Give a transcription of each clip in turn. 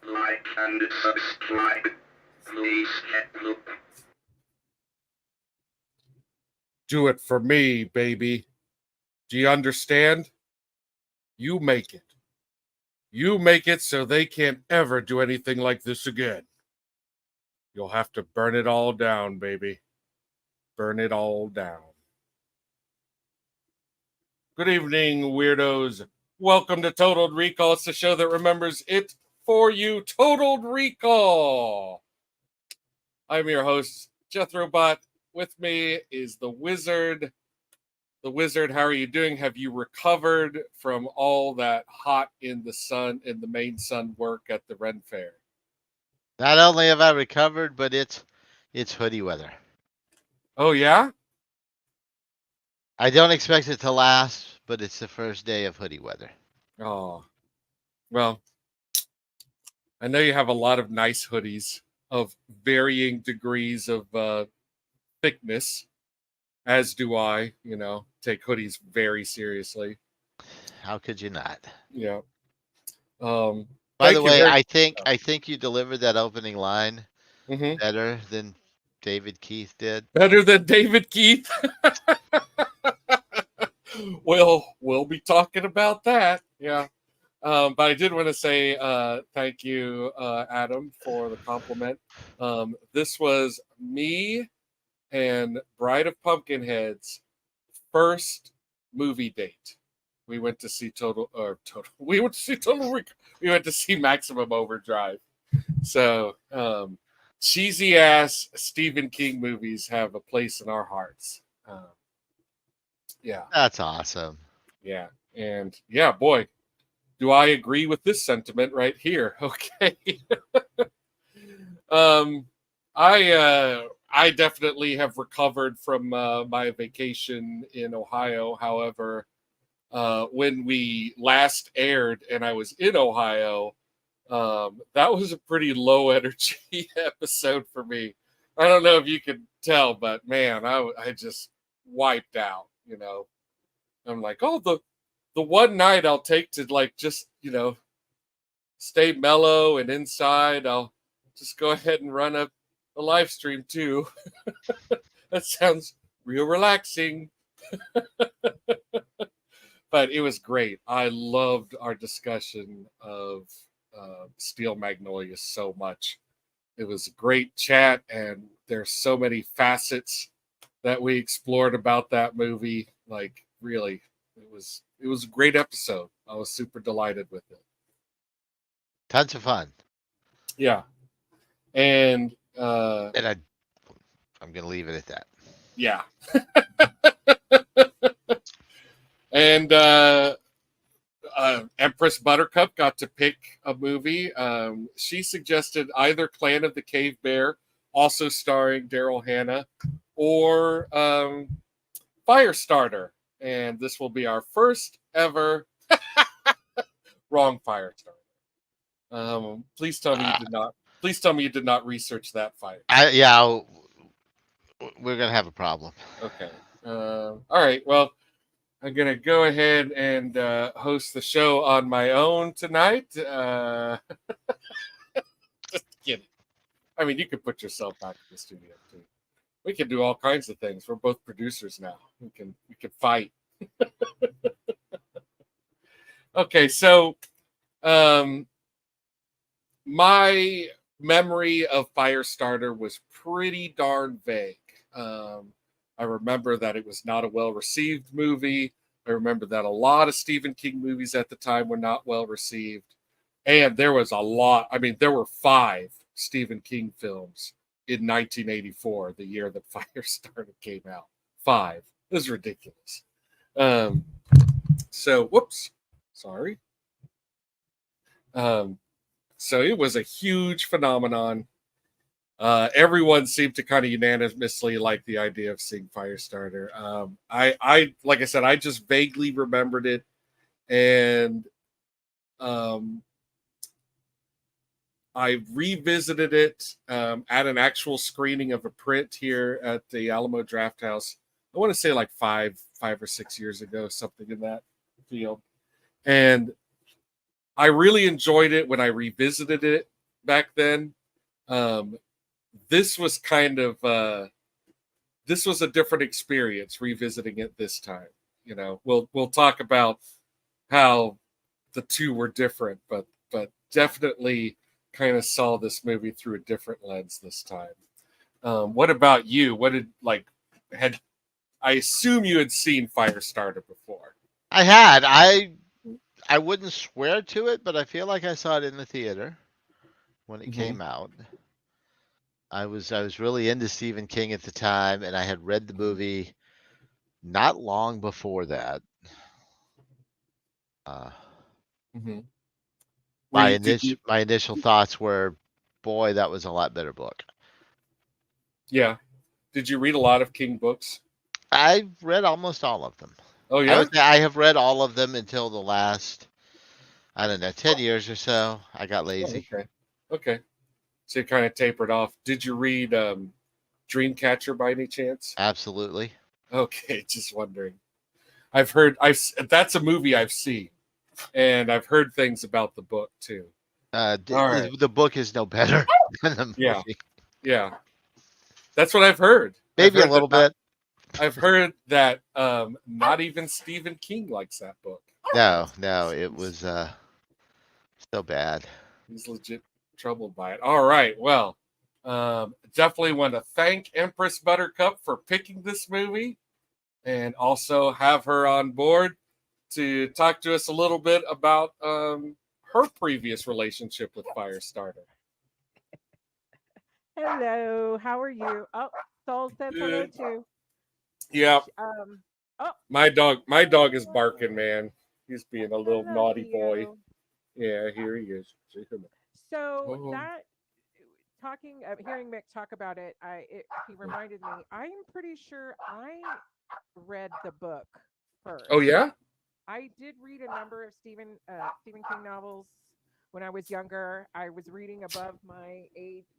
Like and subscribe. Please help. Do it for me, baby. Do you understand? You make it. You make it so they can't ever do anything like this again. You'll have to burn it all down, baby. Burn it all down. Good evening, weirdos. Welcome to Total Recall. It's the show that remembers it for you. Total Recall. I'm your host, Jethro Bot. With me is the Wizard. The Wizard, how are you doing? Have you recovered from all that hot in the main sun work at the Ren Fair? Not only have I recovered, but it's hoodie weather. Oh, yeah? I don't expect it to last, but it's the first day of hoodie weather. Oh, well, I know you have a lot of nice hoodies of varying degrees of thickness, as do I, take hoodies very seriously. How could you not? Yeah. By the way, I think you delivered that opening line better than David Keith did. Better than David Keith? We'll be talking about that. Yeah. But I did want to say thank you, Adam, for the compliment. This was me and Bride of Pumpkinhead's first movie date. We went to see We went to see Maximum Overdrive. So cheesy ass Stephen King movies have a place in our hearts. Yeah, that's awesome. Yeah, and yeah, boy, do I agree with this sentiment right here? Okay. I definitely have recovered from my vacation in Ohio. However, when we last aired and I was in Ohio, that was a pretty low energy episode for me. I don't know if you can tell, but man, I just wiped out. I'm like, oh, the one night I'll take to just stay mellow and inside. I'll just go ahead and run a live stream too. That sounds real relaxing. But it was great. I loved our discussion of Steel Magnolias so much. It was a great chat, and there's so many facets that we explored about that movie. Like, really, it was a great episode. I was super delighted with it. Tons of fun. Yeah. And I'm gonna leave it at that. Yeah. And Empress Buttercup got to pick a movie. She suggested either Clan of the Cave Bear, also starring Daryl Hannah, or Firestarter. And this will be our first ever wrong Firestarter. Please tell me you did not. Please tell me you did not research that fight. We're gonna have a problem. Okay. All right. Well, I'm gonna go ahead and host the show on my own tonight. Just kidding. I mean, you could put yourself back in the studio too. We can do all kinds of things. We're both producers now. We can fight. Okay, so my memory of Firestarter was pretty darn vague. I I remember that it was not a well received movie. I remember that a lot of Stephen King movies at the time were not well received. And there was a lot. I mean, there were 5 Stephen King films in 1984, the year that Firestarter came out. 5. It was ridiculous. Um, so, whoops. Sorry. So it was a huge phenomenon. Everyone seemed to kind of unanimously like the idea of seeing Firestarter. I like I said, I just vaguely remembered it, and I revisited it at an actual screening of a print here at the Alamo Draft House. I want to say like five or 6 years ago, something in that field, and I really enjoyed it when I revisited it back then. This was kind of this was a different experience revisiting it this time. You know, we'll talk about how the two were different, but definitely kind of saw this movie through a different lens this time. What about you? What did had I assume you had seen Firestarter before? I had. I wouldn't swear to it, but I feel like I saw it in the theater when it came out. I was really into Stephen King at the time, and I had read the movie not long before that. My initial thoughts were, boy, that was a lot better book. Yeah. Did you read a lot of King books? I read almost all of them. Oh yeah. I have read all of them until the last, I don't know, 10 years or so. I got lazy. Oh, okay. So you kind of tapered off. Did you read Dreamcatcher by any chance? Absolutely. Okay, just wondering. That's a movie I've seen, and I've heard things about the book too. The book is no better than the movie. Yeah. That's what I've heard. Maybe a little bit. I've heard that not even Stephen King likes that book. No, it was so bad. He's legit troubled by it. All right, well, definitely want to thank Empress Buttercup for picking this movie, and also have her on board to talk to us a little bit about her previous relationship with Firestarter. Hello, how are you? Oh, Soul says hello too. Yeah. My dog is barking, man. He's being a little naughty boy. Yeah, here he is. So that hearing Mick talk about it, he reminded me. I'm pretty sure I read the book first. Oh yeah. I did read a number of Stephen King novels when I was younger. I was reading above my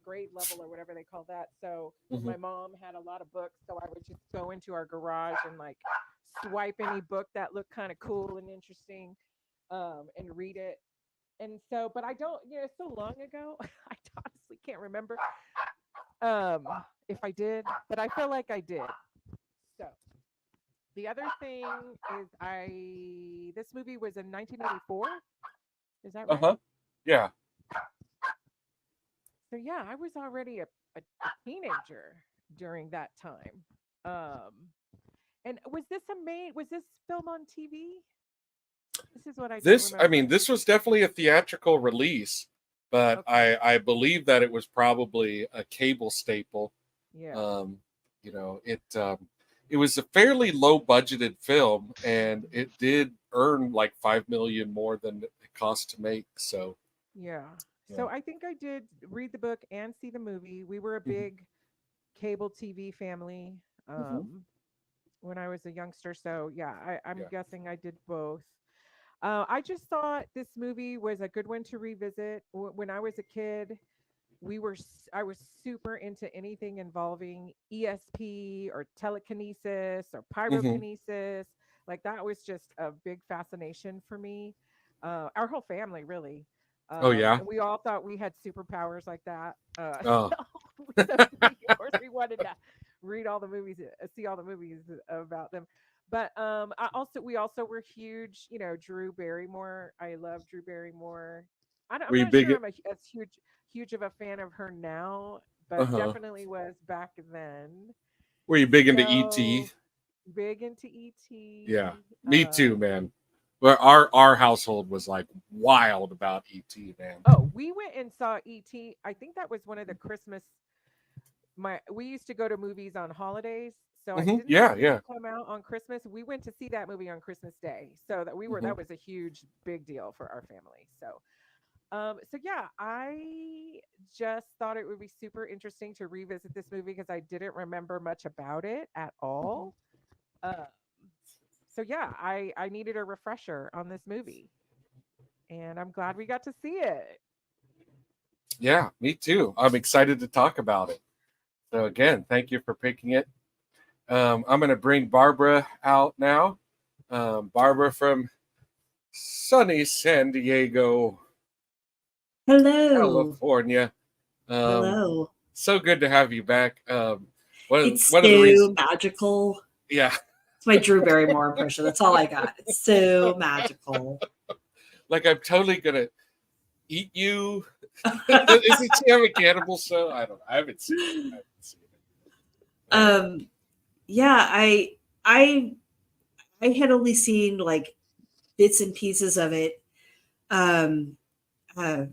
grade level or whatever they call that. So my mom had a lot of books, so I would just go into our garage and swipe any book that looked kind of cool and interesting, and read it. And so, but I don't, so long ago, I honestly can't remember if I did, but I feel like I did. So the other thing is this movie was in 1984. Is that right? Yeah. So yeah, I was already a teenager during that time. And was this film on TV? This is what this was definitely a theatrical release, but okay. I believe that it was probably a cable staple. Yeah. It was a fairly low budgeted film, and it did earn like $5 million more than it cost to make. So yeah. So I think I did read the book and see the movie. We were a big cable TV family when I was a youngster. So yeah, I'm guessing I did both. I just thought this movie was a good one to revisit. When I was a kid, I was super into anything involving ESP or telekinesis or pyrokinesis. Like that was just a big fascination for me. Our whole family, really. And we all thought we had superpowers like that. So of course, we wanted to read all the movies, see all the movies about them. But we also were huge, Drew Barrymore. I love Drew Barrymore. I'm not sure I'm as huge of a fan of her now, but definitely was back then. Were you big into So, ET? big into ET. Yeah, me too, Um, man. Well, our household was like wild about ET, man. Oh, we went and saw ET. I think that was one of the Christmas. We used to go to movies on holidays. So I didn't Yeah, that movie yeah. come out on Christmas? We went to see that movie on Christmas Day. So that was a huge big deal for our family. So yeah, I just thought it would be super interesting to revisit this movie because I didn't remember much about it at all. Uh, so yeah, I needed a refresher on this movie, and I'm glad we got to see it. Yeah, me too. I'm excited to talk about it. So again, thank you for picking it. I'm going to bring Barbara out now. Barbara from sunny San Diego, Hello. California. Um, Hello. so good to have you back. It's one of the so reasons, magical. yeah, It's my Drew Barrymore impression. That's all I got. It's so magical. like I'm totally gonna eat you. Isn't she have a cannibal show? I don't know. I haven't seen it. Yeah, I had only seen like bits and pieces of it um uh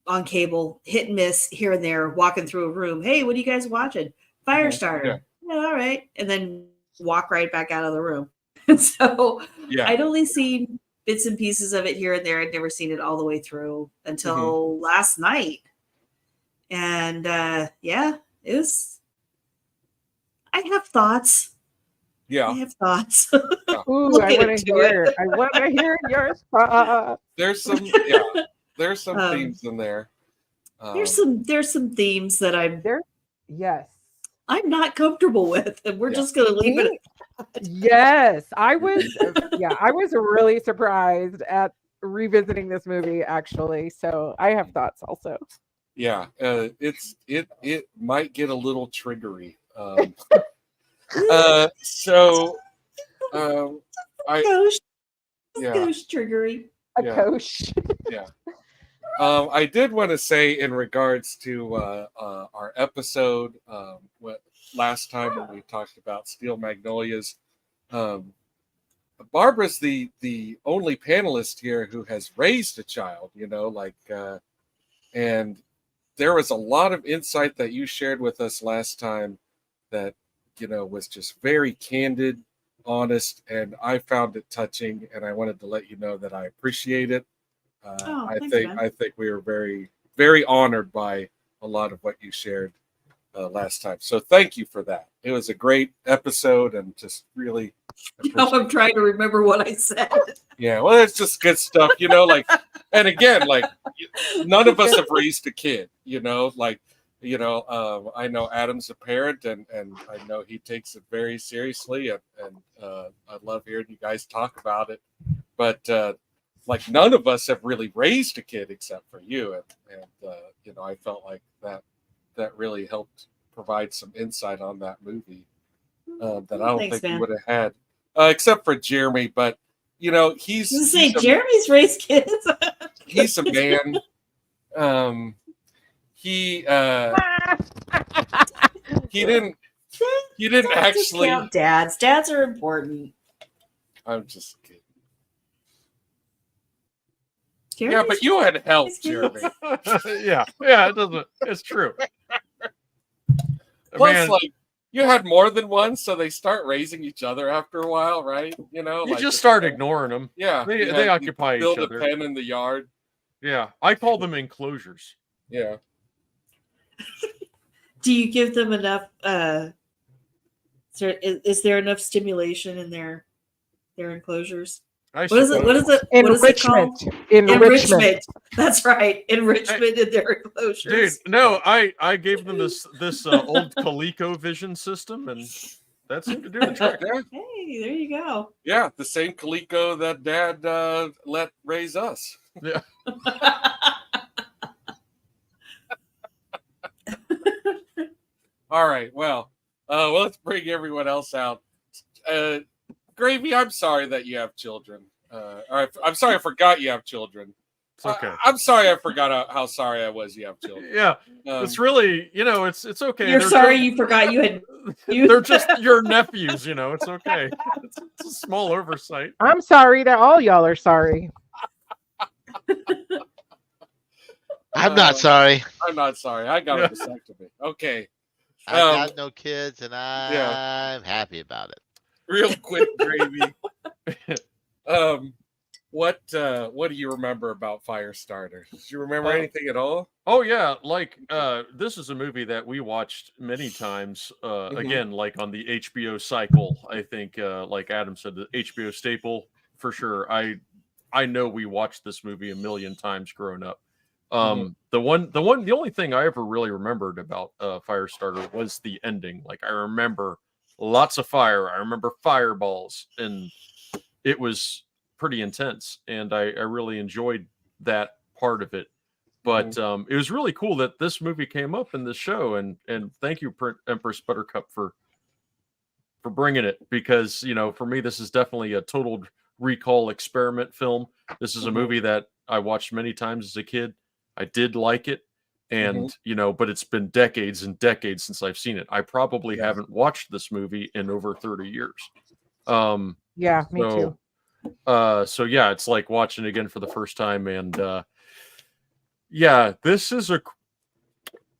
on cable, hit and miss here and there, walking through a room. Hey, what are you guys watching? Firestarter. Yeah, all right. And then walk right back out of the room. So Yeah. I'd only seen bits and pieces of it here and there. I'd never seen it all the way through until last night. And yeah, it was. I have thoughts. Yeah. I have thoughts. Ooh, We'll I get want into to hear. it. I want to hear your thoughts. There's some themes in there. There's some themes that Yes. I'm not comfortable with, and we're just gonna leave it. Yes, I was. I was really surprised at revisiting this movie. Actually, so I have thoughts also. Yeah, it might get a little triggery. So I Ghost, yeah ghost triggery. A Yeah. coach. yeah. I did want to say in regards to our episode, what last time when we talked about Steel Magnolias, Barbara's the only panelist here who has raised a child. And there was a lot of insight that you shared with us last time that was just very candid, honest, and I found it touching. And I wanted to let you know that I appreciate it. Thanks, man. I think we were very, very honored by a lot of what you shared last time. So thank you for that. It was a great episode, and just really. Now I'm trying to remember what I said. Yeah, well, it's just good stuff, and again, none of us have raised a kid, I know Adam's a parent, and I know he takes it very seriously, and I love hearing you guys talk about it, but none of us have really raised a kid except for you, and I felt like that really helped provide some insight on that movie that I don't Thanks, think we man. would have had, except for Jeremy, but he's Jeremy's raised kids. he's a man. He didn't actually count dads. Dads are important. I'm just kidding. Jeremy's Yeah, but you had help, raised Jeremy. kids. yeah, it doesn't. It's true. Plus, Man, you had more than one, so they start raising each other after a while, right? you just start ignoring them. Yeah, They occupy each build other. a pen in the yard. Yeah, I call them enclosures. Yeah. Do you give them enough? Is there enough stimulation in their enclosures? What is it? What is it? What is it called? Enrichment. That's right. Enrichment in their enclosures. Dude, no, I gave them this old ColecoVision system, and that seemed to do the trick. Yeah. Hey, there you go. Yeah, the same Coleco that Dad let raise us. Yeah. All right. Well, let's bring everyone else out. Gravy, I'm sorry that you have children. I'm sorry I forgot you have children. It's okay. I'm sorry. I forgot how sorry I was. You have children. Yeah, it's really, it's okay. You're They're sorry you forgot you had. They're just your nephews. It's okay. It's a small oversight. I'm sorry that all y'all are sorry. I'm not sorry. I'm not sorry. I got a vasectomy. Okay. I got no kids, and I'm happy about it. Real quick, Gravy. What do you remember about Firestarter? Do you remember anything at all? Oh yeah, this is a movie that we watched many times. Again, like on the HBO cycle. I think, like Adam said, the HBO staple for sure. I know we watched this movie a million times growing up. The only thing I ever really remembered about Firestarter was the ending. Like, I remember lots of fire. I remember fireballs, and it was pretty intense, and I really enjoyed that part of it. But it was really cool that this movie came up in this show, and thank you, Empress Buttercup, for bringing it, because for me this is definitely a total recall experiment film. This is a movie that I watched many times as a kid. I did like it, and but it's been decades and decades since I've seen it. I probably haven't watched this movie in over 30 years. Yeah, me too. So yeah, it's like watching it again for the first time, and this is a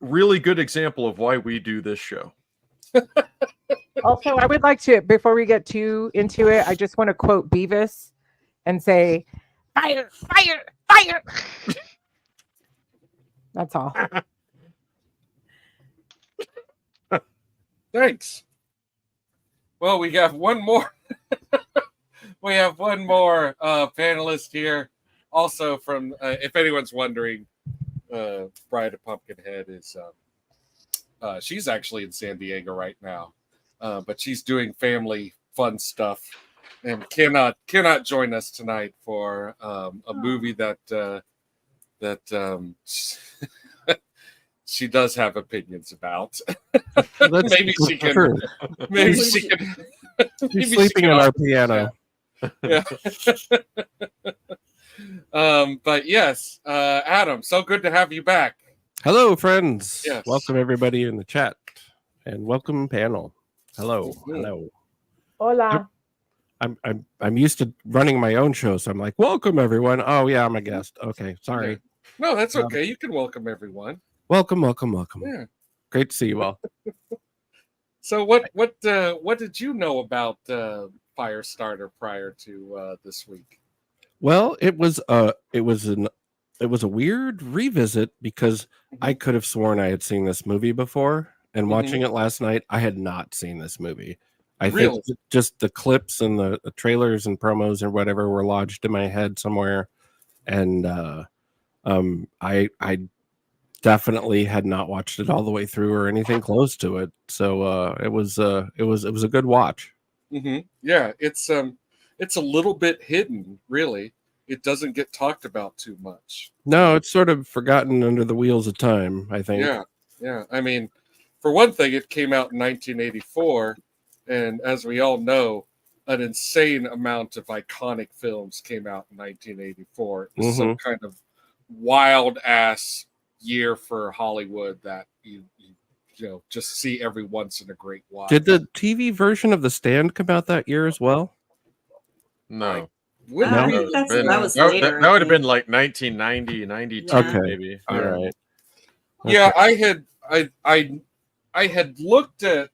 really good example of why we do this show. Also, I would like to, before we get too into it, I just want to quote Beavis and say, "Fire, fire, fire." That's all. Thanks. Well, we have one more. We have one more panelist here. Also from, if anyone's wondering, Bride of Pumpkinhead is, she's actually in San Diego right now, but she's doing family fun stuff and cannot join us tonight for a movie that she does have opinions about. Maybe she can. Maybe she can. She's sleeping on our piano. Yeah. But yes, Adam, so good to have you back. Hello, friends. Yes. Welcome everybody in the chat, and welcome panel. Hello, hello. Hola. I'm used to running my own show, so I'm like, welcome everyone. Oh yeah, I'm a guest. Okay, sorry. Yeah. No, that's okay. You can welcome everyone. Welcome. Yeah. Great to see you all. So what did you know about Firestarter prior to this week? Well, it was a weird revisit, because I could have sworn I had seen this movie before, and watching it last night, I had not seen this movie. I think just the clips and the trailers and promos or whatever were lodged in my head somewhere, and I definitely had not watched it all the way through or anything close to it. So it was a good watch. Yeah, it's a little bit hidden, really. It doesn't get talked about too much. No, it's sort of forgotten under the wheels of time, I think. Yeah. I mean, for one thing, it came out in 1984, and as we all know, an insane amount of iconic films came out in 1984. It was some kind of wild ass year for Hollywood that you just see every once in a great while. Did the TV version of The Stand come out that year as well? No. That was later. That would have been like 1990, 92, okay. maybe. All right. Yeah, I had looked at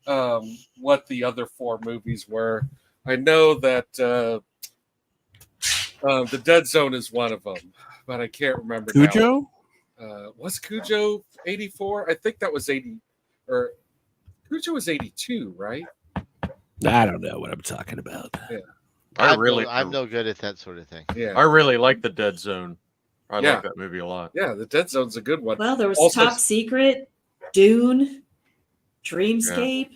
what the other four movies were. I know that The Dead Zone is one of them, but I can't remember. Cujo? Was Cujo 84? I think that was 80, or Cujo was 82, right? I don't know what I'm talking about. Yeah. I'm no good at that sort of thing. Yeah. I really like The Dead Zone. I like that movie a lot. Yeah, The Dead Zone's a good one. Well, there was also Top Secret, Dune, Dreamscape.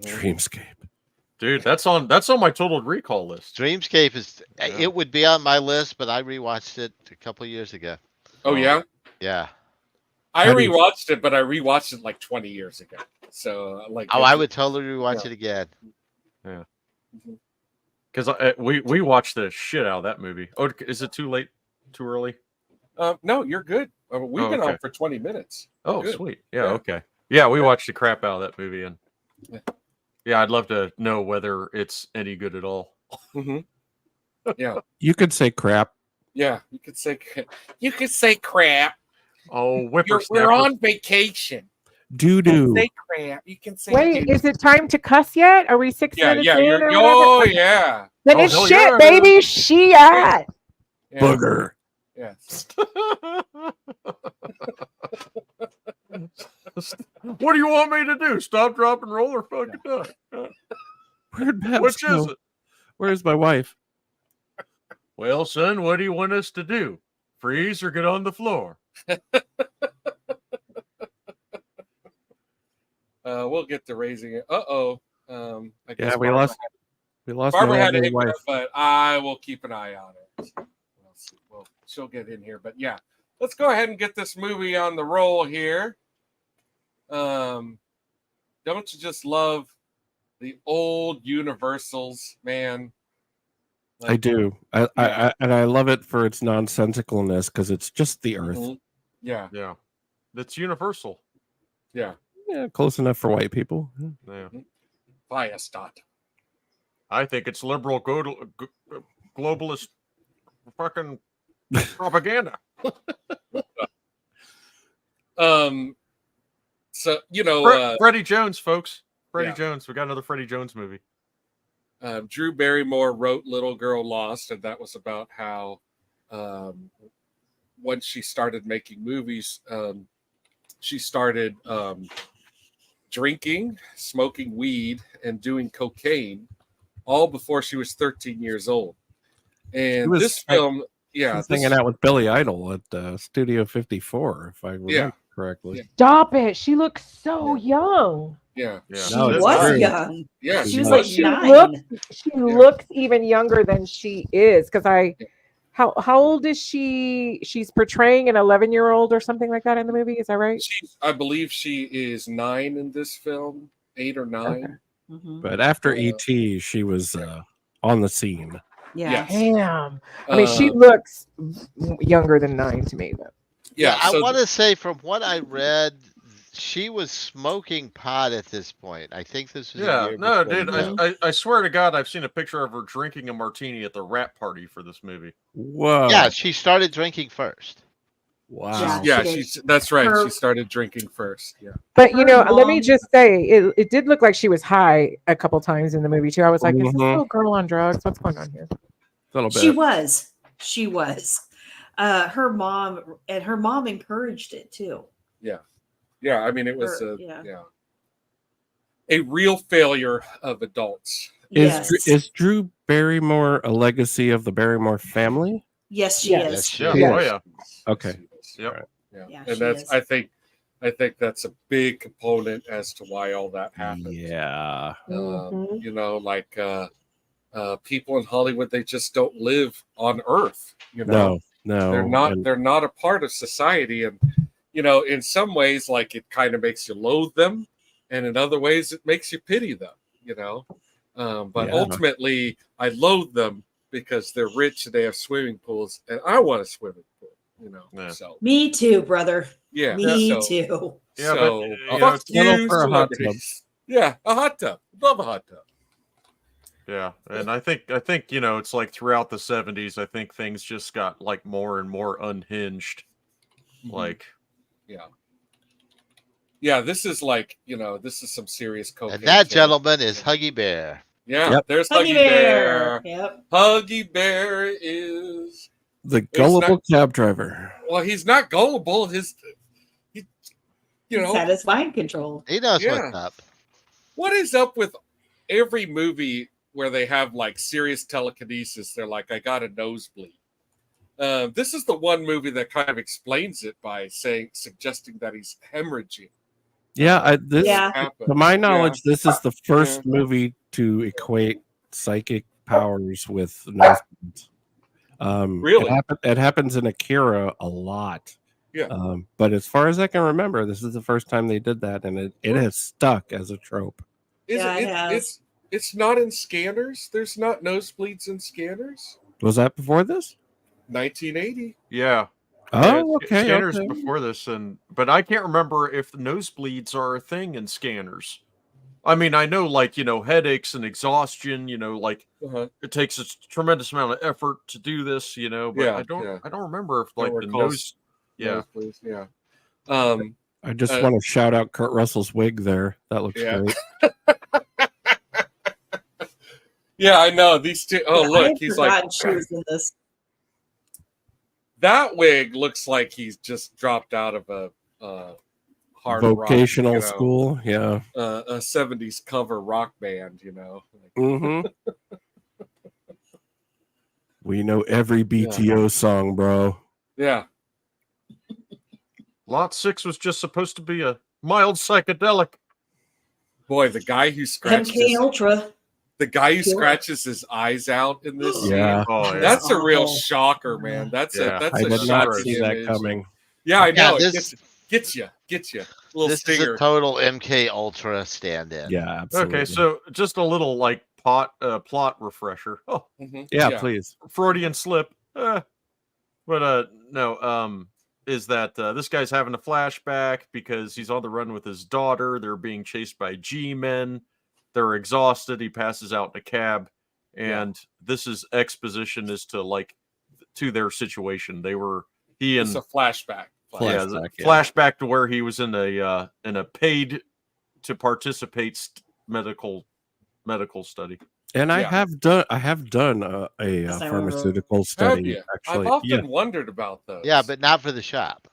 Dreamscape. Dude, that's on my Total Recall list. Dreamscape is it would be on my list, but I rewatched it a couple of years ago. Oh yeah? Yeah. I rewatched it, but I rewatched it like 20 years ago. So I would totally rewatch it again. Yeah. Because we watched the shit out of that movie. Oh, is it too late? Too early? No, you're good. We've been okay. on for 20 minutes. Oh, Good. sweet. Yeah, Yeah. okay. Yeah, we watched the crap out of that movie, and Yeah. I'd love to know whether it's any good at all. Mm-hmm. Yeah. You could say crap. Yeah. You could say crap. Oh, whippersnapper. We're on vacation. Doo doo. Say crap. You can say Wait, doo. is it time to cuss yet? Are we 6 Yeah, minutes yeah. in You're, or oh, whatever? yeah. Then Oh, it's hell shit, yeah. baby. Shit. Yeah. Booger. Yes. What do you want me to do? Stop, drop, and roll, or fucking die? Where'd Babs Which go? is it? Where's my wife? Well, son, what do you want us to do? Freeze or get on the floor? We'll get to raising it. I guess Yeah, we Barbara lost Barbara my had a lovely hiccup, wife. but I will keep an eye on it. We'll see. Well, she'll get in here, but yeah, let's go ahead and get this movie on the roll here. Don't you just love the old Universals, man? I do. I and I love it for its nonsensicalness because it's just the Earth. Mhm. Yeah, Yeah. That's universal. yeah. Yeah, close enough for white people. Yeah. Firestarter. I think it's liberal globalist fucking propaganda. So Freddie Jones, folks. Freddie Yeah. Jones. We got another Freddie Jones movie. Drew Barrymore wrote Little Girl Lost, and that was about how once she started making movies, she started drinking, smoking weed, and doing cocaine, all before she was 13 years old. And was this film, She's hanging out with Billy Idol at Studio 54, if I remember correctly. Yeah. Stop it. She looks so young. Yeah, Yeah. She No, it's was true. young. yeah, She was But like She 9. looks even younger than she is. Because how old is she? She's portraying an 11-year-old or something like that in the movie. Is that right? I believe she is 9 in this film, 8 or 9. Okay. Mhm. But after E.T., she was on the scene. Yeah. Yes. Damn. I mean, she Um, looks younger than 9 to me, though. Yeah, I so want to say from what I read, she was smoking pot at this point. I think this was a Yeah, year no, before dude. the death. I swear to God, I've seen a picture of her drinking a martini at the wrap party for this movie. Whoa. Yeah, she started drinking first. Wow. Yeah. yeah, she did. that's right. Her- She started drinking first. Yeah. But Her let me mom- just say, it did look like she was high a couple times in the movie too. I was like, is this Mhm. little girl on drugs? What's going on here? A little bit. She was. She was. Her mom encouraged it too. Yeah, I mean, it was Yeah. a real failure of adults. Is Drew Barrymore a legacy of the Barrymore family? Yes, she Yes. is. she Yeah. is. Oh yeah. Okay. Yep. Yeah, Yeah, and she that's is. I think that's a big component as to why all that happened. Yeah. Mhm. Like people in Hollywood, they just don't live on Earth. No. they're not. And They're not a part of society, and in some ways, like it kind of makes you loathe them, and in other ways, it makes you pity them. But Yeah. ultimately, I loathe them because they're rich and they have swimming pools, and I want a swimming pool. Yeah. So Me too, brother. yeah, Me so, too. Yeah, so but, fuck settle you, for a hot celebrities. Yeah, a hot tub. Love a hot tub. Yeah, and I think it's like throughout the 70s, I think things just got like more and more unhinged. Like, yeah, this is like this is some serious cocaine. And that shit. gentleman is Huggy Bear. Yeah, Yep. there's Huggy Bear. Yep. Huggy Bear is the gullible cab driver. well, he's not gullible. He's had his mind control. He knows Yeah. what's up. What is up with every movie where they have like serious telekinesis? They're like, I got a nosebleed. This is the one movie that kind of explains it by suggesting that he's hemorrhaging. Yeah, Yeah. to my knowledge, this is the first movie to equate psychic powers with nosebleeds. Really? It happens in Akira a lot. Yeah. But as far as I can remember, this is the first time they did that, and it has stuck as a trope. It's not in Scanners. There's not nosebleeds in Scanners. Was that before this? 1980. yeah, Oh, okay. Scanners Okay. before this, but I can't remember if nosebleeds are a thing in scanners. I mean, I know, like, headaches and exhaustion. Like it takes a tremendous amount of effort to do this. But I don't remember if like the nose. Yeah. Please. Yeah. I just want to shout out Kurt Russell's wig there. That looks great. Yeah, I know these two. Oh, look, he's like. She was in this. That wig looks like he's just dropped out of a hard vocational rock, school. Yeah, a 70s cover rock band. We know every BTO song, bro. Yeah. Lot 6 was just supposed to be a mild psychedelic. Boy, the guy who scratched MK Ultra. The guy who scratches his eyes out in this scene. Yeah. That's a real shocker, man. That's a I did not see that coming. Yeah, I know. Yeah, it gets you. Little This stinger. is a total MK Ultra stand-in. Yeah, absolutely. Okay, so just a little like plot refresher. Oh, yeah, please. Freudian slip. No. Is that this guy's having a flashback because he's on the run with his daughter. They're being chased by G-men. They're exhausted. He passes out in a cab, and this is exposition as to their situation. It's a flashback. Flashback to where he was in a paid to participate medical study. And I have done a pharmaceutical study. Actually, I've often wondered about those. Yeah, but not for the shop.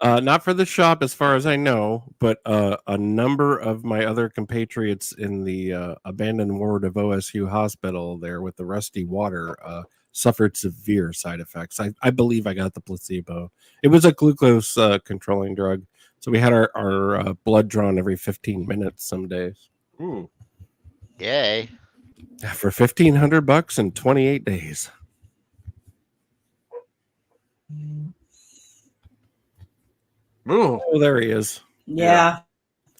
Not for the shop, as far as I know, but a number of my other compatriots in the abandoned ward of OSU Hospital there with the rusty water suffered severe side effects. I believe I got the placebo. It was a glucose controlling drug, so we had our blood drawn every 15 minutes some days. Ooh, Yay! For $1,500 in 28 days. Ooh. Oh, there he is. Yeah.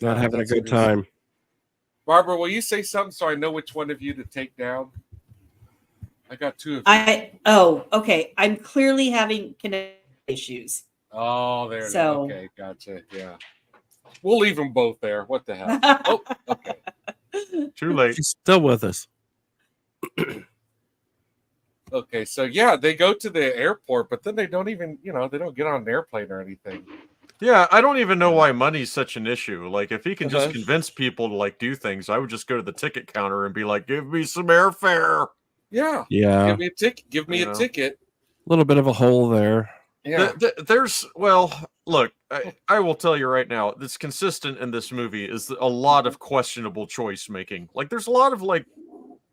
Not having a good time. Barbara, will you say something so I know which one of you to take down? I got two of you. Okay. I'm clearly having connection issues. Oh, there. So. Okay, gotcha. Yeah. We'll leave them both there. What the hell? Oh, okay. Too late. She's still with us. Okay, so yeah, they go to the airport, but then they don't even, they don't get on an airplane or anything. Yeah, I don't even know why money's such an issue. Like, if he can just convince people to do things, I would just go to the ticket counter and be like, "Give me some airfare." Yeah. Yeah. Give me a ticket. A little bit of a hole there. Yeah. Look, I will tell you right now, that's consistent in this movie is a lot of questionable choice making. Like, there's a lot of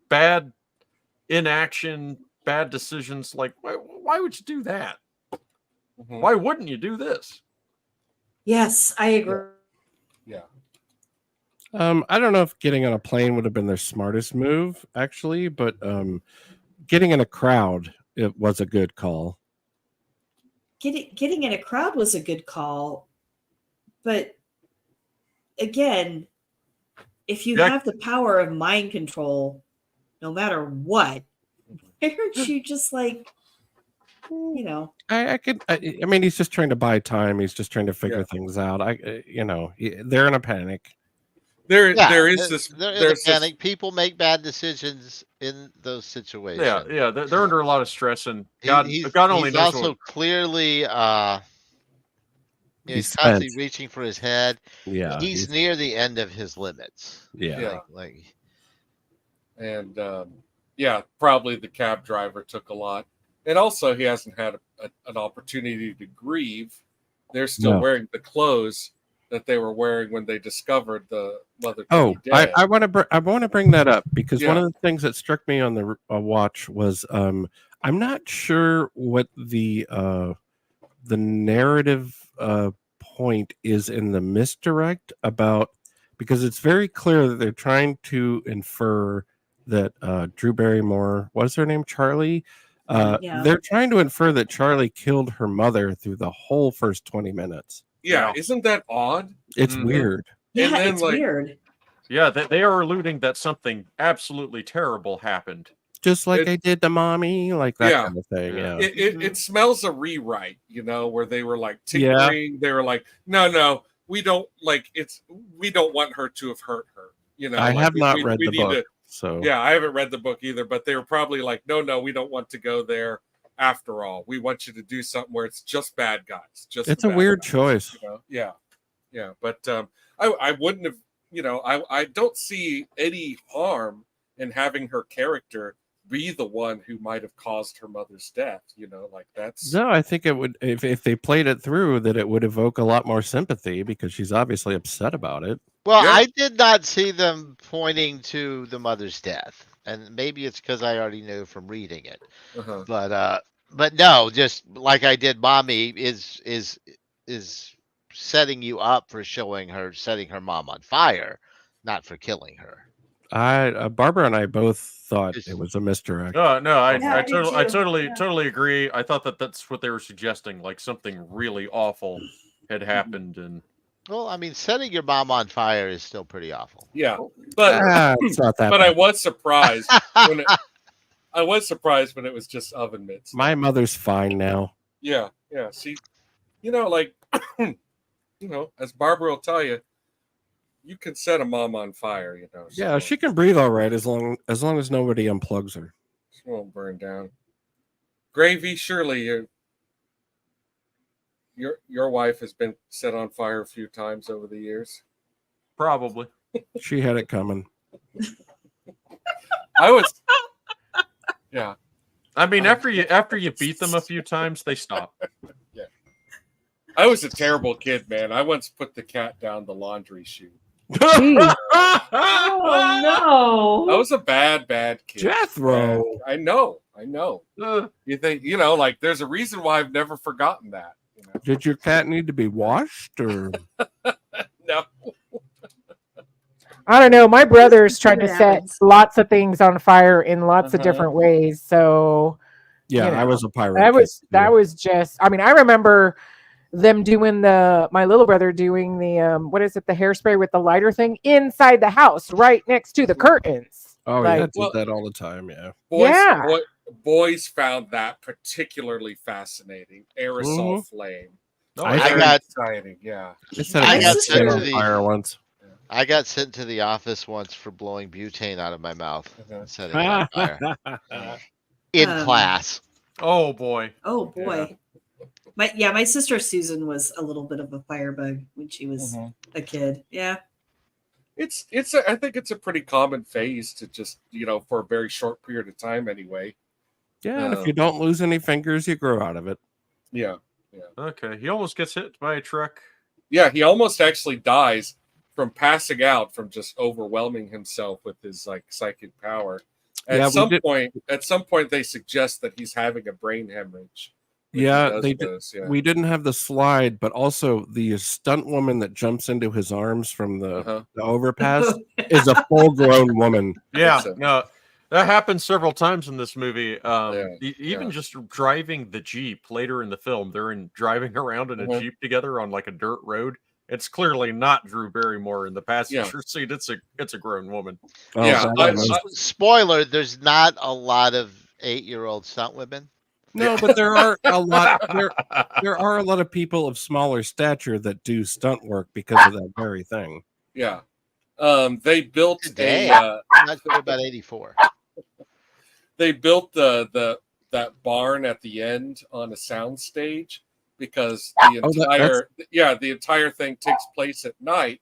bad inaction, bad decisions. Like, why would you do that? Mm-hmm. Why wouldn't you do this? Yes, I agree. Yeah. I don't know if getting on a plane would have been their smartest move, actually, but getting in a crowd, it was a good call. Getting in a crowd was a good call, but again, if you have the power of mind control, no matter what, why aren't you just I mean, he's just trying to buy time. He's just trying to figure things out. They're in a panic. There's a panic. People make bad decisions in those situations. Yeah, they're under a lot of stress, and God only he's knows. Also, clearly, he's constantly reaching for his head. Yeah, he's near the end of his limits. Yeah, and probably the cab driver took a lot, and also he hasn't had an opportunity to grieve. They're still wearing the clothes that they were wearing when they discovered the mother. Oh, I want to bring that up because one of the things that struck me on the watch was I'm not sure what the narrative point is in the misdirect about, because it's very clear that they're trying to infer that Drew Barrymore, what's her name, Charlie? They're trying to infer that Charlie killed her mother through the whole first 20 minutes. Yeah, isn't that odd? It's weird. Yeah, and then, it's weird. Yeah, they are alluding that something absolutely terrible happened. just like I did to mommy, like that Yeah. kind of thing. Yeah. It smells a rewrite, where they were like Yeah. tinkering. They were like, no, we don't we don't want her to have hurt her. I have not read we the need book, so Yeah, I haven't read the book either, but they were probably like, no, we don't want to go there. After all, we want you to do something where it's just bad guys. it's a weird choice. Yeah. But I wouldn't have. I don't see any harm in having her character be the one who might have caused her mother's death. That's No, I think it would if they played it through that it would evoke a lot more sympathy because she's obviously upset about it. Well, Yeah. I did not see them pointing to the mother's death, and maybe it's because I already knew from reading it. uh-huh. But no, just like I did, mommy is setting you up for setting her mom on fire, not for killing her. Barbara and I both thought it was a misdirect. No, I I did too. totally agree. I thought that's what they were suggesting, like something really awful had happened, and Well, I mean, setting your mom on fire is still pretty awful. Yeah, but It's not that but bad. I was surprised when it was just oven mitts. My mother's fine now. Yeah. See, as Barbara will tell you, you can set a mom on fire. Yeah, she can breathe all right as long as nobody unplugs her. She won't burn down. Gravy, surely your wife has been set on fire a few times over the years. probably. She had it coming. I was, yeah. I mean, after you beat them a few times, they stop. I was a terrible kid, man. I once put the cat down the laundry chute. Oh I no! was a bad kid. Jethro. I know. You think, there's a reason why I've never forgotten that. Did your cat need to be washed or? No. I don't know. My brothers tried to It set happens. lots of things on fire in lots of Uh-huh. different ways. So Yeah, You know, I was a pirate. that was just. I mean, I remember them doing my little brother doing the what is it, the hairspray with the lighter thing inside the house, right next to the curtains. Oh like- yeah, I did Well- that all the time. Yeah. Boys found that particularly fascinating. Aerosol flame. No, I Very got- exciting. Yeah. I set I a got cat sent on to the- fire once. I got sent to the office once for blowing butane out of my mouth Uh-huh. and setting it on fire in class. oh boy. Oh boy. My sister Susan was a little bit of a firebug when she was a kid. Yeah. I think it's a pretty common phase to just, for a very short period of time anyway. Yeah, and if you don't lose any fingers, you grow out of it. Yeah. Okay, he almost gets hit by a truck. Yeah, he almost actually dies from passing out from just overwhelming himself with his psychic power. Yeah, At some point they suggest that he's having a brain hemorrhage. when Yeah, he they does did. this, We didn't have the slide, but also the stunt woman that jumps into his arms from the overpass is a full-grown woman. Yeah, It's a- no, that happens several times in this movie. Even yeah. just driving the Jeep later in the film, they're driving around in a Mhm. Jeep together on like a dirt road. It's clearly not Drew Barrymore in the passenger seat. It's a grown woman. Oh, Yeah, that was- Spoiler: there's not a lot of 8-year-old stunt women. no, but there are a lot. There are a lot of people of smaller stature that do stunt work because of that very thing. Yeah. They built Today, a I'm not sure about 84. they built that barn at the end on a sound stage because the entire thing takes place at night,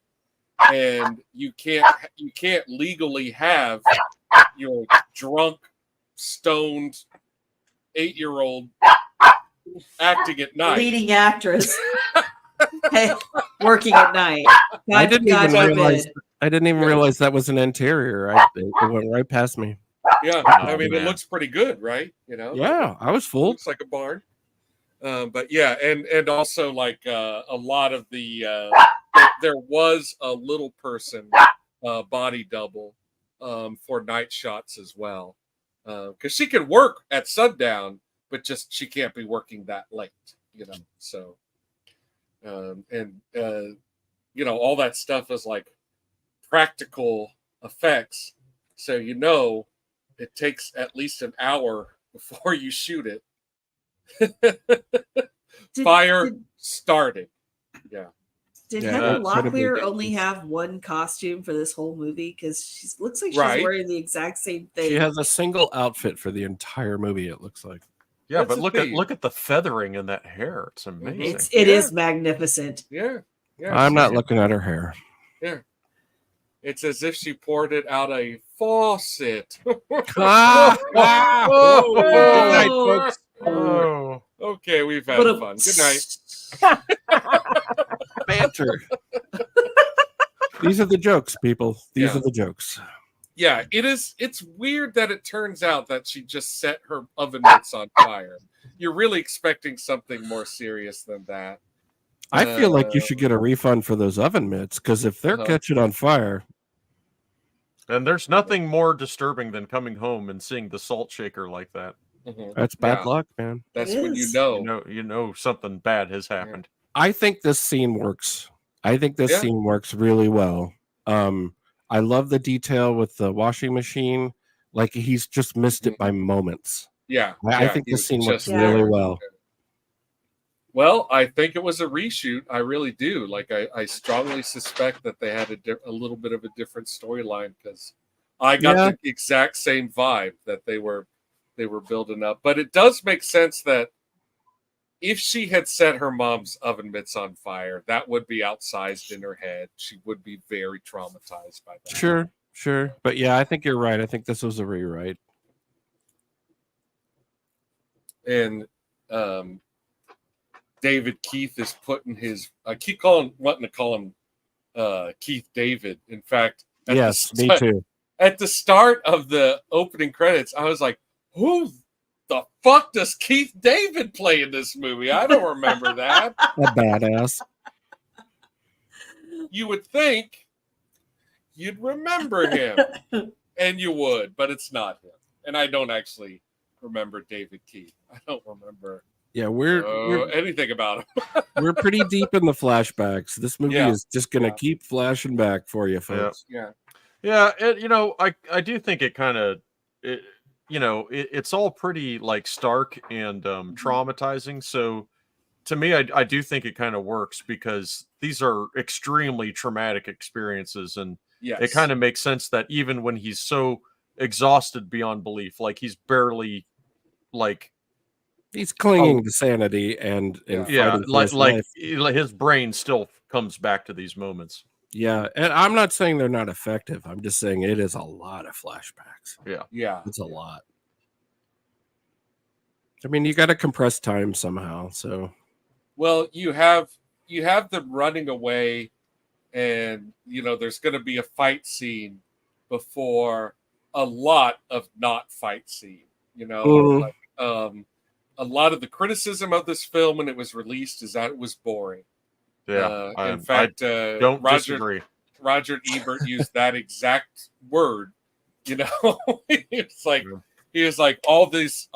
and you can't legally have your drunk, stoned 8-year-old acting at night. Leading actress. Hey, working at night. I didn't even forbid. realize. I didn't even realize that was an interior. It went right past me. Yeah, Oh, I mean, man. it looks pretty good, right? Yeah, I was It fooled. looks like a barn. But yeah, and also a lot of the there was a little person body double for night shots as well, because she can work at sundown, but just she can't be working that late, So, all that stuff is like practical effects, so it takes at least an hour before you shoot it. Fire started. Yeah. Did Yeah, Heather incredibly Locklear dangerous. only have one costume for this whole movie? Because she looks like she's Right. wearing the exact same thing. She has a single outfit for the entire movie, it looks like. Yeah, That's but a look theme. at the feathering in that hair. It's amazing. It Yeah. is magnificent. Yeah. Yeah. I'm not looking at her hair. Yeah. It's as if she poured it out a faucet. Ah! Oh, Good night, folks. Oh, okay, we've had But fun. Good night. Banter. These are the jokes, people. These Yeah. are the jokes. Yeah, it is. It's weird that it turns out that she just set her oven mitts on fire. You're really expecting something more serious than that. I feel like you should get a refund for those oven mitts, because if they're catching on fire, and there's nothing more disturbing than coming home and seeing the salt shaker like that. that's bad Yeah. luck, man. That's It when you is. know. You know something bad has happened. I think this scene works. I think this Yeah. scene works really well. I love the detail with the washing machine. Like he's just missed it by moments. Yeah. I yeah, think he this was scene works just really there. well. Well, I think it was a reshoot. I really do. Like, I strongly suspect that they had a little bit of a different storyline, because I got the exact same vibe that they were building up. But it does make sense that if she had set her mom's oven mitts on fire, that would be outsized in her head. She would be very traumatized by that. Sure. But yeah, I think you're right. I think this was a rewrite. And David Keith is putting his. I keep wanting to call him Keith David. In fact, Yes, me too. At the start of the opening credits, I was like, "Who the fuck does Keith David play in this movie? I don't remember that." A badass. You would think you'd remember him, and you would, but it's not him. And I don't actually remember David Keith. I don't remember. Yeah, we're anything about him. we're pretty deep in the flashbacks. This movie is just gonna keep flashing back for you, folks. Yeah. I do think it kind of, it's all pretty like stark and traumatizing. So to me, I do think it kind of works, because these are extremely traumatic experiences, and it kind of makes sense that even when he's so exhausted beyond belief, like he's barely like. He's clinging to sanity and fighting for his life. His brain still comes back to these moments. Yeah, and I'm not saying they're not effective. I'm just saying it is a lot of flashbacks. Yeah, it's a lot. I mean, you got to compress time somehow. So, well, you have them running away, and there's going to be a fight scene before a lot of not fight scene. A lot of the criticism of this film when it was released is that it was boring. Yeah, in fact, don't disagree. Roger Ebert used that exact word. It's like he was like all this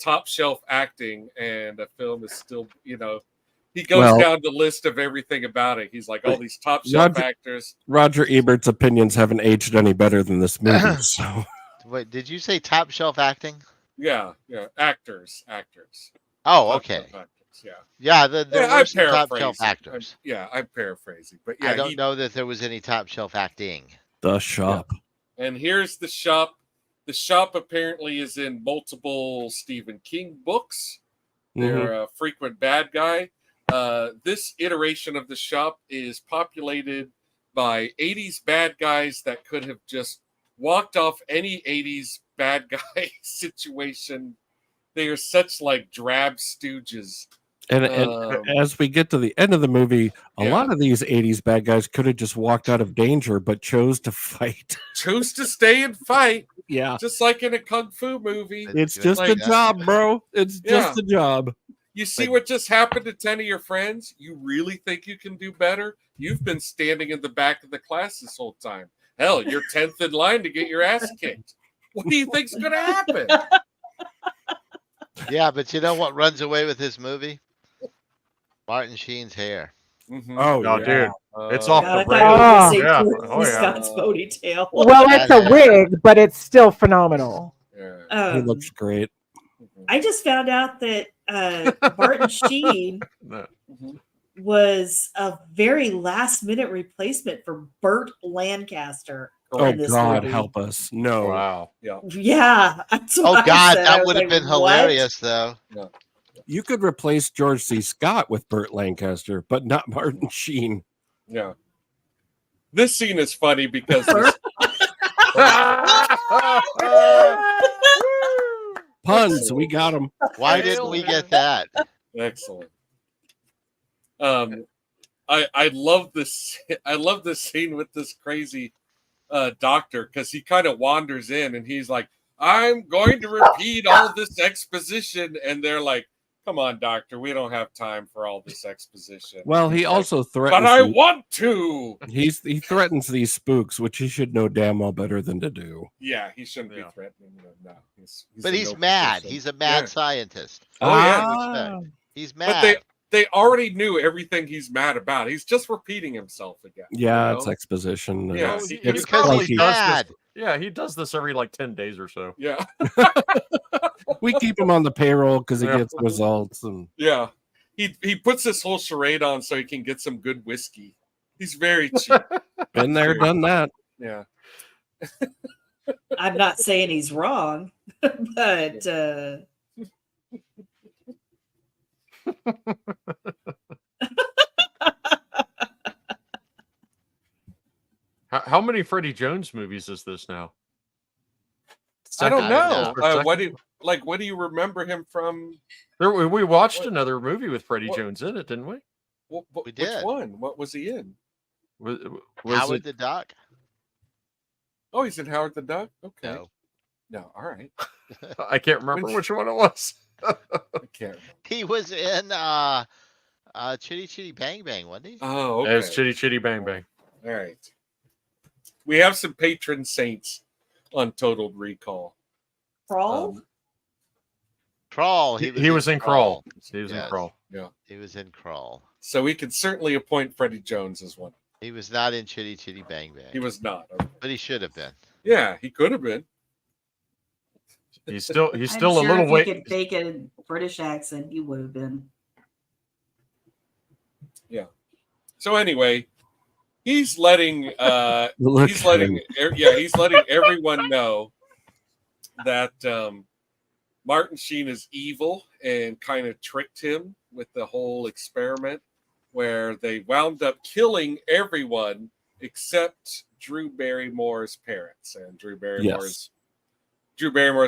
top shelf acting, and a film is still. He goes down the list of everything about it. He's like all these top shelf actors. Roger Ebert's opinions haven't aged any better than this movie. So, wait, did you say top shelf acting? Yeah, actors. Oh, okay. Yeah, there were some top shelf actors. I'm paraphrasing, but I don't know that there was any top shelf acting. The Shop. Yeah. And here's The Shop. The Shop apparently is in multiple Stephen King books. They're a frequent bad guy. This iteration of The Shop is populated by 80s bad guys that could have just walked off any 80s bad guy situation. They are such like drab stooges. And as we get to the end of the movie, a lot of these 80s bad guys could have just walked out of danger, but chose to fight. Chose to stay and fight. Yeah. Just like in a Kung Fu movie. It's just a job, bro. It's just a job. You see what just happened to 10 of your friends? You really think you can do better? You've been standing in the back of the class this whole time. Hell, you're 10th in line to get your ass kicked. What do you think's going to happen? Yeah, but you know what runs away with this movie? Martin Sheen's hair. Mhm. Oh, Oh, yeah. dude, it's off God, I the thought you were going to say Yeah. Courtney Oh, yeah. Scott's ponytail. Well, it's a wig, but it's still phenomenal. Yeah. He looks great. I just found out that Martin Sheen No. Mhm. was a very last minute replacement for Burt Lancaster. Oh, in this God, movie. help us. No. Wow. Yeah. Yeah. That's Oh what I God, said. I that was would have like, been "What?" hilarious, though. You could replace George C. Scott with Burt Lancaster, but not Martin Sheen. Yeah. This scene is funny because this, Puns, we got them. Why didn't we get that? excellent. I love this. I love this scene with this crazy doctor because he kind of wanders in and he's like, "I'm going to repeat all this exposition," and they're like, "Come on, doctor, we don't have time for all this exposition." Well, he He's like, also threatens. but I want to. He threatens these spooks, which he should know damn well better than to do. Yeah, he shouldn't be Yeah. threatening them. No, he's But in he's no mad. position. He's a mad Yeah. scientist. Oh yeah, Ah. He's but mad. they already knew everything he's mad about. He's just repeating himself again. Yeah, you it's know? exposition. and Yeah, it's, he it's probably he's clunky. does mad. this. Yeah, he does this every like 10 days or so. Yeah, We keep him on the payroll because he Yeah. gets results. And yeah. He puts this whole charade on so he can get some good whiskey. He's very cheap. been there, done that. Yeah. I'm not saying he's wrong, but How many Freddie Jones movies is this now? I don't know. Second? What do you remember him from? We watched What? another movie with Freddie What? Jones in it, didn't we? We Which did. one? What was he in? Was Howard it? the Duck? Oh, he's in Howard the Duck. Okay. No. No, all right. I can't remember which one it was. I can't remember. He was in Chitty Chitty Bang Bang, wasn't he? Oh, okay. It's Chitty Chitty Bang Bang. All right. We have some patron saints on Total Recall. Crawl. Crawl. He was in Crawl. He was in Yes. Crawl. Yeah. He was in Crawl. So we could certainly appoint Freddie Jones as one. He was not in Chitty Chitty Bang Bang. He was not. But he should have been. Yeah, he could have been. He's still I'm a sure little if way. he could fake a British accent, he would have been. So anyway, he's letting Look he's at letting him. he's letting everyone know that Martin Sheen is evil and kind of tricked him with the whole experiment where they wound up killing everyone except Drew Barrymore's parents. And Drew Barrymore's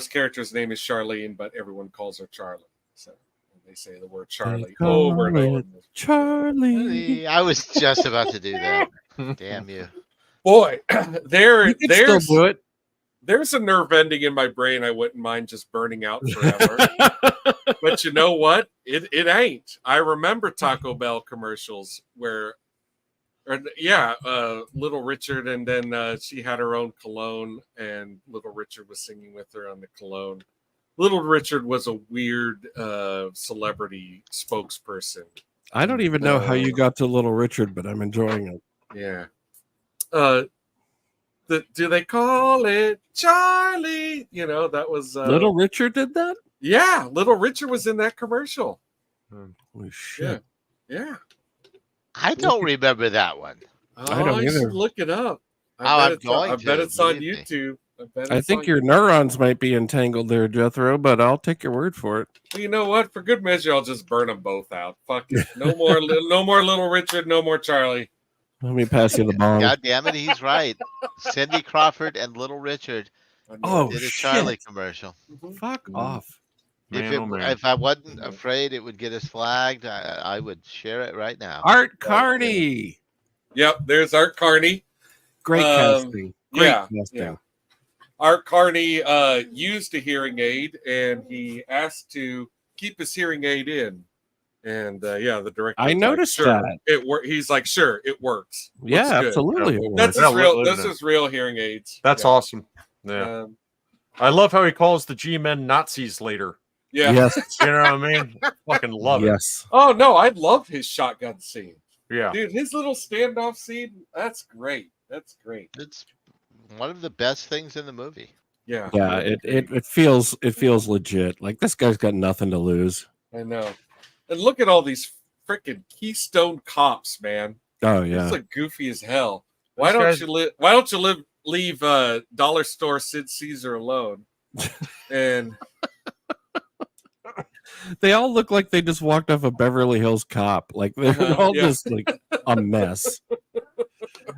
character's name is Charlene, but everyone calls her Charlie. So they say the word Charlie call over and over. it Charlie. I was just about to do that. Damn you. Boy, You can still do it. there's a nerve ending in my brain I wouldn't mind just burning out forever. But you know what? It ain't. I remember Taco Bell commercials where, Little Richard, and then she had her own cologne, and Little Richard was singing with her on the cologne. Little Richard was a weird celebrity spokesperson. I don't even know how you got to Little Richard, but I'm enjoying it. Yeah. Do they call it Charlie? You know, that was Little Richard did that? Yeah, Little Richard was in that commercial. Holy shit. Yeah. I don't remember that one. I don't you should either. look it up. I'm I going bet to, it's on believe me. YouTube. I think your neurons might be entangled there, Jethro, but I'll take your word for it. You know what? For good measure, I'll just burn them both out. Fuck it. No more Little Richard. No more Charlie. Let me pass you the ball. God damn it, he's right. Cindy Crawford and Little Richard Oh, did a shit. Charlie commercial. Fuck off. If I wasn't afraid it would get us flagged, I would share it right now. Art Carney. Yep, there's Art Carney. Great casting. Great casting. Yeah. Art Carney used a hearing aid, and he asked to keep his hearing aid in. And the director. I noticed that. He's like, sure, it works. Yeah, Looks good. absolutely. It That's works. his real. This is real hearing aids. That's Yeah. awesome. Yeah. I love how he calls the G-men Nazis later. Yeah. Yes. You know what I mean? Fucking love it. Yes. Oh no, I love his shotgun scene. Yeah. Dude, his little standoff scene, that's great. That's great. It's one of the best things in the movie. Yeah. Yeah, it feels legit. Like this guy's got nothing to lose. I know. And look at all these freaking Keystone cops, man. Oh It's yeah. like goofy as hell. Why don't you leave dollar store Sid Caesar alone? And They all look like they just walked off a Beverly Hills Cop. Like they're all yeah. just like a mess.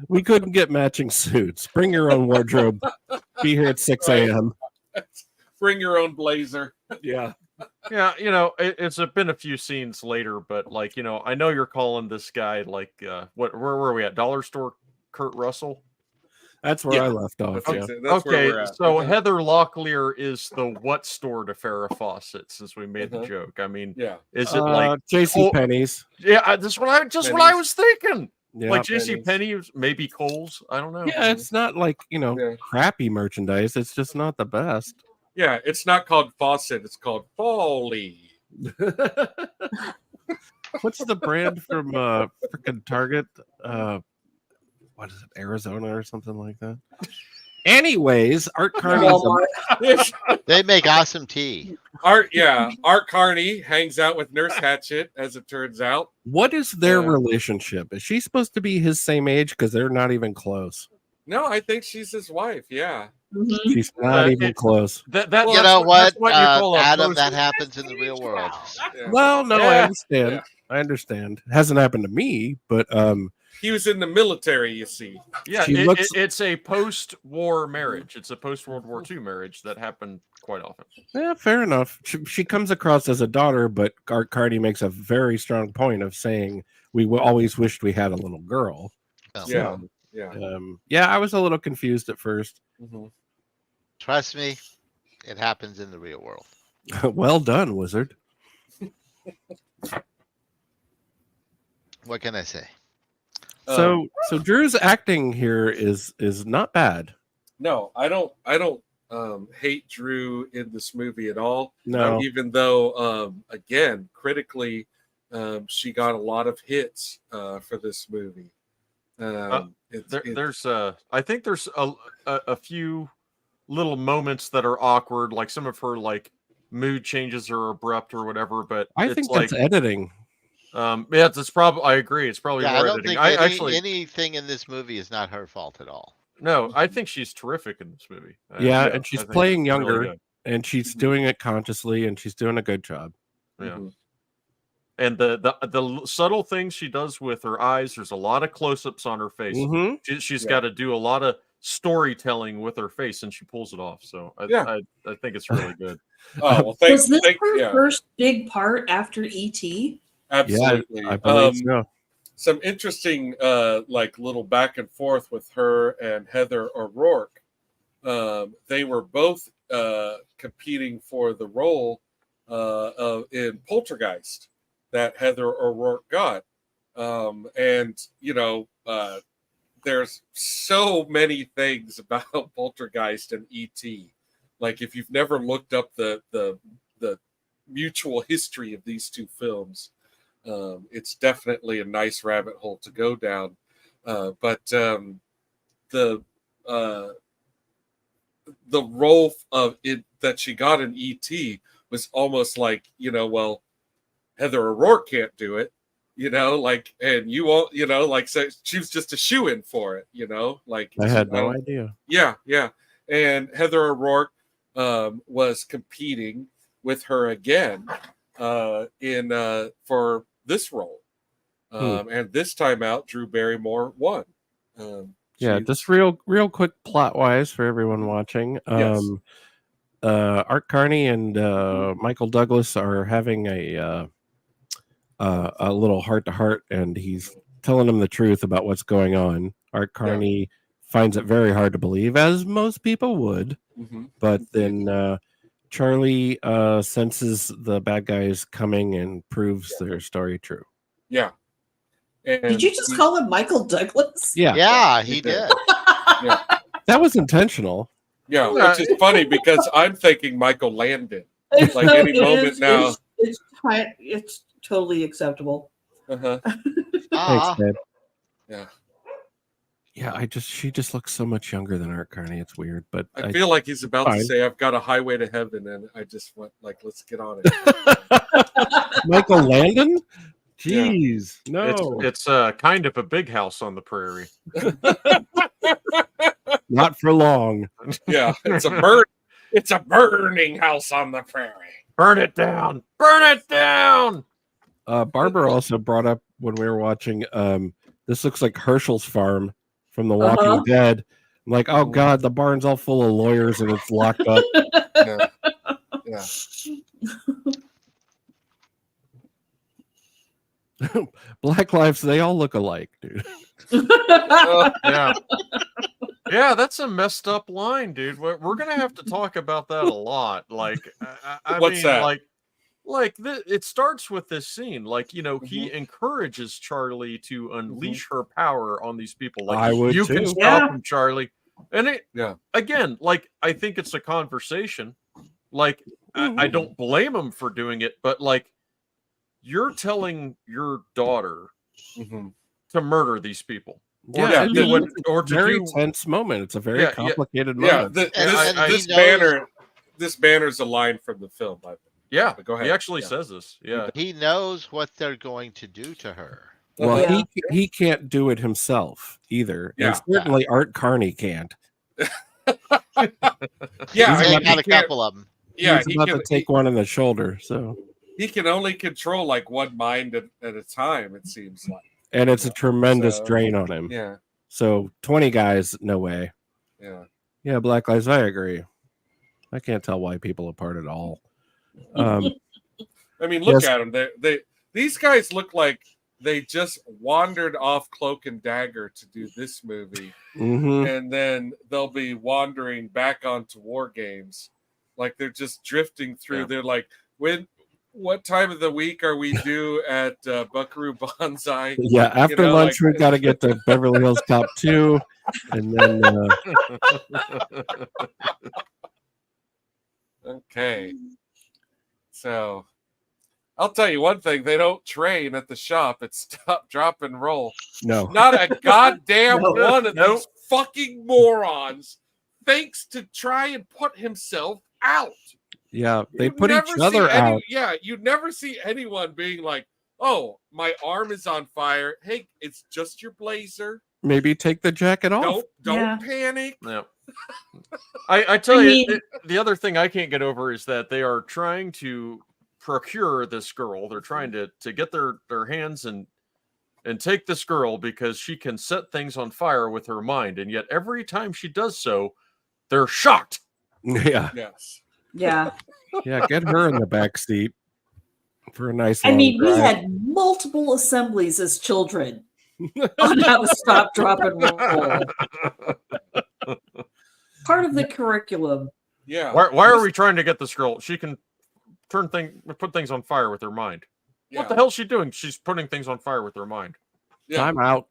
We couldn't get matching suits. Bring your own wardrobe. Be here at 6 a.m. bring your own blazer. Yeah. Yeah, it's been a few scenes later, but like, I know you're calling this guy like where were we at? Dollar store Kurt Russell? That's where Yeah. I left off. That's, Yeah. that's where Okay, we're at. so Heather Locklear is the what store to Farrah Fawcett, since we made the joke. I mean, Yeah. is it like JC Penney's? yeah, that's what I Pennies. was thinking. Yeah. Like JC Pennies. Penney, maybe Kohl's. I don't know. Yeah, it's not like, Yeah. crappy merchandise. It's just not the best. Yeah, it's not called Fawcett, it's called Folly. What's the brand from freaking Target? What is it, Arizona or something like that? Anyways, Art Carney's Walmart. They make awesome tea. Art Carney hangs out with Nurse Hatchet, as it turns out. what is their Yeah. relationship? Is she supposed to be his same age? Because they're not even close. No, I think she's his wife. Yeah. Mhm. She's not even close. That, You that's know what, that's what you call a Adam? post- That happens in the real world. Yeah. Well, no, I Yeah. understand. Yeah. I understand. It hasn't happened to me, but He was in the military, you see. Yeah, She looks- it's a post-war marriage. It's a post-World War II marriage that happened quite often. yeah, fair enough. She comes across as a daughter, but Art Carney makes a very strong point of saying we always wished we had a little girl. Oh. Yeah. So, Yeah. yeah, I was a little confused at first. Mhm. Trust me, it happens in the real world. Well done, Wizard. What can I say? So Drew's acting here is not bad. No, I don't hate Drew in this movie at all. No. Even though again, critically, she got a lot of hits for this movie. I think there's a few little moments that are awkward, like some of her like mood changes are abrupt or whatever. But I it's think like, that's editing. yeah, it's probably. I agree. It's probably Yeah, I more don't editing. think anything in this movie is not her fault at all. No, I think she's terrific in this movie. Yeah, I and she's think playing it's really younger, good. and she's doing it consciously, and she's doing a good job. Yeah. Mhm. And the subtle things she does with her eyes, there's a lot of close-ups on her face. Mhm. She's Yeah. got to do a lot of storytelling with her face, and she pulls it off. So I think it's really good. Oh well, Was this her yeah, first big part after E.T.? absolutely. I believe so. Some interesting like little back and forth with her and Heather O'Rourke. They were both competing for the role in Poltergeist that Heather O'Rourke got. And there's so many things about Poltergeist and E.T. Like if you've never looked up the mutual history of these two films, it's definitely a nice rabbit hole to go down. But the role of it that she got in E.T. was almost like, Heather O'Rourke can't do it, and you won't, so she was just a shoe-in for it, like I had no idea. Yeah. And Heather O'Rourke was competing with her again in for this role. And this time out, Drew Barrymore won. Yeah, just real quick plot wise for everyone watching. Yes. Art Carney and Michael Douglas are having a little heart to heart, and he's telling him the truth about what's going on. Art Carney finds it very hard to believe, as most people would. Mm-hmm. But then Charlie senses the bad guys coming and proves their story true. Yeah. And Did you just call him Michael Douglas? Yeah, He did. that was it's Yeah, which is funny because I'm thinking Michael Landon. Like any moment now. It's totally acceptable. Uh-huh. Ah, Dave. Yeah. Yeah, she just looks so much younger than Art Carney. It's weird, but I feel like he's about to fine. say, "I've got a highway to heaven," and I just went like, "Let's get on it." Michael Landon? Yeah. Jeez, no, It's kind of a big house on the prairie. not for long. Yeah, it's a burning house on the prairie. Burn it down! Burn it down! Barbara also brought up when we were watching. This looks like Herschel's farm from The Walking Dead. I'm like, oh god, the barn's all full of lawyers and it's locked up. Yeah. Yeah. Black lives, they all look alike, dude. Yeah. Yeah, that's a messed up line, dude. We're gonna have to talk about that a lot. Like, I What's mean, that? it starts with this scene. Like, he encourages Charlie to unleash her power on these people. Like, I would you too. can stop him, Charlie. And Yeah. again, like, I think it's a conversation. Like, I don't blame him for doing it, but like, you're telling your daughter to murder these people. Yeah, Or to very do tense moment. It's a very complicated Yeah, moment. this banner's a line from the film. Yeah, But go ahead. he actually says this. Yeah. he knows what they're going to do to her. Well, he can't do it himself either. Yeah. And certainly Art Carney can't. Yeah, They I mean, got a couple of them. Yeah, He's about to take one in the shoulder. So he can only control like one mind at a time. It seems like, and it's a tremendous drain on him. Yeah. So 20 guys, no way. Yeah. Yeah, Black Lives, I agree. I can't tell white people apart at all. I mean, look at them. These guys look like they just wandered off Cloak and Dagger to do this movie, and then they'll be wandering back onto War Games, like they're just drifting through. Yeah. They're like, what time of the week are we due at Buckaroo Banzai? Yeah, after lunch we got to get to Beverly Hills Cop 2, and then. Okay. So, I'll tell you one thing: they don't train at the shop. It's stop, drop, and roll. No, not a goddamn one of those fucking morons thinks to try and put himself out. Yeah, they put each other out. Yeah, you'd never see anyone being like, "Oh, my arm is on fire. Hey, it's just your blazer. Maybe take the jacket off. Don't panic." Yeah. I tell you, the other thing I can't get over is that they are trying to procure this girl. They're trying to get their hands and take this girl because she can set things on fire with her mind. And yet every time she does so, they're shocked. Yeah. Yes. Yeah. Yeah, get her in the back seat for a nice I mean, drive. we had multiple assemblies as children on how to stop, drop, and roll. Part of the curriculum. Yeah. Why are we trying to get this girl? She can put things on fire with her mind. Yeah. What the hell is she doing? She's putting things on fire with her mind. Yeah. Time out.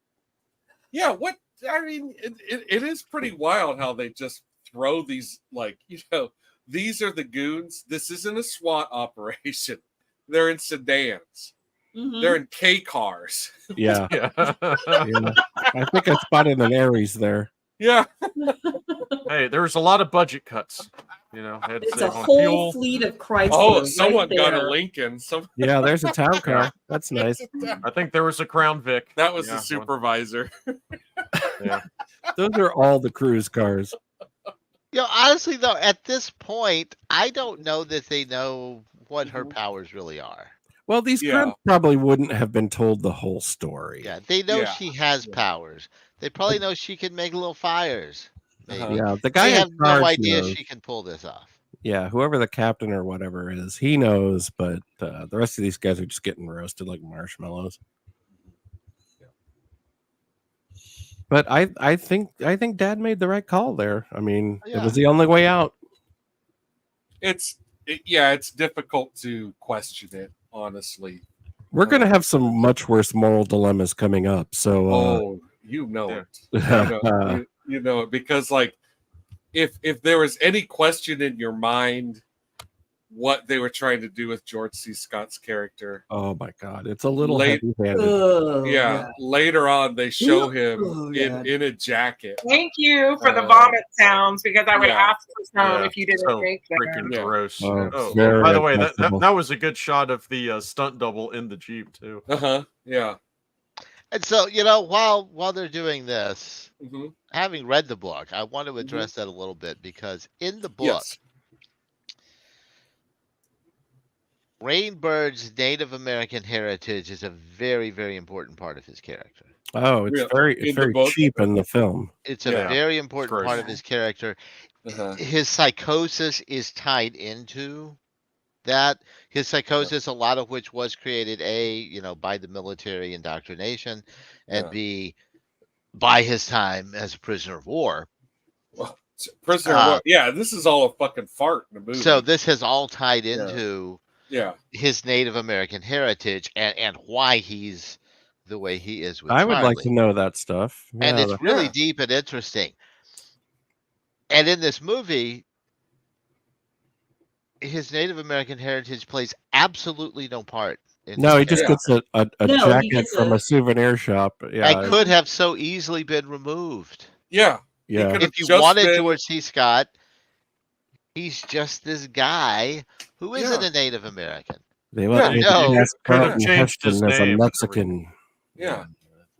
Yeah, I mean, it is pretty wild how they just throw these, like, these are the goons. This isn't a SWAT operation. They're in sedans. They're in K cars. Yeah. Yeah. I think I spotted an Aries there. Yeah. Hey, there's a lot of budget cuts. Had to it's a whole fuel. Fleet of Chrysler. Oh, someone got a Lincoln. Yeah, there's a town car. That's nice. I think there was a Crown Vic. That was the supervisor. Yeah. Those are all the cruise cars. Honestly, though, at this point, I don't know that they know what her powers really are. Well, these cribs probably wouldn't have been told the whole story. Yeah, they know she has powers. They probably know she can make little fires. Maybe. Yeah, the guy have no idea knows. she can pull this off. Yeah, whoever the captain or whatever is, he knows, but the rest of these guys are just getting roasted like marshmallows. But I think Dad made the right call there. I mean, it was the only way out. It's difficult to question it, honestly. We're going to have some much worse moral dilemmas coming up. So, you know it. You know it because, like, if there was any question in your mind what they were trying to do with George C. Scott's character. Oh my god, it's a little Late- heavy-handed. Oh, Yeah, later on they show him Oh, God. in a jacket. Thank you for the Uh, vomit sounds because I would yeah. ask for some if you didn't so make them. freaking Yeah. gross. Oh, Oh, very by the way, that uncomfortable. was a good shot of the stunt double in the Jeep too. Yeah. And so, while they're doing this, Hmm. having read the book, I want to address that a little bit because in the book, Yes. Rainbird's Native American heritage is a very, very important part of his character. Oh, it's Really? very In the very book? cheap in the film. It's a Yeah, very important gross. part of his character. Uh-huh. His psychosis is tied into that. His psychosis, a lot of which was created, by the military indoctrination, and Yeah. B, by his time as a prisoner of war. Well, Prisoner of War. Yeah, this is all a fucking fart in the movie. So this has all tied into yeah. his Native American heritage and why he's the way he is with I would like Charlie. to know that stuff. And Yeah, it's really Yeah. deep and interesting. And in this movie, his Native American heritage plays absolutely no part. no, he just Yeah. gets a No, he jacket gets from a- a souvenir shop. Yeah, And could have so easily been removed. Yeah. yeah. could've If you just wanted been- George C. Scott, he's just this guy who isn't Yeah. a Native American. They let me no, cast could have Barton changed his Heston as a name and Mexican. Yeah.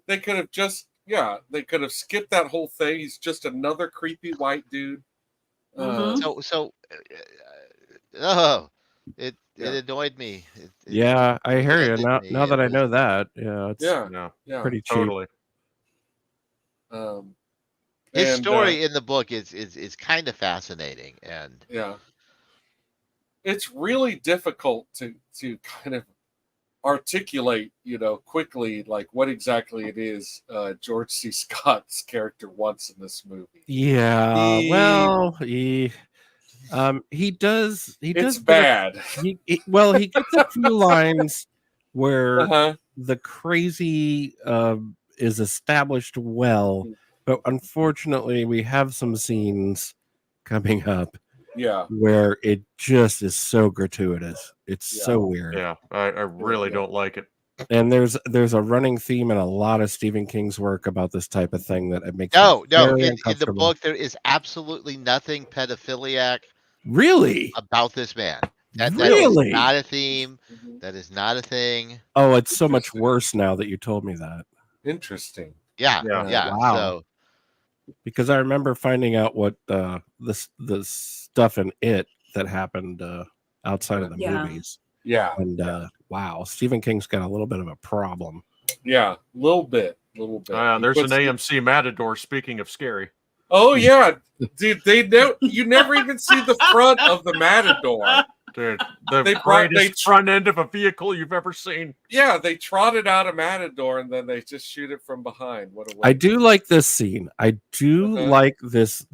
They could have just they could have skipped that whole thing. He's just another creepy white dude. Mhm. It Yeah. annoyed me. Yeah, I hear you. offended Now, me. now that It I was- know that, yeah, it's Yeah. Yeah, Yeah. pretty cheap. totally. His And, story in the book is kind of fascinating, and yeah. It's really difficult to kind of articulate, quickly, like what exactly it is George C. Scott's character wants in this movie. Yeah, He- well, he does. He It's does. bad. He gets a few lines where Uh-huh. the crazy is established well, but unfortunately, we have some scenes coming up Yeah. where it just is so gratuitous. It's Yeah. so weird. Yeah, I really don't like it. And there's a running theme in a lot of Stephen King's work about this type of thing that it makes no. me very In the uncomfortable. book, there is absolutely nothing pedophiliac Really? about this man. That Really? is not a theme. Mhm. That is not a thing. Oh, it's so much Interesting. worse now that you told me that. Interesting. Yeah. Yeah. Wow. So Because I remember finding out what the stuff in it that happened outside of the Yeah. movies. Yeah. And wow, Stephen King's got a little bit of a problem. Yeah. A little bit. He There's an puts- AMC Matador. Speaking of scary, Oh yeah, dude. You never even see the front of the Matador. dude, the They brought- greatest front end of a vehicle you've ever seen. Yeah, they trotted out a Matador and then they just shoot it from behind. What a I waste. do like this scene. I do Uh-huh. like this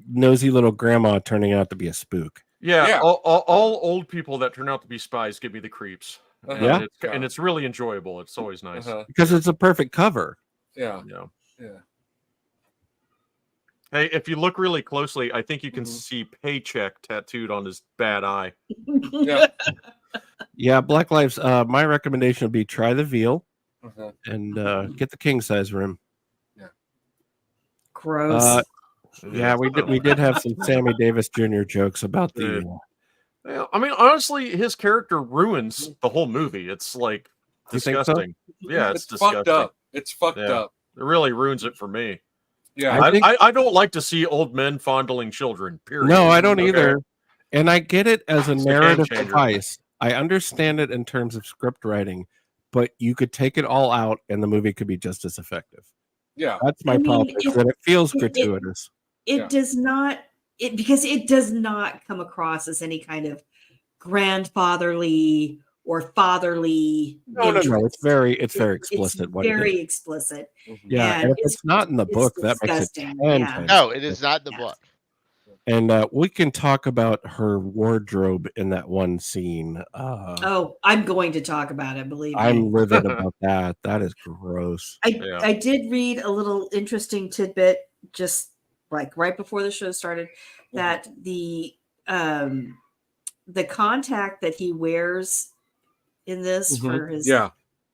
nosy little grandma turning out to be a spook. Yeah, Yeah. all old people that turn out to be spies give me the creeps. And Uh-huh. it's really enjoyable. It's always nice. Uh-huh. Because it's a perfect cover. Yeah. Yeah. Yeah. Hey, if you look really closely, I think you can Mhm. see paycheck tattooed on his bad eye. Yeah. Yeah, Black Lives. My recommendation would be try the veal Uh-huh. and get the king size room. Gross. Yeah, we did have some Sammy Davis Jr. jokes about the. Yeah, I mean, honestly, his character ruins the whole movie. It's like You think so? disgusting. Yeah, it's It's disgusting. fucked up. It's fucked Yeah. up. It really ruins it for me. Yeah. I think- I don't like to see old men fondling children. Period. No, I don't Okay? either. And I get it as a It's a game narrative changer. device. I understand it in terms of script writing, but you could take it all out and the movie could be just as effective. Yeah. That's my I mean, problem. Is that it feels it- gratuitous. It Yeah. does not because it does not come across as any kind of grandfatherly or fatherly. No. It's interest. very It's explicit. What it very is. explicit. Yeah, and and if it's- it's not in the it's book, that makes it disgusting, 10 yeah. times no, it is not in the Yes. book. And we can talk about her wardrobe in that one scene. Oh, I'm going to talk about it. Believe me. I'm livid about that. That is gross. Yeah. I did read a little interesting tidbit just like right before the show started that the the contact that he wears in this for his the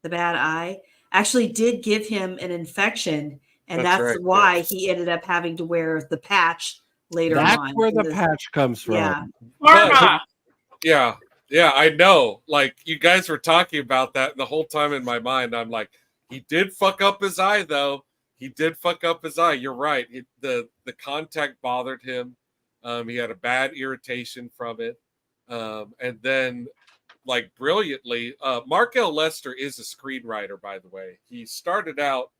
bad eye actually did give him an infection, and that's why he ended up having to wear the patch later on. That's where the patch comes from. Yeah. Yeah, I know. Like, you guys were talking about that, and the whole time in my mind, I'm like, he did fuck up his eye, though. He did fuck up his eye. You're right. The contact bothered him. He had a bad irritation from it. And then, like, brilliantly, Mark L. Lester is a screenwriter, by the way. He started out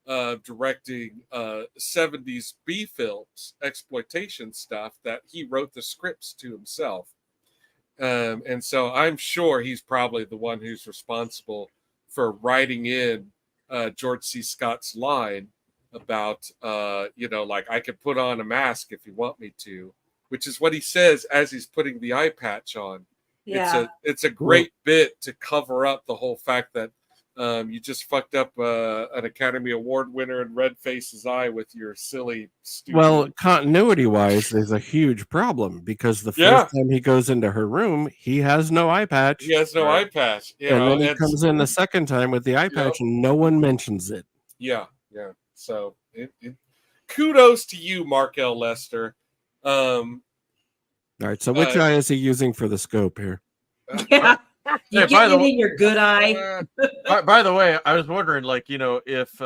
directing 70s B films, exploitation stuff, that he wrote the scripts to himself. And so I'm sure he's probably the one who's responsible for writing in George C. Scott's line about, like, I could put on a mask if you want me to, which is what he says as he's putting the eye patch on. Yeah. It's a great bit to cover up the whole fact that you just fucked up an Academy Award winner in red face's eye with your silly, stupid... Well, continuity-wise, there's a huge problem because the first time he goes into her room, he has no eye patch. He has no eye patch. And then he comes in the second time with the eye patch, and no one mentions it. Yeah. So, kudos to you, Mark L. Lester. All right, so which eye is he using for the scope here? Yeah. You get it in your good eye. By the way, I was wondering, like, if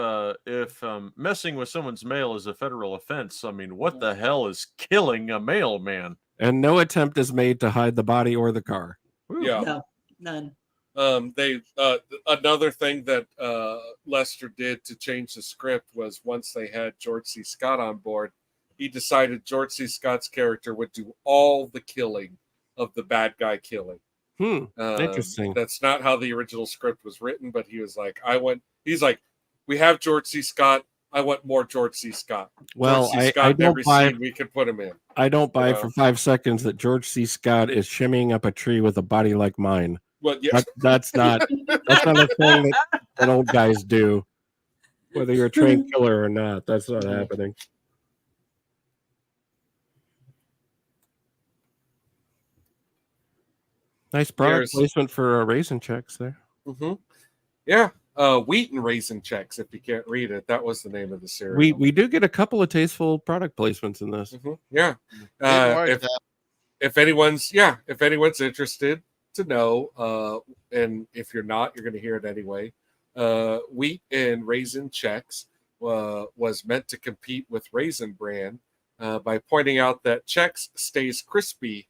messing with someone's mail is a federal offense, I mean, what the hell is killing a mailman? And no attempt is made to hide the body or the car. Yeah. No, none. They another thing that Lester did to change the script was once they had George C. Scott on board, he decided George C. Scott's character would do all the killing of the bad guy killing. Interesting. That's not how the original script was written, but he was like, we have George C. Scott. I want more George C. Scott. Well, George C. Scott I don't buy. Scene we could put him in. I don't buy for 5 seconds that George C. Scott is shimmying up a tree with a body like mine. Well, yeah. That's not a thing that old guys do. Whether you're a trained killer or not, that's not happening. Nice product placement for raisin checks there. Mm-hmm. Yeah, wheat and raisin checks. If you can't read it, that was the name of the cereal. We do get a couple of tasteful product placements in this. Mm-hmm. Yeah, if anyone's interested to know, and if you're not, you're going to hear it anyway. Wheat and raisin checks was meant to compete with Raisin Bran by pointing out that Chex stays crispy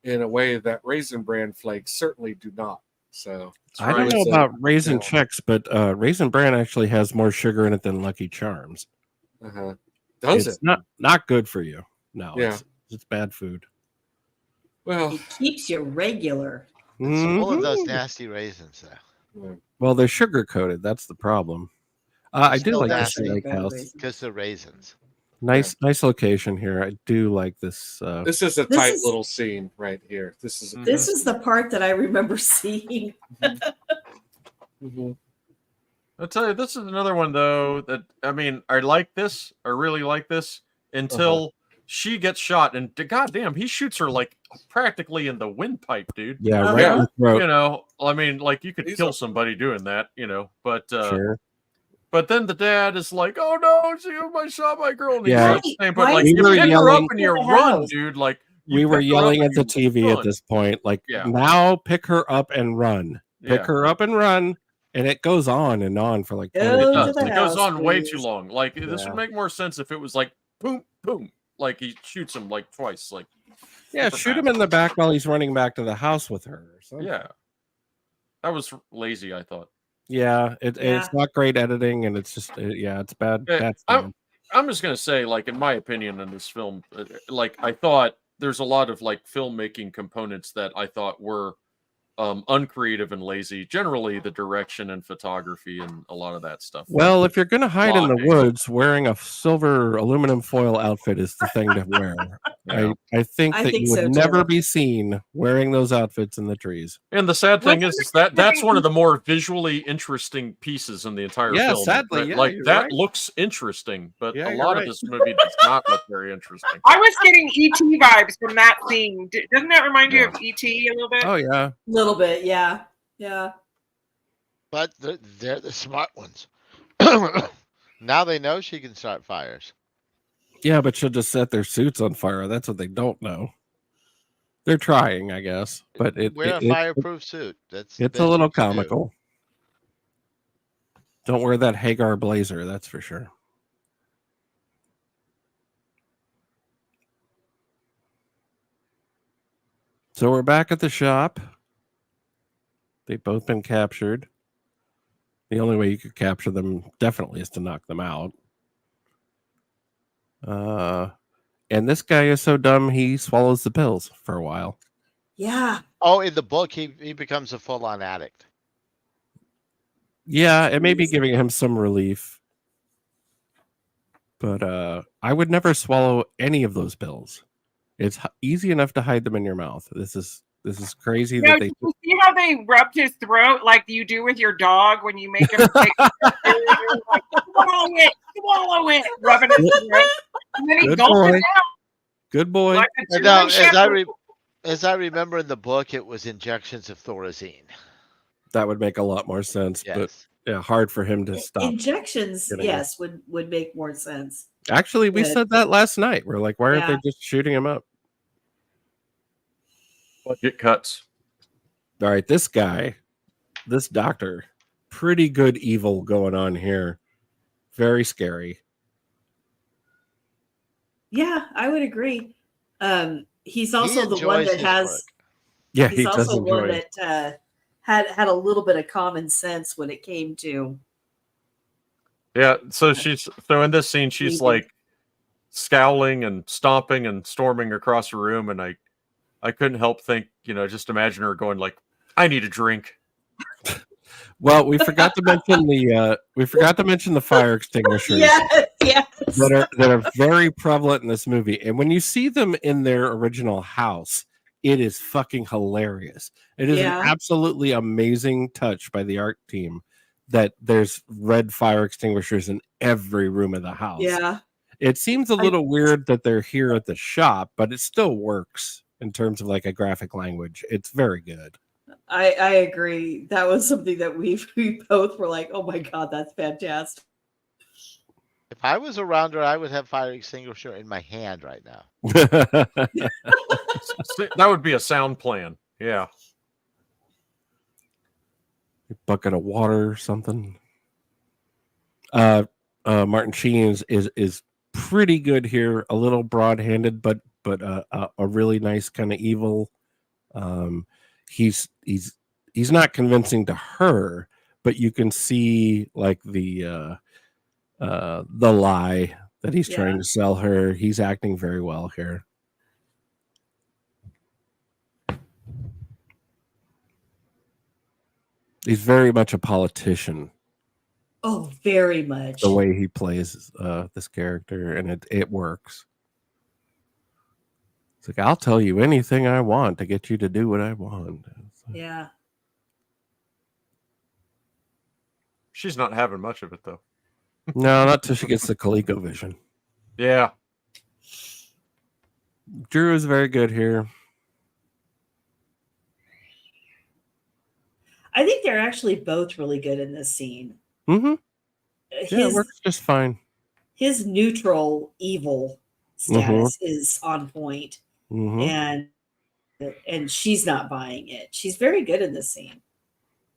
in a way that Raisin Bran flakes certainly do not. So I don't know about Raisin Chex, but Raisin Bran actually has more sugar in it than Lucky Charms. Does it's it? Not good for you. No, yeah. It's bad food. Well, it keeps you regular. It's full of those nasty raisins, though. Well, they're sugar coated. That's the problem. I do like this steakhouse because the raisins. Nice location here. I do like this. This is a tight little scene right here. This is the part that I remember seeing. Mm-hmm. I'll tell you, this is another one though that I mean, I like this. I really like this until she gets shot, and goddamn, he shoots her like practically in the windpipe, dude. Yeah, right in the throat. You know, I mean, like you could kill somebody doing that, you know, but sure. But then the dad is like, "Oh no, I shot my girl." And yeah, but like, you pick her up and you run, dude. Like we were yelling at the TV at this point, like, now pick her up and run. Pick her up and run, and it goes on and on for like 20 minutes. It goes on way too long. Like this would make more sense if it was like boom, boom, like he shoots him like twice, like shoot him in the back while he's running back to the house with her. Or something. Yeah, that was lazy, I thought. Yeah, it's not great editing, and it's just it's bad. I'm just gonna say, like, in my opinion, in this film, like I thought there's a lot of like filmmaking components that I thought were uncreative and lazy. Generally, the direction and photography and a lot of that stuff. Well, if you're gonna hide in the woods, wearing a silver aluminum foil outfit is the thing to wear. I think I that think you would so, never too. be seen wearing those outfits in the trees. And the sad thing What's is that's one of the more visually interesting pieces in the entire Yeah, film. sadly, That- yeah, like you're that right. looks interesting, but Yeah, a you're lot of right. this movie does not look very interesting. I was getting ET vibes from that scene. Doesn't that remind you of ET a little bit? Oh yeah. A little bit, yeah. Yeah. But they're the smart ones. Now they know she can start fires. Yeah, but she'll just set their suits on fire. That's what they don't know. They're trying, I guess, but Wear a fireproof suit. That's the it's a best little you can do. comical. Don't wear that Hagar blazer, that's for sure. So we're back at the shop. They've both been captured. The only way you could capture them definitely is to knock them out. And this guy is so dumb he swallows the pills for a while. Yeah. Oh, in the book, he becomes a full-on addict. Yeah, it may be giving him some relief. But I would never swallow any of those pills. It's easy enough to hide them in your mouth. This is crazy No, that they did you see how they rubbed his throat like you do with your dog when you make him take like, swallow it, rubbing his throat. And then he Good gulped boy. it down. Good boy. Like a And now, German Shepherd. as I remember in the book, it was injections of Thorazine. That would make a lot more sense, but Yes. yeah, hard for him to stop. Injections, getting yes, would make more sense. Actually, we But- said that last night. We're like, why aren't Yeah. they just shooting him up? Budget cuts. All right, this guy, this doctor, pretty good evil going on here. Very scary. Yeah, I would agree. He's also the one enjoys that his has. work. Yeah, he He's does also enjoy one it. that had a little bit of common sense when it came to. Yeah, so in this scene she's Maybe. like scowling and stomping and storming across the room, and I couldn't help think, just imagine her going like, I need a drink. Well, we forgot to mention the fire extinguishers Yes. that are very prevalent in this movie. And when you see them in their original house, it is fucking hilarious. It is an absolutely amazing touch by the art team that there's red fire extinguishers in every room of the house. Yeah. It seems a little weird that they're here at the shop, but it still works in terms of like a graphic language. It's very good. I agree. That was something that we both were like, oh my God, that's fantastic. If I was around her, I would have fire extinguisher in my hand right now. That would be a sound plan. Yeah. A bucket of water or something. Martin Sheen is pretty good here. A little broad-handed, but a really nice kind of evil. He's not convincing to her, but you can see like the lie that he's trying to sell her. He's acting very well here. He's very much a politician. Oh, very much. The way he plays this character, and it works. It's like, I'll tell you anything I want to get you to do what I want. Yeah. She's not having much of it though. No, not till she gets the ColecoVision. Yeah. Drew is very good here. I think they're actually both really good in this scene. Mm-hmm. Yeah, it works just fine. His neutral evil status is on point. Mm-hmm. And she's not buying it. She's very good in this scene.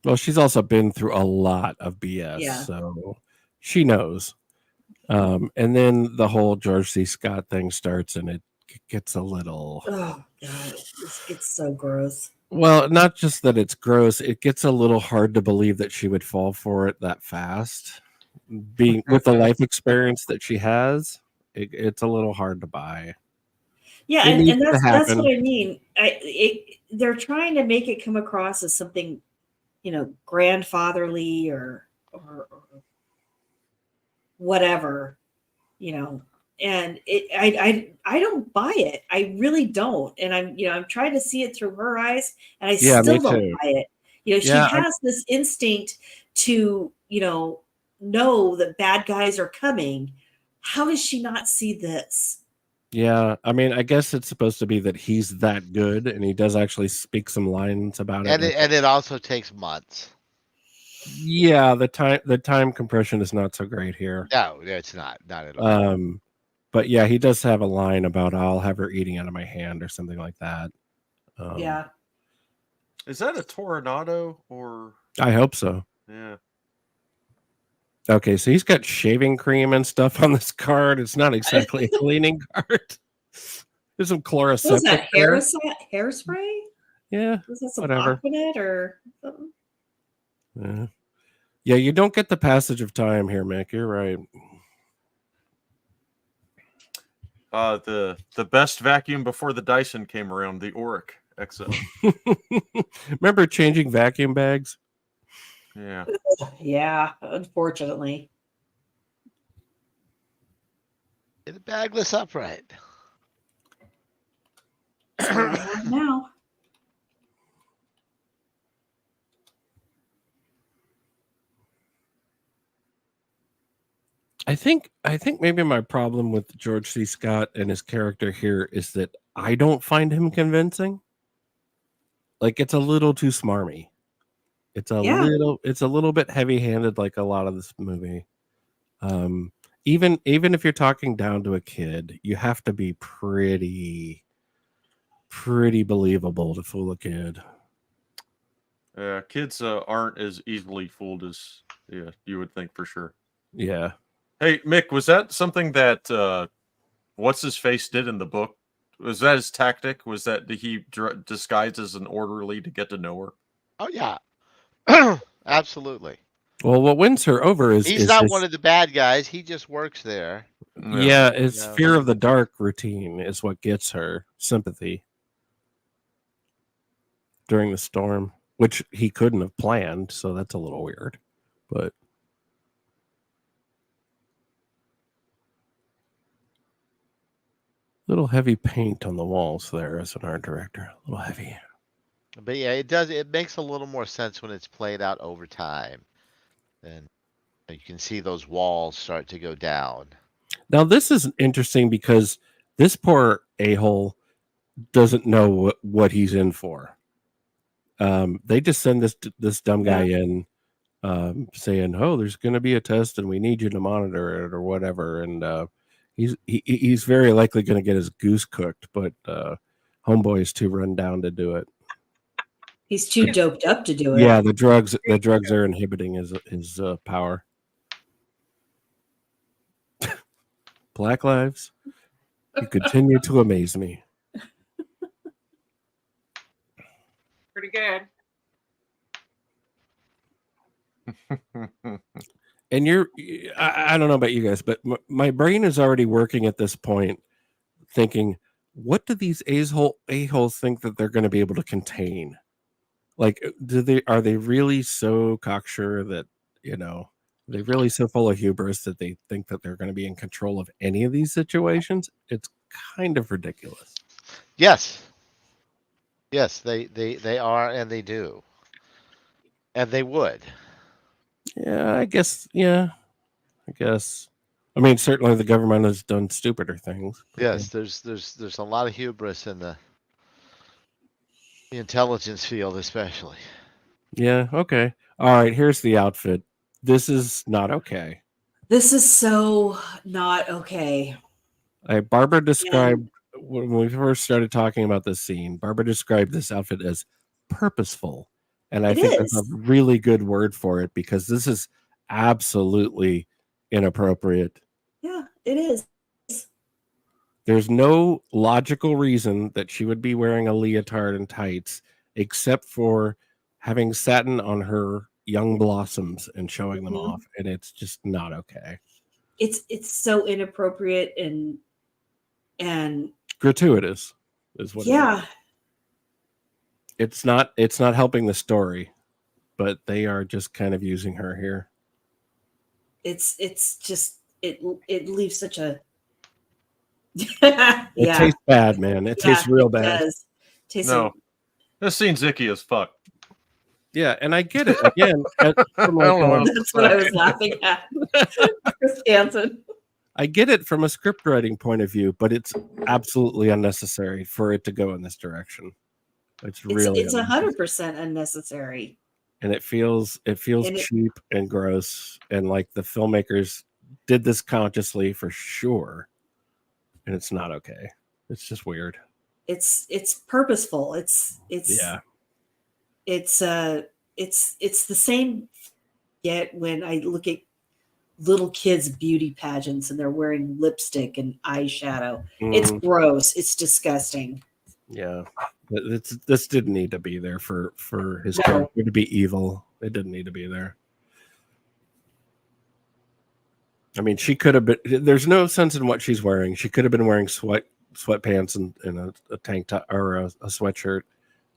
Well, she's also been through a lot of BS, so she knows. And then the whole George C. Scott thing starts, and it gets a little. Oh God, it's so gross. Well, not just that it's gross; it gets a little hard to believe that she would fall for it that fast. Being with the life experience that she has, it's a little hard to buy. Yeah, and that's what I mean. They're trying to make it come across as something, grandfatherly or whatever, I don't buy it. I really don't. And I'm trying to see it through her eyes, and I Yeah, me still don't too. buy it. She Yeah, has this instinct to, know that bad guys are coming. How does she not see this? yeah. I mean, I guess it's supposed to be that he's that good, and he does actually speak some lines about it. And it also takes months. Yeah, the time compression is not so great here. No, it's not at all. But yeah, he does have a line about I'll have her eating out of my hand or something like that. Yeah. Is that a Tornado or? I hope so. Yeah. Okay, so he's got shaving cream and stuff on this card. It's not exactly a cleaning card. There's some What was chloroseptic that? Hairspray? Yeah, Was that some whatever. Aquanet or something? Yeah, you don't get the passage of time here, Mick. You're right. The best vacuum before the Dyson came around, the Auric XL. Remember changing vacuum bags? Yeah. Yeah, unfortunately. Get a bagless upright. Now. I think maybe my problem with George C. Scott and his character here is that I don't find him convincing. Like, it's a little too smarmy. It's a little bit heavy-handed, like a lot of this movie. Even if you're talking down to a kid, you have to be pretty believable to fool a kid. Kids aren't as easily fooled as you would think for sure. Yeah. Hey, Mick, was that something that what's his face did in the book? Was that his tactic? Was that he disguised as an orderly to get to know her? Oh yeah, absolutely. Well, what wins her over is He's not one of the bad guys. He just works there. Yeah, it's fear of the dark routine is what gets her sympathy during the storm, which he couldn't have planned, so that's a little weird. But little heavy paint on the walls there as an art director. A little heavy. But yeah, it does. It makes a little more sense when it's played out over time. And you can see those walls start to go down. Now, this is interesting because this poor a-hole doesn't know what he's in for. They just send this dumb guy in saying, "Oh, there's going to be a test and we need you to monitor it or whatever." And he's very likely going to get his goose cooked, but homeboy is too run down to do it. He's too doped up to do it. Yeah, the drugs are inhibiting his power. Black lives, you continue to amaze me. Pretty good. And I don't know about you guys, but my brain is already working at this point, thinking, what do these a-holes think that they're going to be able to contain? Like, are they really so cocksure that, they're really so full of hubris that they think that they're going to be in control of any of these situations? It's kind of ridiculous. Yes, they are, and they do, and they would. Yeah, I guess. Yeah, I guess. I mean, certainly the government has done stupider things. Yes, there's a lot of hubris in the intelligence field, especially. Yeah. Okay. All right. Here's the outfit. This is not okay. This is so not okay. Barbara described when we first started talking about this scene. Barbara described this outfit as purposeful, and I think that's a really good word for it because this is absolutely inappropriate. Yeah, it is. There's no logical reason that she would be wearing a leotard and tights, except for having satin on her young blossoms and showing them off, and it's just not okay. It's so inappropriate and gratuitous is what. Yeah. It's not helping the story, but they are just kind of using her here. It's just it leaves such a Yeah. It tastes bad, man. It tastes real It bad. does. Tastes No, this scene's icky as fuck. Yeah, and I get it. Again, from I don't know what like, else to That's what I say. was laughing at. Chris Hansen. I get it from a script writing point of view, but it's absolutely unnecessary for it to go in this direction. It's really It's 100% unnecessary. and it feels And cheap and gross, and like the filmmakers did this consciously for sure, and it's not okay. It's just weird. It's purposeful. It's the same. Yet when I look at little kids' beauty pageants and they're wearing lipstick and eyeshadow, it's gross. It's disgusting. Yeah, this didn't need to be there for his character to be evil. It didn't need to be there. I mean, she could have been. There's no sense in what she's wearing. She could have been wearing sweatpants and a tank top or a sweatshirt.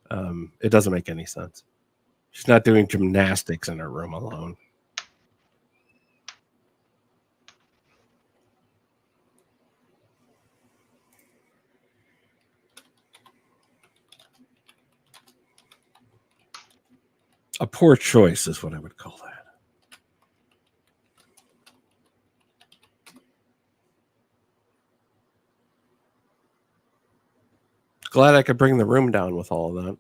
It doesn't make any sense. She's not doing gymnastics in her room alone. A poor choice is what I would call that. Glad I could bring the room down with all of that.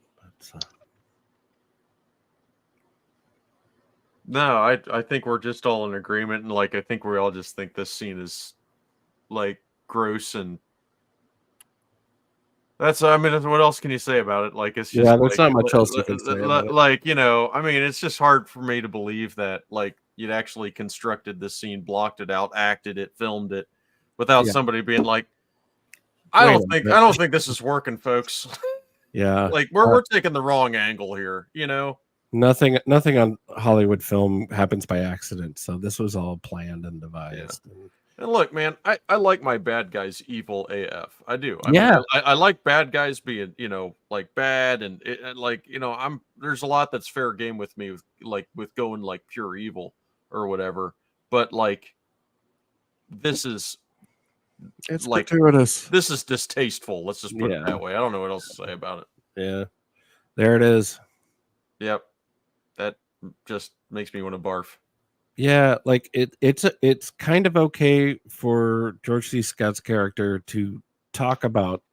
No, I think we're just all in agreement, and like I think we all just think this scene is like gross, and that's what else can you say about it? Like it's just there's not much else you can say about it. Like it's just hard for me to believe that like you'd actually constructed this scene, blocked it out, acted it, filmed it, without somebody being like, I don't think this is working, folks. Yeah, like we're taking the wrong angle here, you know. Nothing on Hollywood film happens by accident. So this was all planned and devised. Yeah. And look, man, I like my bad guys evil AF. I do. I mean, I like bad guys being, like bad and like, there's a lot that's fair game with me with going like pure evil or whatever. But like, it's like gratuitous. This is distasteful. Let's just put it that way. I don't know what else to say about it. Yeah, there it is. Yep. That just makes me want to barf. Yeah, like it's kind of okay for George C. Scott's character to talk about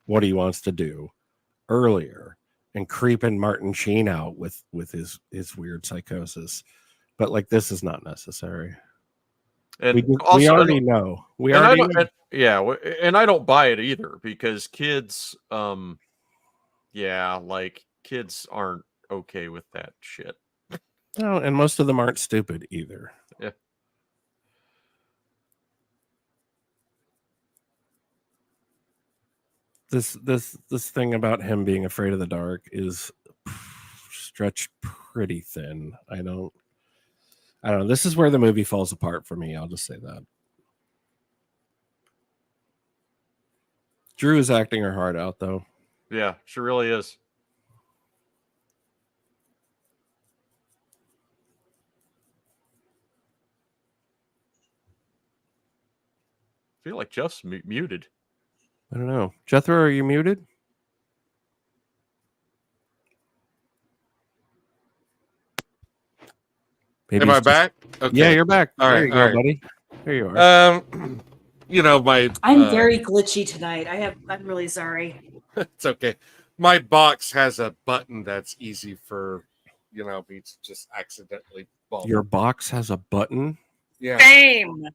what he wants to do earlier and creeping Martin Sheen out with his weird psychosis, but like this is not necessary. And we already know. And I don't buy it either because kids, kids aren't okay with that shit. No, and most of them aren't stupid either. Yeah. This thing about him being afraid of the dark is stretched pretty thin. I don't know. This is where the movie falls apart for me. I'll just say that. Drew is acting her heart out, though. Yeah, she really is. I feel like Jeff's muted. I don't know. Jethro, are you muted? Maybe Am I back? Okay. Yeah, you're back. All right, go, buddy. There you are. I'm very glitchy tonight. I'm really sorry. It's okay. My box has a button that's easy for me to just accidentally bump. Your box has a button? Yeah. Same.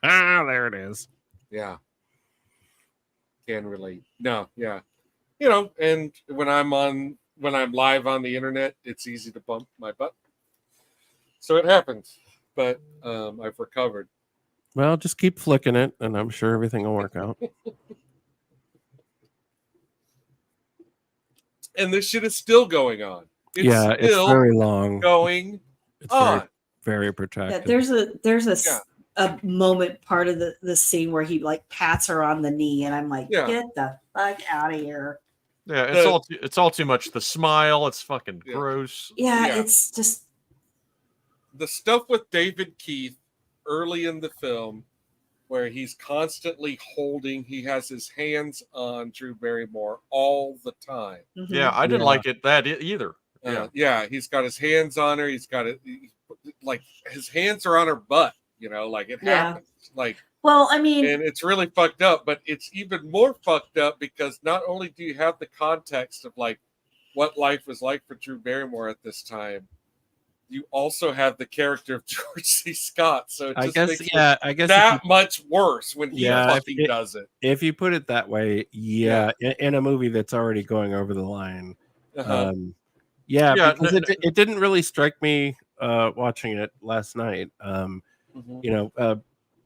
There it is. Yeah. Can relate. No, yeah. And when I'm live on the internet, it's easy to bump my button. So it happens. But I've recovered. Well, just keep flicking it and I'm sure everything will work out. And this shit is still going on. It's very long. Going on. Very protracted. Yeah, there's a moment part of the scene where he like pats her on the knee and I'm like, get the fuck out of here. Yeah, it's all too much. The smile, it's fucking gross. Yeah, it's just the stuff with David Keith early in the film where he's constantly holding. He has his hands on Drew Barrymore all the time. Mhm. Yeah, I didn't Yeah. like it either. Yeah. Yeah, he's got his hands on her. He's got it, like his hands are on her butt. Like it Yeah. happens. Like, Well, I mean, and it's really fucked up. But it's even more fucked up because not only do you have the context of like what life was like for Drew Barrymore at this time, you also have the character of George C. Scott. So it just makes it that much worse when he fucking does it. If you put it that way, in a movie that's already going over the line. Because it didn't really strike me watching it last night.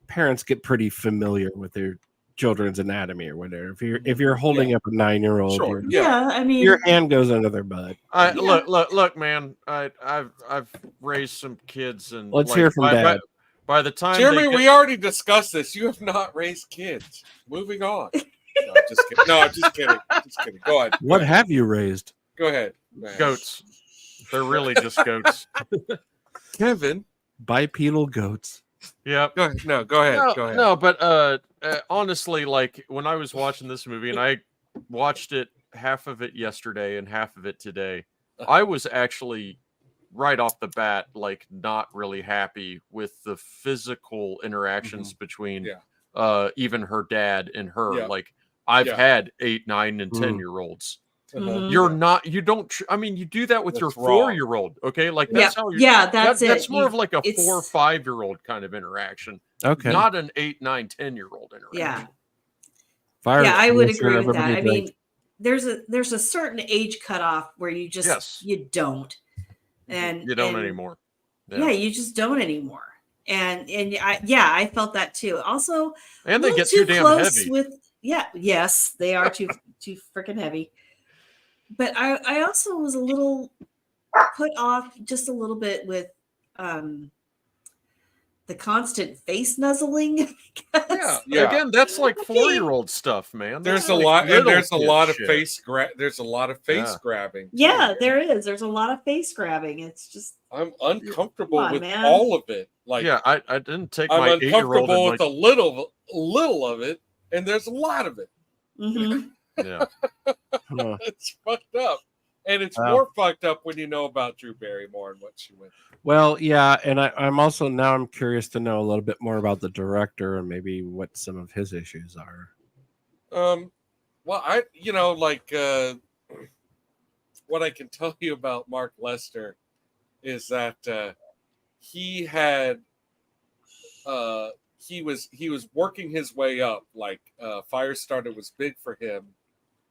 Parents get pretty familiar with their children's anatomy or whatever. If you're holding up a 9-year-old, Sure. I mean, your hand goes under their butt. Look, man. I've raised some kids, and let's hear from Dad. By the time Jeremy, we already discussed this. You have not raised kids. Moving on. No, I'm just kidding. Just kidding. Go ahead. What have you raised? Go ahead. Goats. They're really just goats. Kevin. Bipedal goats. Yeah. Go ahead. No, go ahead. Go ahead. No, but honestly, like when I was watching this movie, and I watched it half of it yesterday and half of it today, I was actually right off the bat like not really happy with the physical interactions between even her dad and her. Yeah. Like I've had 8, 9, and 10-year-olds. You're not. You don't. I mean, you do that with your 4-year-old. Okay, like that's how. That's it. That's more of like a 4 or 5-year-old kind of interaction. Okay, not an 8, 9, 10-year-old interaction. I would agree with that. I mean, there's a certain age cutoff where you just you don't, and you don't anymore. Yeah, you just don't anymore. And I felt that too. Also, and they get too damn heavy. Yes, they are too freaking heavy. But I also was a little put off just a little bit with the constant face nuzzling. Again, that's like 4-year-old stuff, man. There's a lot, and there's a lot of face grabbing. Yeah, there is. There's a lot of face grabbing. It's just I'm uncomfortable with all of it. Like, I didn't take I'm my 8-year-old uncomfortable with a little of it, and there's a lot of it. Mm-hmm. Yeah. It's fucked up. And it's more fucked up when you know about Drew Barrymore and what she went through. Well, yeah, and I'm also I'm curious to know a little bit more about the director and maybe what some of his issues are. Well, what I can tell you about Mark Lester is that he had he was working his way up. Like Firestarter was big for him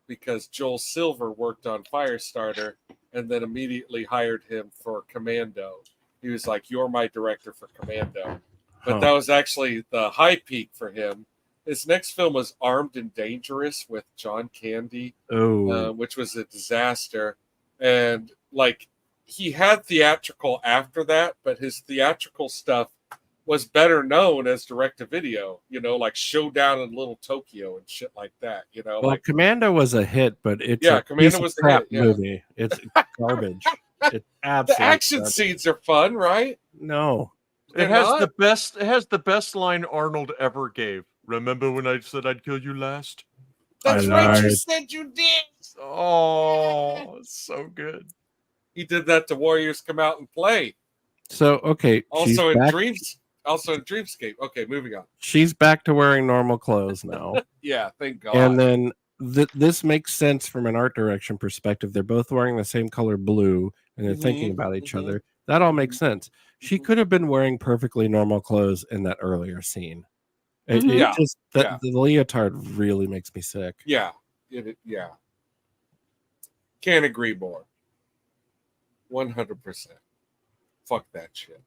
because Joel Silver worked on Firestarter and then immediately hired him for Commando. He was like, "You're my director for Commando." But that was actually the high peak for him. His next film was Armed and Dangerous with John Candy, which was a disaster. And like he had theatrical after that, but his theatrical stuff was better known as direct-to-video, like Showdown in Little Tokyo and shit like that, Well, like Commando was a hit, but it's Commando was a crap hit, movie. It's garbage. It's absolutely the action scenes are fun, right? No, it has the best line Arnold ever gave. Remember when I said I'd kill you last? That's right, you said you did. Oh, so good. He did that to Warriors Come Out and Play. So okay, Also in Dreamscape. Okay, moving on. She's back to wearing normal clothes now. Yeah, thank God. And then this makes sense from an art direction perspective. They're both wearing the same color blue, and they're thinking about each other. That all makes sense. She could have been wearing perfectly normal clothes in that earlier scene. The leotard really makes me sick. Yeah. Can't agree more. 100%. Fuck that shit.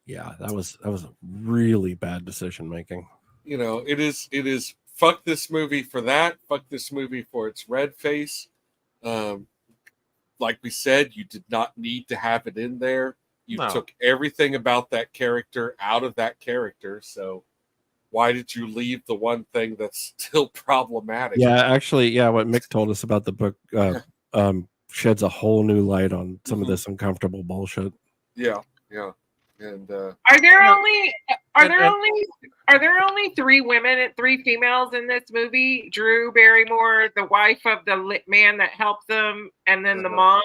Yeah, that was a really bad decision making. It is fuck this movie for that. Fuck this movie for its red face. Like we said, you did not need to have it in there. You took everything about that character out of that character. So why did you leave the one thing that's still problematic? Yeah, actually, what Mick told us about the book sheds a whole new light on some of this uncomfortable bullshit. Yeah. And Are there only 3 women and 3 females in this movie? Drew Barrymore, the wife of the man that helped them, and then the mom.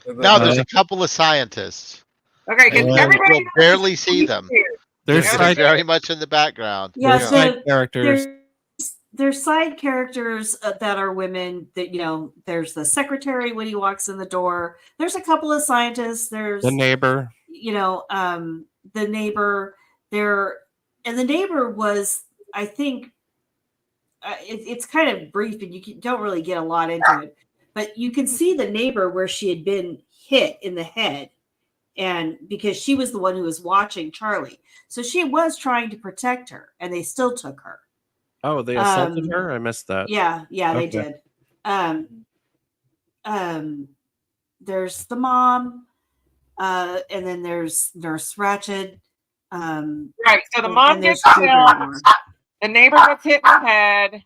No, there's a couple of scientists. Okay, because And everybody you'll barely see them. There's They're side, very much in the background. Yeah, there's so side characters. there's side characters that are women. That there's the secretary when he walks in the door. There's a couple of scientists. There's The neighbor. The neighbor there, and the neighbor was, I think, it's kind of brief and you don't really get a lot into it, but you can see the neighbor where she had been hit in the head, and because she was the one who was watching Charlie, so she was trying to protect her, and they still took her. Oh, they assaulted her? I missed that. Yeah, Okay. they did. There's the mom, and then there's Nurse Ratched. Right. So the and mom there's gets Drew shot. Barrymore. The neighbor gets hit in the head.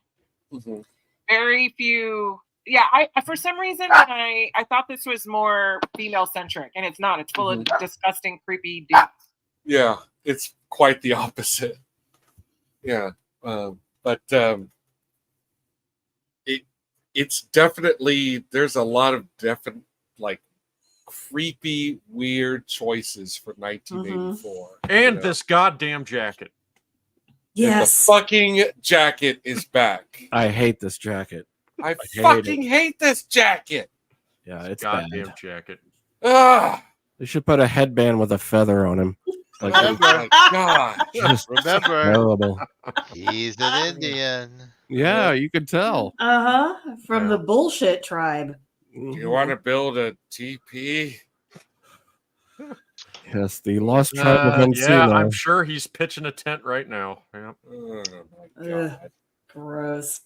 Mhm. Very few. Yeah, I for some reason I thought this was more female centric, and it's not. It's full of disgusting, creepy dudes. Yeah, it's quite the opposite. Yeah, but it's definitely, there's a lot of definite like creepy, weird choices for 1984. And this goddamn jacket. And the Yes. fucking jacket is back. I hate this jacket. I hate fucking hate this jacket. Yeah, it's Goddamn bad. jacket. Ah, They should put a headband with a feather on him. Like, oh my god. just Remember, terrible. he's an Indian. Yeah, you could tell. From the bullshit tribe. You want to build a TP? Yes, the lost tribe of Yeah, Encino. I'm sure he's pitching a tent right now. Yeah. Oh my Ugh. god. Gross.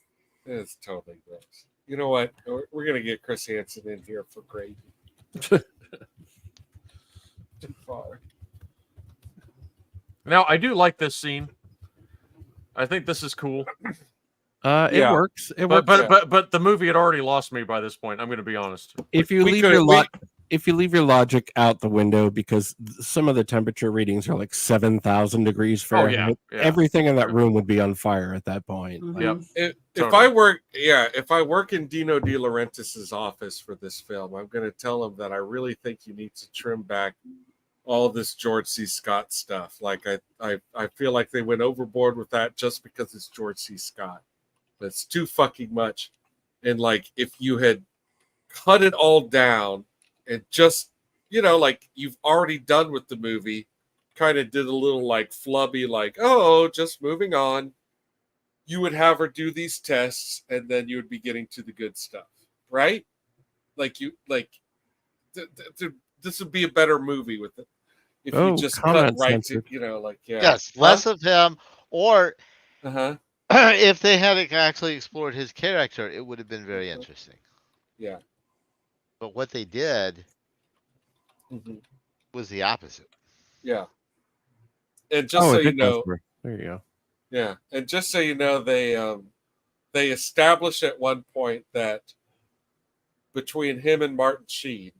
It's totally gross. You know what? We're gonna get Chris Hansen in here for gravy. Too far. Now I do like this scene. I think this is cool. It Yeah. works. It But works. but the movie had already lost me by this point. I'm going to be honest. If you We leave could- your we- if you leave your logic out the window, because some of the temperature readings are like 7,000 degrees Oh, yeah, Fahrenheit, yeah. everything in that room would be on fire at that point. Mhm. Like, Yep. If Totally. I work in Dino De Laurentis' office for this film, I'm going to tell him that I really think you need to trim back all this George C. Scott stuff. Like I feel like they went overboard with that just because it's George C. Scott. That's too fucking much. And like if you had cut it all down and just, like you've already done with the movie, kind of did a little like flubby, like, oh, just moving on. You would have her do these tests, and then you would be getting to the good stuff, right? Like this would be a better movie with it if you just cut comment right censored. to, yeah. Yes, less of him, or Uh-huh. if they had actually explored his character, it would have been very interesting. Yeah. But what they did Mhm. was the opposite. Yeah. And just so it you did go know, through. There you go. yeah, and just so you know, they established at one point that between him and Martin Sheen,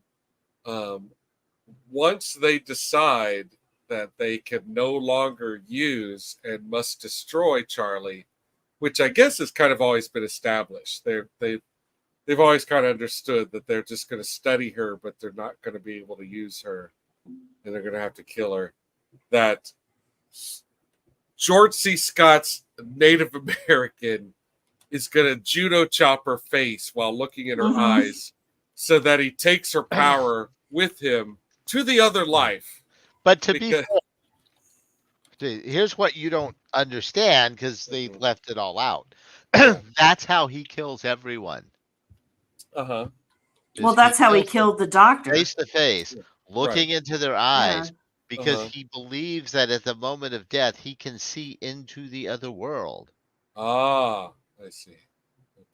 once they decide that they can no longer use and must destroy Charlie, which I guess has kind of always been established. They've always kind of understood that they're just going to study her, but they're not going to be able to use her, and they're going to have to kill her. That George C. Scott's Native American is going to judo chop her face while looking in her eyes so that he takes her power with him to the other life. But to be Because- fair, here's what you don't understand because they left it all out. That's how he kills everyone. Uh-huh. Well, that's how he killed the doctor. Face to face, looking into their eyes, because Uh-huh. he believes that at the moment of death, he can see into the other world. Ah, I see.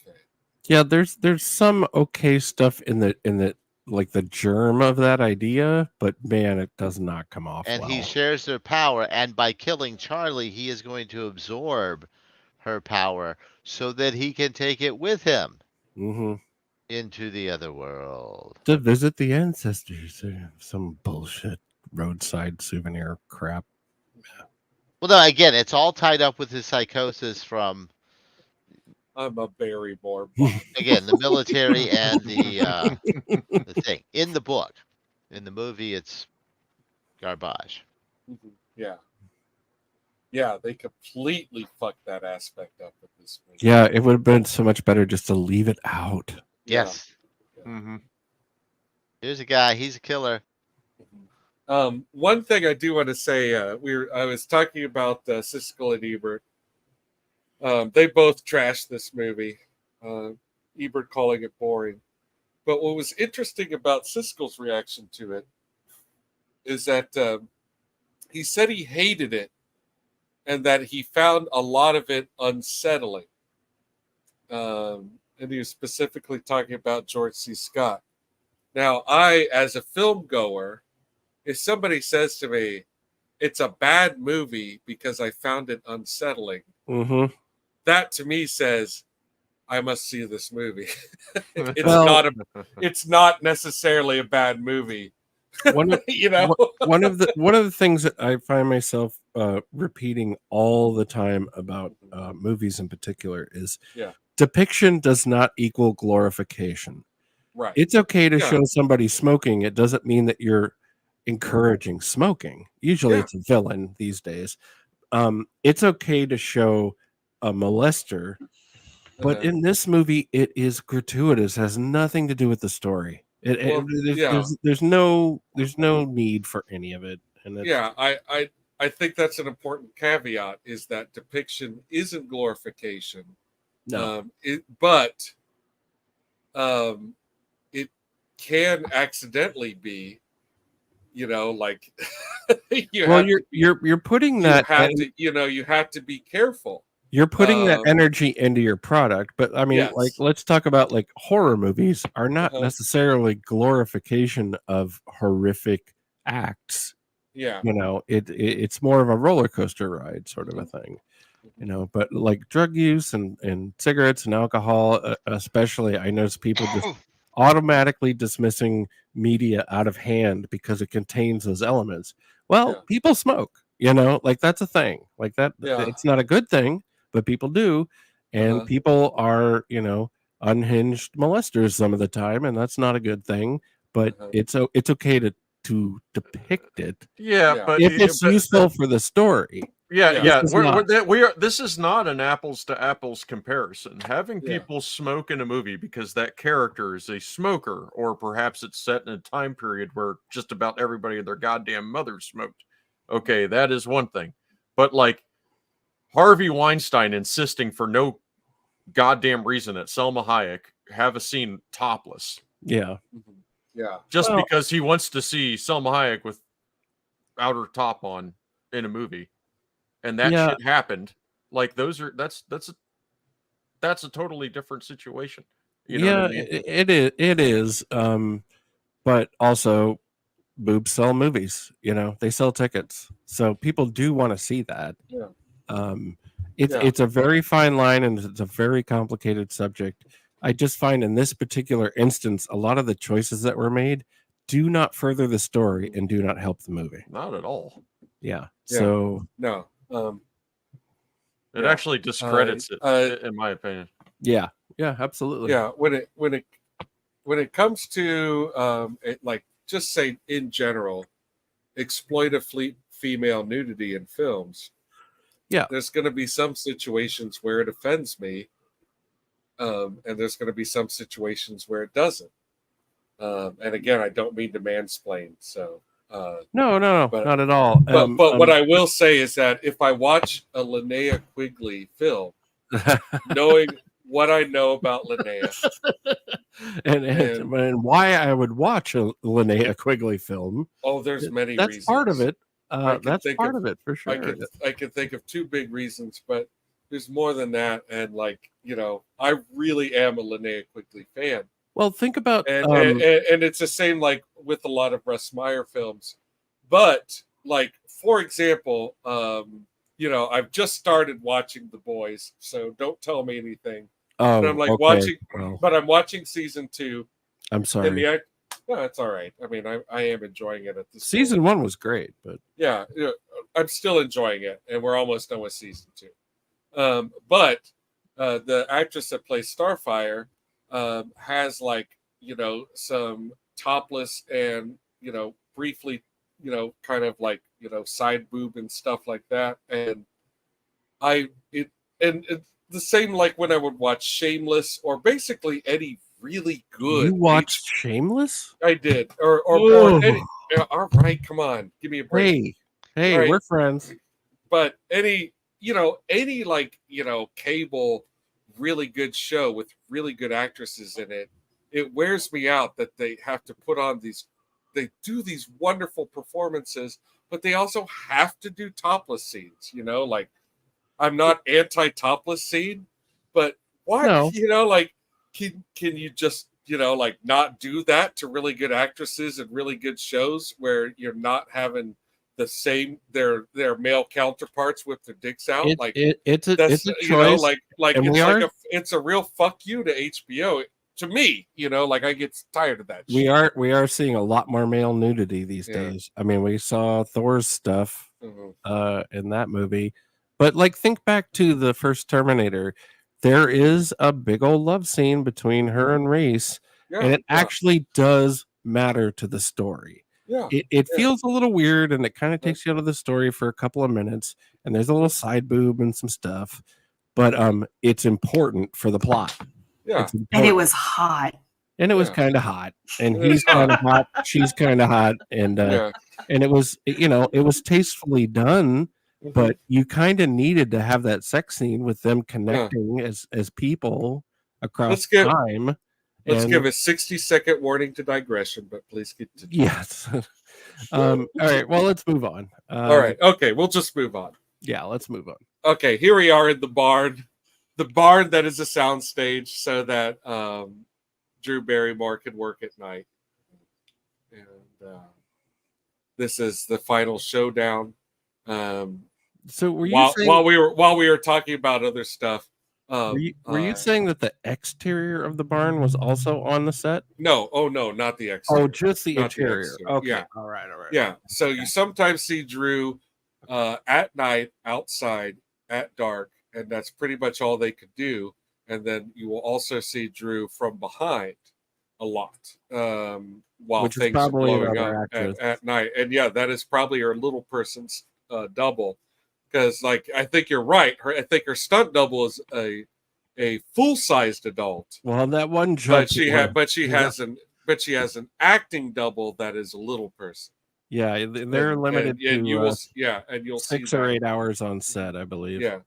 Okay. Yeah, there's some okay stuff in the like the germ of that idea, but man, it does not come off And well. he shares their power, and by killing Charlie, he is going to absorb her power so that he can take it with him into the other world. To visit the ancestors or some bullshit. roadside souvenir crap. Well, no, again, it's all tied up with his psychosis from, I'm a Barrymore. again, the military and the thing. In the book. In the movie, it's garbage. Yeah. Yeah, they completely fucked that aspect up with this movie. Yeah, it would have been so much better just to leave it out. Yeah. Yes. Mm-hmm. Here's a guy. He's a killer. One thing I do want to say, I was talking about Siskel and Ebert. They both trashed this movie. Ebert calling it boring. But what was interesting about Siskel's reaction to it is that he said he hated it and that he found a lot of it unsettling. And he was specifically talking about George C. Scott. Now, I, as a film goer, if somebody says to me, it's a bad movie because I found it unsettling, that to me says, I must see this movie. It's not necessarily a bad movie. One of, one of the things that I find myself repeating all the time about movies in particular is depiction does not equal glorification. Right. It's okay to show somebody smoking. It doesn't mean that you're encouraging smoking. Usually it's a villain these days. It's okay to show a molester, but in this movie it is gratuitous, has nothing to do with the story. There's no need for any of it. And I think that's an important caveat, is that depiction isn't glorification. No. But it can accidentally be, like you're putting that you have to be careful. You're putting that energy into your product, but I mean, like, let's talk about, like, horror movies are not necessarily glorification of horrific acts. Yeah, it's more of a roller coaster ride sort of a thing, But like drug use and cigarettes and alcohol, especially, I notice people just automatically dismissing media out of hand because it contains those elements. Well, people smoke, like that's a thing, like that. It's not a good thing, but people do, and people are, unhinged molesters some of the time, and that's not a good thing. But it's okay to depict it. Yeah, but if it's useful for the story. This is not an apples to apples comparison. Having people smoke in a movie because that character is a smoker, or perhaps it's set in a time period where just about everybody and their goddamn mother smoked. Okay, that is one thing. But like Harvey Weinstein insisting for no goddamn reason that Selma Hayek have a scene topless. Yeah. Just because he wants to see Selma Hayek with outer top on in a movie. And that shit happened. Like that's a totally different situation. You know what I mean? It is. But also boobs sell movies, they sell tickets. So people do want to see that. It's a very fine line, and it's a very complicated subject. I just find in this particular instance, a lot of the choices that were made do not further the story and do not help the movie. Not at all. Yeah. So no. It actually discredits it, in my opinion. Yeah, absolutely. Yeah, when it comes to like, just say in general, exploitive female nudity in films. Yeah, there's going to be some situations where it offends me, and there's going to be some situations where it doesn't. And again, I don't mean to mansplain. So no, but, not at all. But what I will say is that if I watch a Linnea Quigley film, knowing what I know about Linnea, and why I would watch a Linnea Quigley film. Oh, there's many that's reasons. Part of it. That's part of it for sure. I can think of two big reasons, but there's more than that. And I really am a Linnea Quigley fan. Well, think about and it's the same like with a lot of Russ Meyer films, but like, for example, I've just started watching The Boys, so don't tell me anything. Oh, and I'm like okay. watching, but I'm watching season 2. I'm sorry. No, it's all right. I mean, I am enjoying it at this Season moment. 1 was great, but Yeah, I'm still enjoying it, and we're almost done with season 2. But the actress that plays Starfire has like some topless and briefly kind of like side boob and stuff like that, and it's the same like when I would watch Shameless or basically any really good. you watched Shameless? I did, or Ugh. any. Yeah, all right, come on, give me a break. Hey, Right. we're friends. But any like cable really good show with really good actresses in it, it wears me out that they have to put on they do these wonderful performances, but they also have to do topless scenes. Like I'm not anti-topless scene, but why? No. Like can you just like not do that to really good actresses and really good shows where you're not having the same their male counterparts with their dicks out? It's a That's choice. like and it's a real fuck you to HBO to me. Like I get tired of that. we are seeing a lot more male nudity these Yeah. days. I mean, we saw Thor's stuff Mhm. in that movie, but like think back to the first Terminator. There is a big old love scene between her and Reese, Yeah, and it yeah, actually does matter to the story. yeah. It Yeah. feels a little weird, and it kind of takes you out of the story for a couple of minutes, and there's a little side boob and some stuff, but it's important for the plot. Yeah. It's And it important. was hot. And it was Yeah. kind of hot, and It was he's kind of hot, she's kind of hot, and Yeah. and it was it was tastefully done, Mhm. but you kind of needed to have that sex scene with them connecting as people across Let's give time. let's And give a 60-second warning to digression, but please continue. yes, all right. Well, let's move on. All right. Okay, we'll just move on. Yeah, let's move on. Okay, here we are in the barn that is a soundstage so that Drew Barrymore can work at night. And this is the final showdown. So were you While saying, while we were talking about other stuff, were you saying that the exterior of the barn was also on the set? no, not the exterior. Oh, just the Not the interior. exterior. Okay. Yeah. All right. Yeah. So you sometimes see Drew at night outside at dark, and that's pretty much all they could do. And then you will also see Drew from behind a lot while Which is things are probably blowing another up actress. at night. And yeah, that is probably her little person's double, because like I think you're right. I think her stunt double is a full-sized adult, Well, that one jump. but she has an acting double that is a little person. Yeah, they're limited and to you will and you'll 6 see or that. 8 hours on set, I believe. Yeah.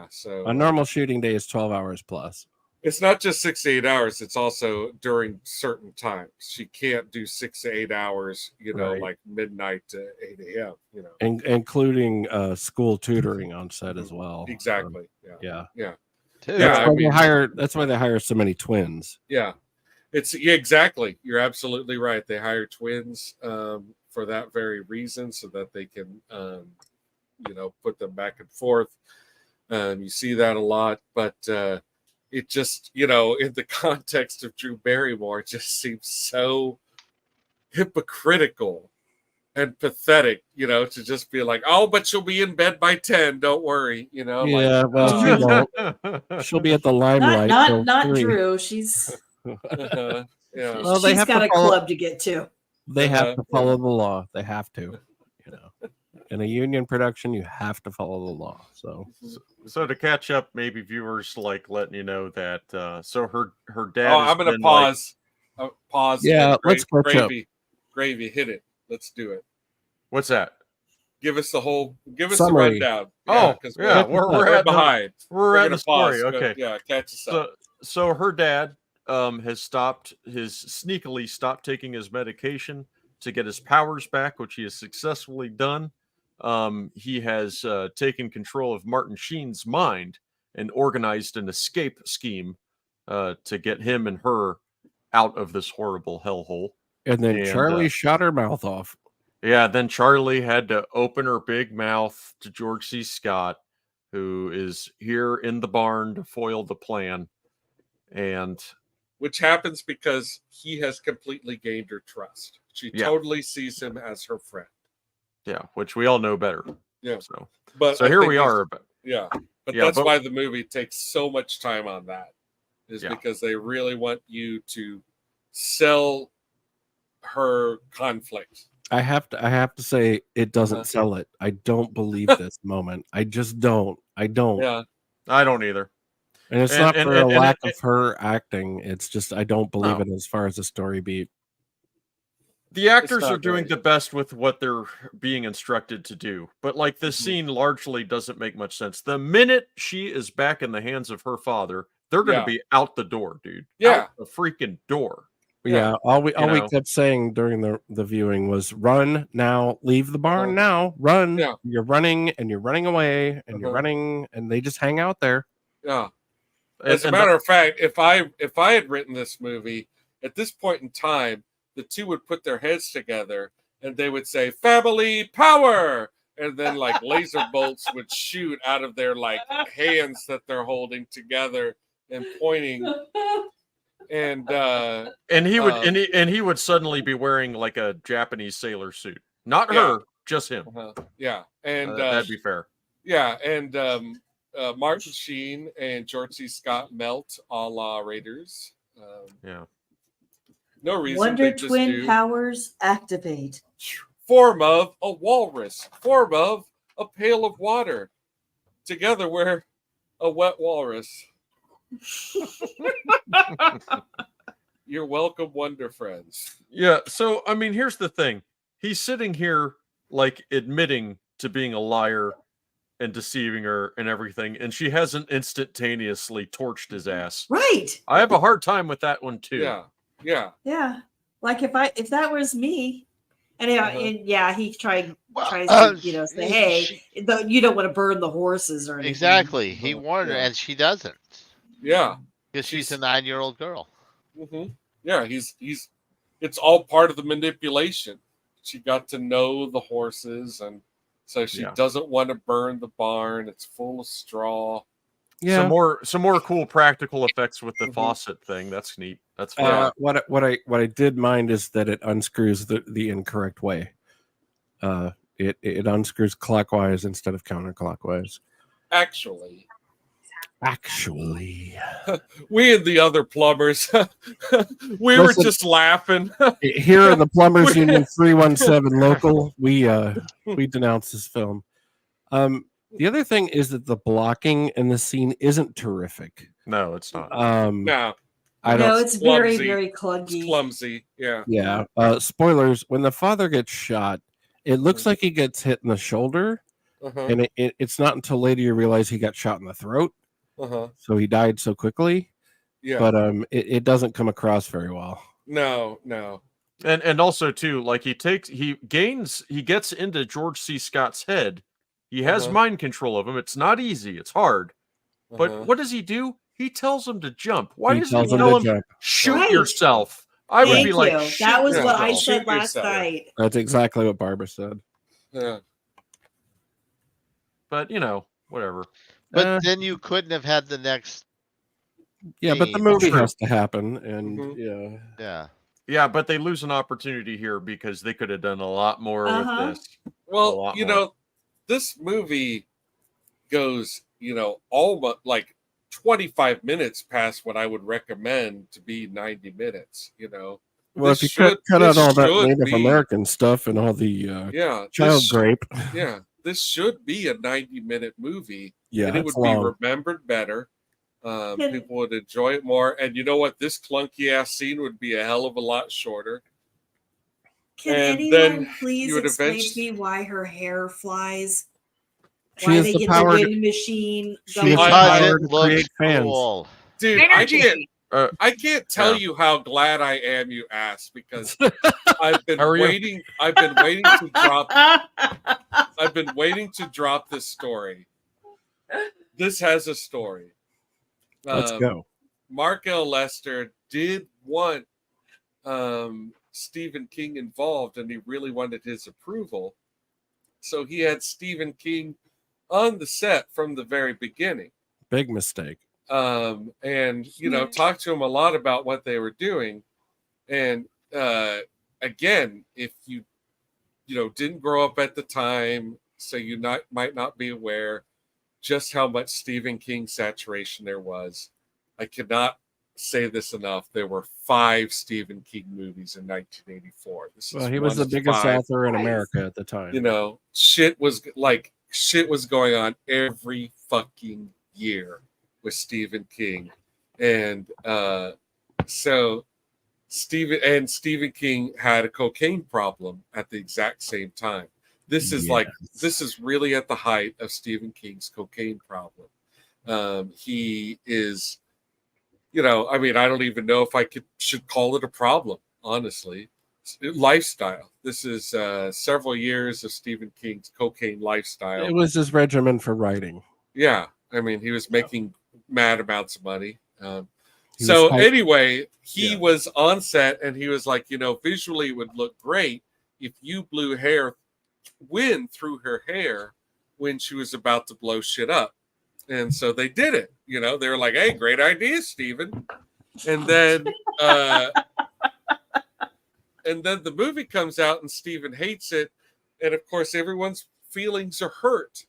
So A normal shooting day is 12 hours plus. it's not just 6 to 8 hours. It's also during certain times. She can't do 6 to 8 hours. Right. Like midnight to 8 a.m. Including school tutoring on set as well. Exactly. Yeah. Dude, That's why they hire so many twins. Yeah. Exactly. You're absolutely right. They hire twins for that very reason, so that they can put them back and forth. You see that a lot, but it just in the context of Drew Barrymore, it just seems so hypocritical and pathetic, to just be like, oh, but she'll be in bed by 10, don't worry, Yeah, well, she won't. She'll be at the limelight. Not till 3. Drew. She's Yeah. Well, they she's have got to a follow- club to get to. They have to follow the law. They have to. In a union production, you have to follow the law. So to catch up, maybe viewers like letting you know that so her dad. Oh, I'm gonna pause. Pause. Yeah, let's catch up. Gravy, hit it. Let's do it. What's that? Give us the Summary. rundown. We're behind. We're at gonna the story. pause. Okay. Yeah, catch us up. So her dad has sneakily stopped taking his medication to get his powers back, which he has successfully done. He has taken control of Martin Sheen's mind and organized an escape scheme to get him and her out of this horrible hellhole. And then Charlie shot her mouth off. Yeah, then Charlie had to open her big mouth to George C. Scott, who is here in the barn to foil the plan. And which happens because he has completely gained her trust. She totally sees him as her friend. Yeah, which we all know better. Yeah. So I here think we are. That's why the movie takes so much time on that, is because they really want you to sell her conflict. I have to say it doesn't sell it. I don't believe this moment. I just don't. I don't. Yeah. I don't either. And it's not for a lack of her acting. It's just I don't believe it as far as the story beat. The actors are doing the best with what they're being instructed to do. But like this scene largely doesn't make much sense. The minute she is back in the hands of her father, they're going to be out the door, dude. Out the freaking door. Yeah, all we kept saying during the viewing was run now, leave the barn now, run. Yeah. You're running and you're running away and you're running, and they just hang out there. Yeah. As a matter of fact, if I had written this movie at this point in time, the two would put their heads together and they would say family power, and then like laser bolts would shoot out of their like hands that they're holding together and pointing. And he would suddenly be wearing like a Japanese sailor suit. Not her, just him. Yeah. And that'd be fair. Yeah, and Martin Sheen and George C. Scott melt a la Raiders. No reason. Wonder Twin powers activate. Form of a walrus. Form of a pail of water. Together we're a wet walrus. You're welcome, Wonder Friends. Yeah, so I mean, here's the thing. He's sitting here like admitting to being a liar and deceiving her and everything, and she hasn't instantaneously torched his ass. Right. I have a hard time with that one too. Yeah. Like if that was me, and he tries to say, hey, you don't want to burn the horses or anything. Exactly. He warned her, and she doesn't. Yeah, because she's a 9-year-old girl. Mm-hmm. Yeah, it's all part of the manipulation. She got to know the horses, and so she doesn't want to burn the barn. It's full of straw. Yeah. Some more cool practical effects with the faucet thing. That's neat. That's fun. What I did mind is that it unscrews the incorrect way. It unscrews clockwise instead of counterclockwise. Actually, we and the other plumbers, were just laughing. Here in the Plumbers Union 317 local, we denounce this film. The other thing is that the blocking in the scene isn't terrific. No, it's not. No. It's very, very clunky. It's clumsy. Yeah. Yeah. Spoilers. When the father gets shot, it looks like he gets hit in the shoulder. And it's not until later you realize he got shot in the throat. So he died so quickly. Yeah. But it doesn't come across very well. No. And also too, like he gets into George C. Scott's head. He has mind control of him. It's not easy. It's hard. But what does he do? He tells him to jump. Why doesn't he tell him shoot yourself? I would be like, that was what I said last night. That's exactly what Barbara said. Yeah. But whatever. But then you couldn't have had the next. Yeah, but the movie has to happen, and yeah. But they lose an opportunity here because they could have done a lot more with this. Well, this movie goes, almost like 25 minutes past what I would recommend to be 90 minutes. Well, if you cut out all that Native American stuff and all the child rape. Yeah. This should be a 90-minute movie. Yeah, and it would be remembered better. People would enjoy it more. And you know what? This clunky ass scene would be a hell of a lot shorter. Can anyone please explain to me why her hair flies? Why they get the wind machine? Because it looks cool. Dude, I can't tell you how glad I am you asked, because I've been waiting. I've been waiting to drop this story. This has a story. Let's go. Mark L. Lester did want Stephen King involved, and he really wanted his approval. So he had Stephen King on the set from the very beginning. Big mistake. and talked to him a lot about what they were doing. And again, if you didn't grow up at the time, so you might not be aware just how much Stephen King saturation there was. I cannot say this enough. There were 5 Stephen King movies in 1984. Well, he was the biggest author in America at the time. Shit was going on every fucking year with Stephen King. And so Stephen King had a cocaine problem at the exact same time. This is really at the height of Stephen King's cocaine problem. He is, I don't even know if I should call it a problem, honestly. Lifestyle. This is several years of Stephen King's cocaine lifestyle. It was his regimen for writing. Yeah. He was making mad amounts of money. Anyway, he was on set and he was like, visually it would look great if you blew wind through her hair when she was about to blow shit up. And so they did it. They were like, hey, great idea, Steven. And then the movie comes out and Steven hates it. And of course, everyone's feelings are hurt.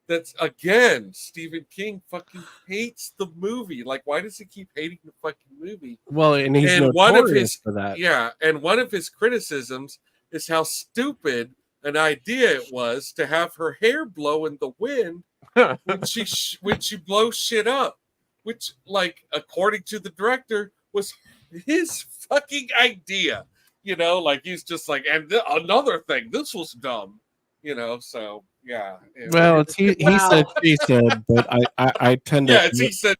That's, again, Stephen King fucking hates the movie. Like, why does he keep hating the fucking movie? Well, and he's notorious for that. Yeah, and one of his criticisms is how stupid an idea it was to have her hair blow in the wind when she blows shit up, which, like, according to the director, was his fucking idea. He's just like, and another thing, this was dumb. So yeah. Well, it's he said, she said, but I tend to. Yeah, it's he said.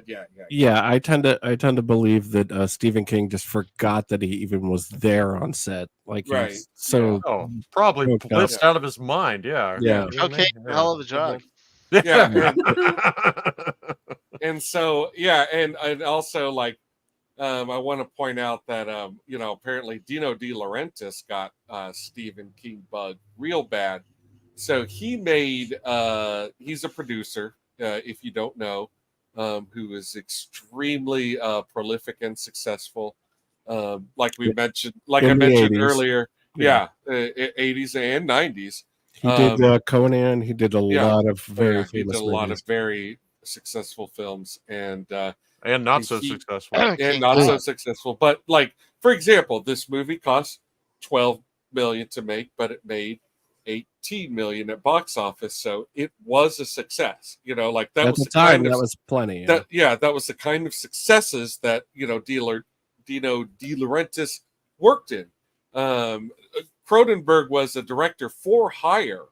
Yeah. Yeah, I tend to believe that Stephen King just forgot that he even was there on set. Like, right? Probably blitzed out of his mind. Yeah. Okay, hell of a drug. Yeah. And so and also like. I want to point out that apparently Dino De Laurentis got Stephen King bug real bad. So he made he's a producer, if you don't know, who is extremely prolific and successful. Like we mentioned, like I mentioned 80s. Earlier, 80s and 90s. He did Conan. He did a lot of very famous movies. Lot of very successful films and not so successful. But like, for example, this movie cost $12 million to make, but it made $18 million at box office, so it was a success. Like that at was the time that was plenty. That was the kind of successes that Dino De Laurentis worked in. Cronenberg was a director for hire,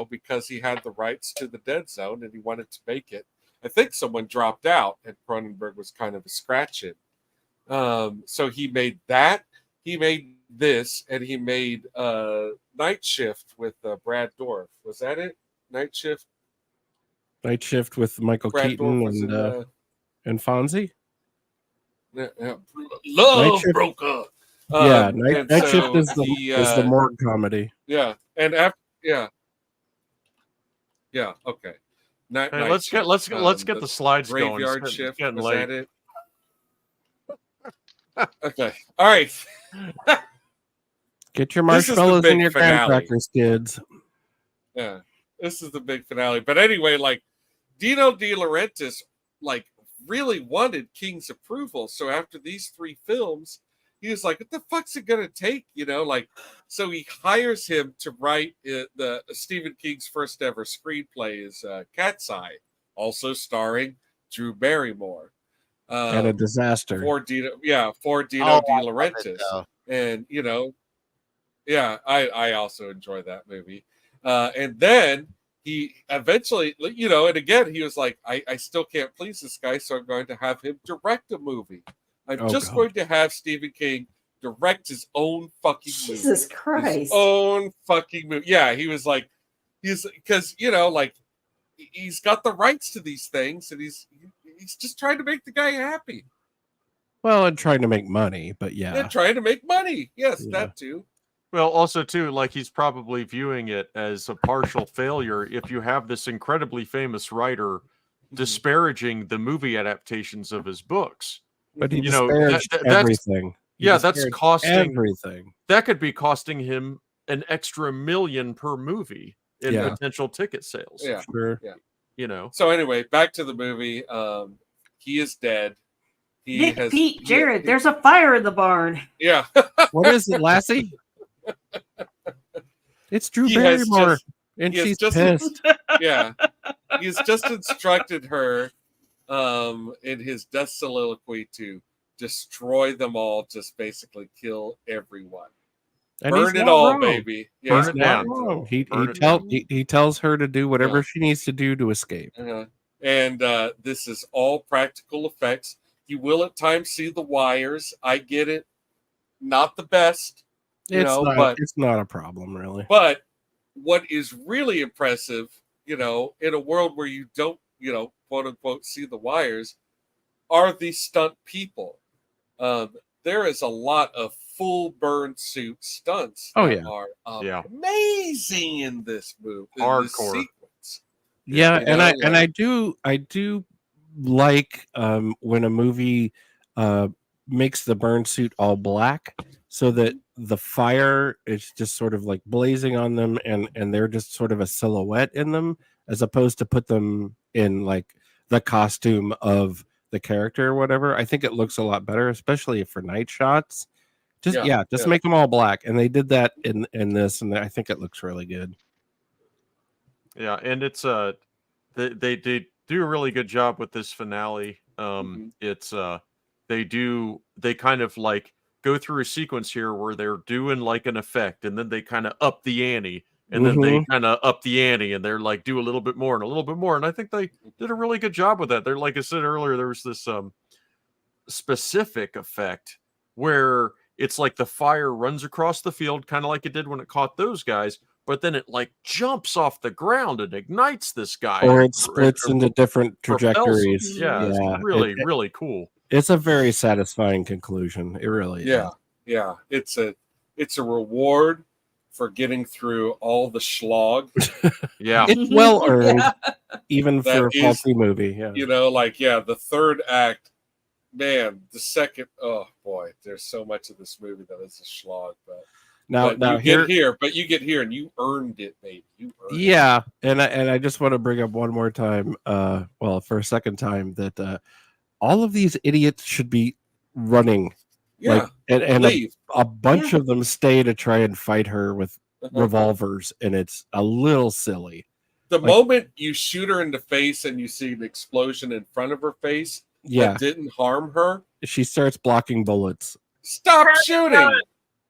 because he had the rights to the Dead Zone and he wanted to make it. I think someone dropped out and Cronenberg was kind of a scratch in. So he made that. He made this, and he made Night Shift with Brad Dourif. Was that it? Night Shift? Night Shift with Michael Brad Keaton and Fonzie? Love broke up. Night Shift is the morgue comedy. Yeah. And after, okay. Let's get the slides going. Graveyard Shift. Getting Was late. that it? Okay. All right. Get your marshmallows and your graham finale. crackers, kids. Yeah. This is the big finale. But anyway, like Dino De Laurentis, like, really wanted King's approval. So after these 3 films, he was like, what the fuck's it gonna take? So he hires him to write the Stephen King's first ever screenplay is Cat's Eye, also starring Drew Barrymore. And a disaster. For Dino De Laurentis. And I also enjoy that movie. And then he eventually, and again, he was like, I still can't please this guy, so I'm going to have him direct a movie. I'm going to have Stephen King direct his own fucking movie. Jesus Christ. His own fucking movie. Yeah, he was like, because, like, he's got the rights to these things, and he's just trying to make the guy happy. Well, and trying to make money, but yeah. And trying to make money. Yes, that too. Well, also too, like he's probably viewing it as a partial failure if you have this incredibly famous writer, disparaging the movie adaptations of his books. But he You know, disparaged that's everything. He yeah, that's disparaged costing everything. that could be costing him an extra $1 million per movie in Yeah. potential ticket sales. Yeah. Sure. You know. So anyway, back to the movie. He is dead. He Nick, has Pete, Jared, there's a fire in the barn. Yeah. What is it, Lassie? It's Drew He has Barrymore, just- and he has she's just- pissed. Yeah. He's just instructed her in his death soliloquy to destroy them all, just basically kill everyone. And he's Burn it not all, wrong. baby. Burn Yeah. it down. Wrong. Burn it down. He tells her to do whatever Yeah. she needs to do to escape. And this is all practical effects. You will at times see the wires. I get it. Not the best, It's not a problem, really. but what is really impressive, in a world where you don't, quote unquote, see the wires, are the stunt people. There is a lot of full burn suit stunts Oh, that yeah. are amazing in this movie. Hardcore. Sequence. Yeah, You and know, I do like when a movie makes the burn suit all black, so that the fire is just sort of like blazing on them, and they're just sort of a silhouette in them, as opposed to put them in like the costume of the character or whatever. I think it looks a lot better, especially for night shots. Just make them all black, and they did that in this, and I think it looks really good. Yeah, and it's they do a really good job with this finale. It's they kind of like go through a sequence here where they're doing like an effect, and then they kind of up the ante, and then they kind of up the ante, and they're like do a little bit more and a little bit more, and I think they did a really good job with that. They're, like I said earlier, there was this specific effect where it's like the fire runs across the field, kind of like it did when it caught those guys, but then it like jumps off the ground and ignites this guy, Or it splits into different trajectories. Yeah, it's really really cool. It's a very satisfying conclusion. It really is. Yeah. It's a reward for getting through all the slog. Yeah. It's well earned, even That for a is, faulty movie. Yeah. The third act, man, the second, oh boy, there's so much of this movie that is a slog, but Now you get here and you earned it, baby. You earned it. Yeah, and I just want to bring up one more time, for a second time, that all of these idiots should be running. Yeah. And leave. a bunch of them stay to try and fight her with revolvers, and it's a little silly. The moment you shoot her in the face and you see an explosion in front of her face that didn't harm her, she starts blocking bullets. stop shooting.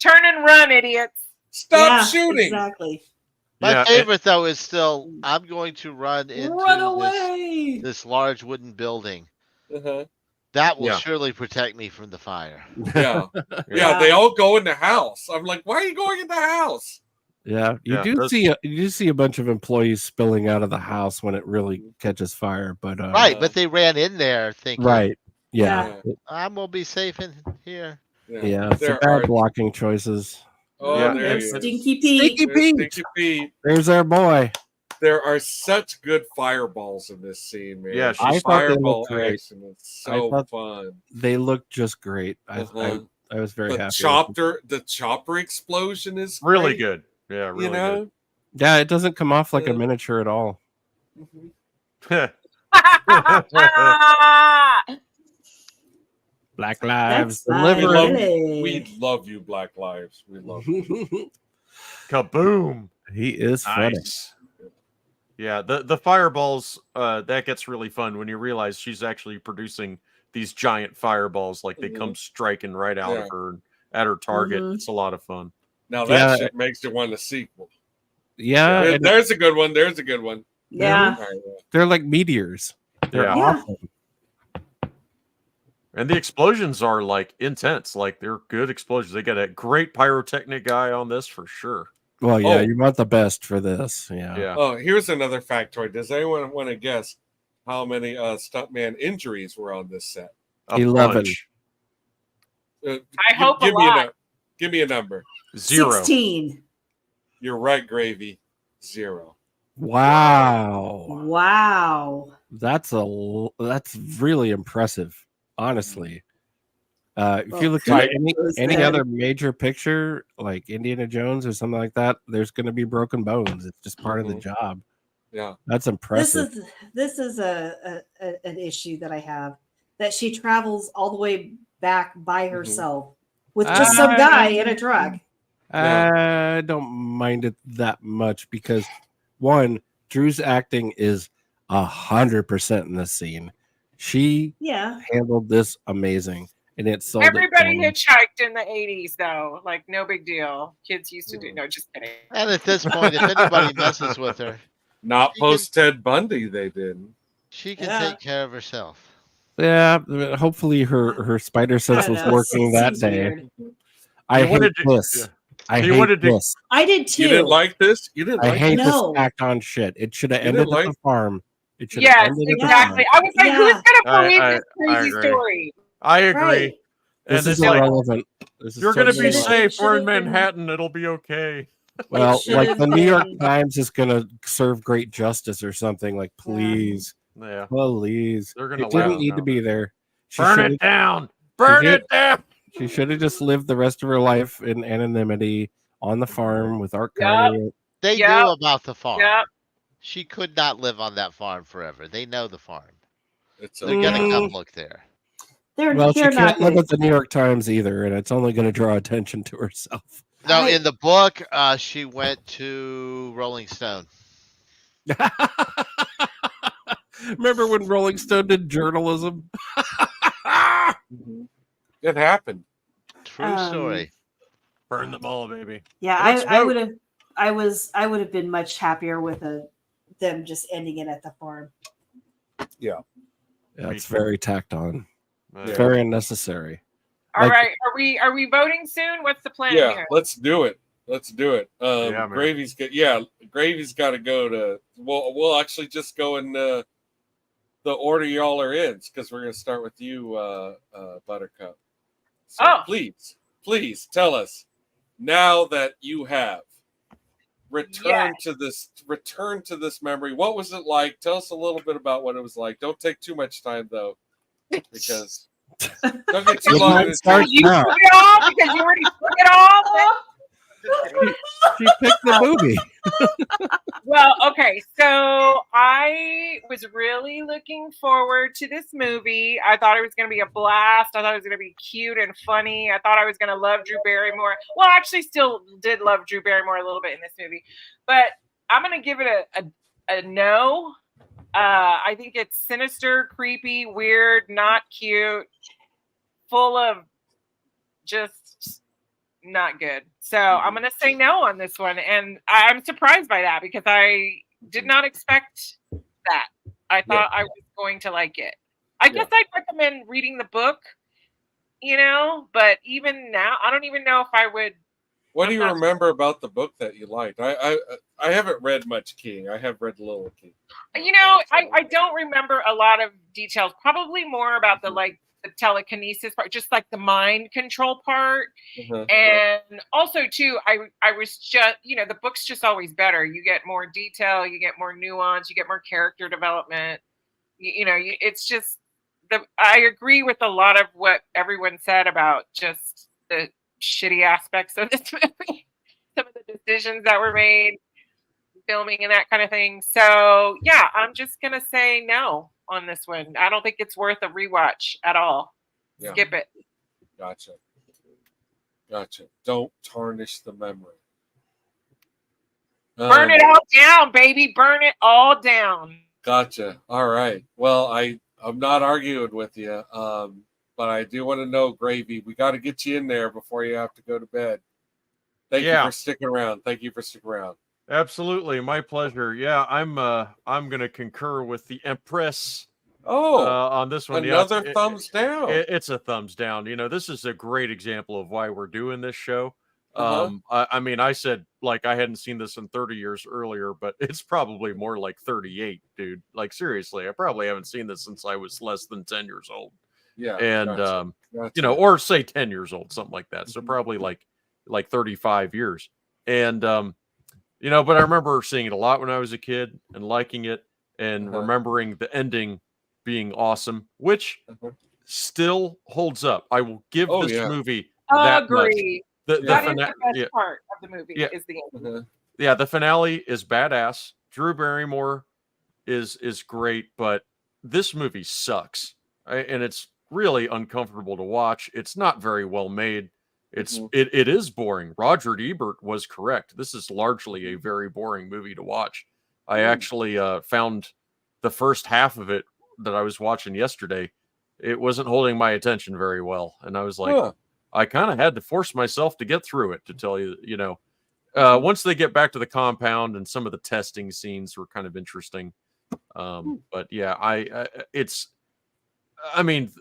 Turn and run, idiots. Stop shooting. Exactly. My favorite though is still I'm going to run Run into away. this large wooden building. Uh-huh. That will surely protect me from the fire. Yeah. They all go in the house. I'm like, why are you going in the house? Yeah, you do see a bunch of employees spilling out of the house when it really catches fire, but right, but they ran in there thinking, right, yeah, I'm gonna be safe in here. Yeah, so bad blocking choices. Oh, Yeah, there he is. Stinky Pete. Stinky Pete. There's our boy. There are such good fireballs in this scene, man. Yeah, I thought they fireball looked great. action is so fun. They look just great. I was very happy. The chopper explosion is really great, good. Yeah, really good. Yeah, it doesn't come off like a miniature at all. good. Black Lives That's Delivered. We love you, Black Lives. We love you. Kaboom! He is funny. Nice. Yeah, the fireballs, that gets really fun when you realize she's actually producing these giant fireballs, like they come striking right out of her at her target. It's a lot of fun. Now that shit makes you want a sequel. Yeah, there's a good one. There's a good one. Yeah. They're like meteors. They're awesome. And the explosions are like intense. Like they're good explosions. They got a great pyrotechnic guy on this for sure. Well, yeah, you want the best for this. Yeah. Oh, here's another factoid. Does anyone want to guess how many stuntman injuries were on this set? 11. I hope a lot. Give me a number. 0. 16. You're right, Gravy. 0. Wow. Wow. That's really impressive, honestly. If you look Well, at any other major picture like Indiana Jones or something like that, there's going to be broken bones. It's just part of the job. Yeah, that's This impressive. is an issue that I have, that she travels all the way back by herself with just some guy in a truck. I don't mind it that much because, one, Drew's acting is 100% in this scene. She handled this amazing, and it sold Everybody it. hitchhiked in the 80s, though. Like, no big deal. Kids used to do. No, just kidding. And at this point, if anybody messes with her, not post Ted Bundy, they didn't. she can take care of herself. Yeah, hopefully her spider sense was working that day. Weird. I hate this. I hate this. I did too. You didn't like this? You didn't. I hate this act on shit. It should have ended at the farm. It should have ended at the farm. I was like, who's gonna believe this crazy story? I agree. Right. This is irrelevant. You're going to be safe. We're in Manhattan. It'll be okay. Well, like the New York Times is going to serve great justice or something. Like, please, please. They're going to. It didn't need to be there. Burn it down. Burn it down. She should have just lived the rest of her life in anonymity on the farm with Art Carney. They knew about the farm. Yep. She could not live on that farm forever. They know the farm. They're gonna come look there. She can't live at the New York Times either, and it's only going to draw attention to herself. No, in the book, she went to Rolling Stone. Remember when Rolling Stone did journalism? It happened. True story. Burn them all, baby. Yeah, I would have been much happier with them just ending it at the farm. Yeah, it's very tacked on. It's very unnecessary. All right, are we voting soon? What's the plan here? Let's do it. Gravy's got to go to. We'll actually just go in the order y'all are in, because we're going to start with you, Buttercup. So please tell us, now that you have returned to this memory, what was it like? Tell us a little bit about what it was like. Don't take too much time though, because don't get too long. You took it off because you already took it off. She picked the movie. Well, okay, so I was really looking forward to this movie. I thought it was going to be a blast. I thought it was going to be cute and funny. I thought I was going to love Drew Barrymore. Well, I actually still did love Drew Barrymore a little bit in this movie, but I'm going to give it a no. I think it's sinister, creepy, weird, not cute, full of just not good. So I'm going to say no on this one. And I'm surprised by that because I did not expect that. I thought I was going to like it. I guess I'd recommend reading the book, but even now, I don't even know if I would. What do you remember about the book that you liked? I haven't read much King. I have read Little King. I don't remember a lot of details. Probably more about the telekinesis part, just like the mind control part. And also too, I was just, the book's just always better. You get more detail, you get more nuance, you get more character development. It's just I agree with a lot of what everyone said about just the shitty aspects of this movie, some of the decisions that were made, filming and that kind of thing. So yeah, I'm just gonna say no on this one. I don't think it's worth a rewatch at all. Skip it. Gotcha. Don't tarnish the memory. Burn it all down, baby. Burn it all down. Gotcha. All right. Well, I'm not arguing with you, but I do want to know, Gravy, we got to get you in there before you have to go to bed. Thank you for sticking around. Absolutely, my pleasure. Yeah, I'm going to concur with the Empress. On this one, another thumbs down. It's a thumbs down. This is a great example of why we're doing this show. I mean, I said like I hadn't seen this in 30 years earlier, but it's probably more like 38, dude. Like seriously, I probably haven't seen this since I was less than 10 years old. Yeah, and or say 10 years old, something like that. So probably like 35 years. And but I remember seeing it a lot when I was a kid and liking it. and remembering the ending being awesome, which still holds up. I will give this movie that much. Agree. That is the best part of the movie is the ending. Yeah, the finale is badass. Drew Barrymore is great, but this movie sucks. And it's really uncomfortable to watch. It's not very well made. It is boring. Roger Ebert was correct. This is largely a very boring movie to watch. I actually found the first half of it that I was watching yesterday. It wasn't holding my attention very well, and I was like, I kind of had to force myself to get through it, to tell you, once they get back to the compound and some of the testing scenes were kind of interesting. But yeah, I mean,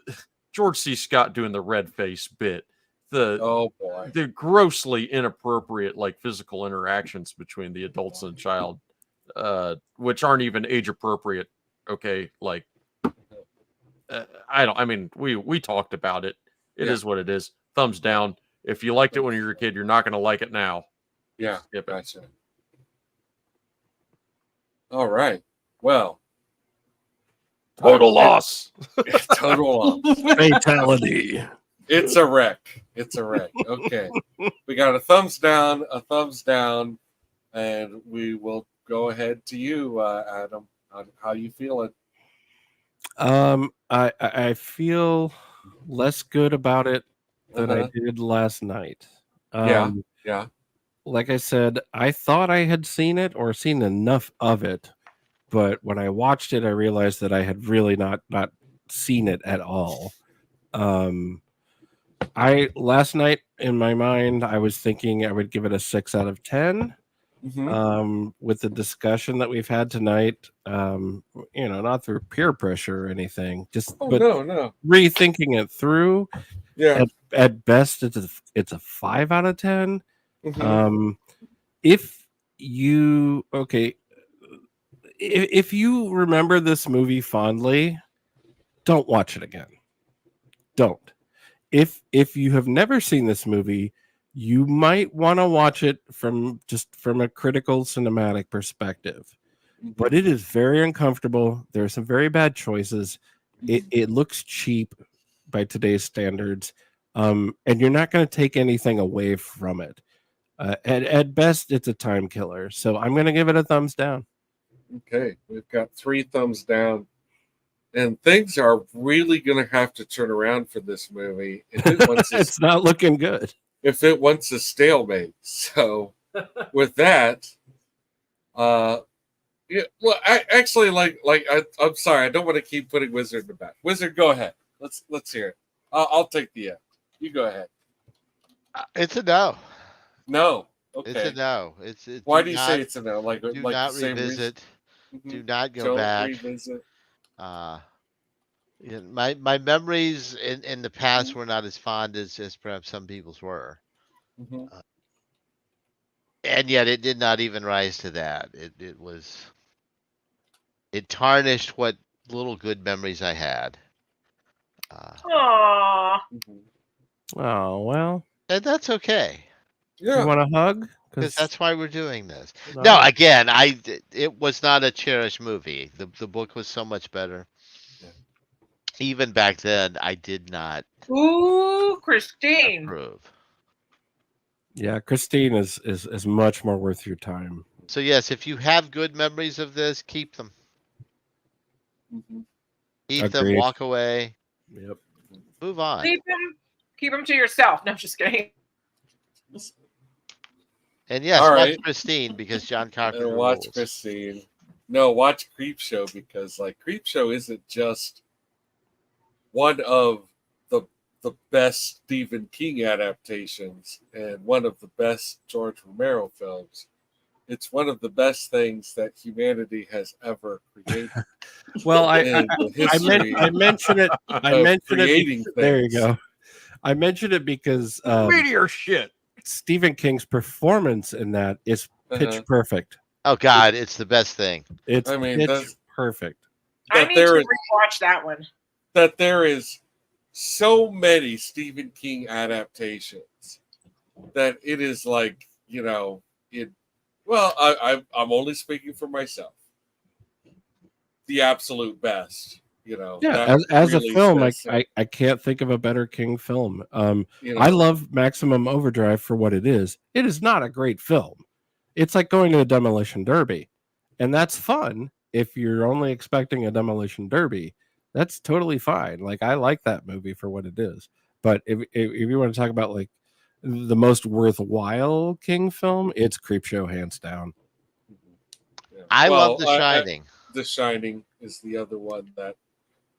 George C. Scott doing the red face bit, the grossly inappropriate like physical interactions between the adults and child, which aren't even age appropriate. Okay, like we talked about it. It is what it is. Thumbs down. If you liked it when you were a kid, you're not going to like it now. Yeah, gotcha. All right. Well, total loss. Total loss. Fatality. It's a wreck. It's a wreck. Okay. We got a thumbs down, and we will go ahead to you, Adam. How you feeling? I feel less good about it than I did last night. Yeah. Like I said, I thought I had seen it or seen enough of it, but when I watched it, I realized that I had really not seen it at all. Last night in my mind, I was thinking I would give it a 6 out of 10. With the discussion that we've had tonight, not through peer pressure or anything, just rethinking it through. Yeah. At best, it's a 5 out of 10. If you remember this movie fondly, don't watch it again. Don't. If you have never seen this movie, you might want to watch it from a critical cinematic perspective. But it is very uncomfortable. There are some very bad choices. It looks cheap by today's standards. And you're not going to take anything away from it. At best, it's a time killer. So I'm going to give it a thumbs down. Okay. We've got 3 thumbs down. And things are really going to have to turn around for this movie. If it wants it's not looking good. If it wants a stalemate. So with that, I'm sorry. I don't want to keep putting Wizard in the back. Wizard, go ahead. Let's hear it. I'll take the end. You go ahead. It's a no. No. Okay. It's a no. Why do you say it's a no? Do not revisit. Do not go back. Revisit. My memories in the past were not as fond as perhaps some people's were. And yet it did not even rise to that. It tarnished what little good memories I had. Aww. Oh, well. And that's okay. Yeah. You want a hug? Because that's why we're doing this. No, again, it was not a cherished movie. The book was so much better. Yeah. Even back then, I did not. Ooh, Christine. Approve. Yeah, Christine is much more worth your time. So yes, if you have good memories of this, keep them. Keep them. Walk away. Yep. Move on. Keep them to yourself. No, I'm just kidding. And yes, watch Christine because John Carpenter and watch rules. Christine. No, watch Creepshow because Creepshow isn't just one of the best Stephen King adaptations and one of the best George Romero films. It's one of the best things that humanity has ever created. Well, I mentioned it. There you go. I mentioned it because meteor shit. Stephen King's performance in that is pitch perfect. Oh God, it's the best thing. It's pitch perfect. I need to rewatch that one. That there is so many Stephen King adaptations that it is Well, I'm only speaking for myself. the absolute best. You know, Yeah, that as a really film, says so. I can't think of a better King film. You I know, love Maximum Overdrive for what it is. It is not a great film. It's like going to a demolition derby, and that's fun if you're only expecting a demolition derby. That's totally fine. Like I like that movie for what it is. But if you want to talk about like the most worthwhile King film, it's Creepshow hands down. yeah. I love The Well, Shining. The Shining is the other one that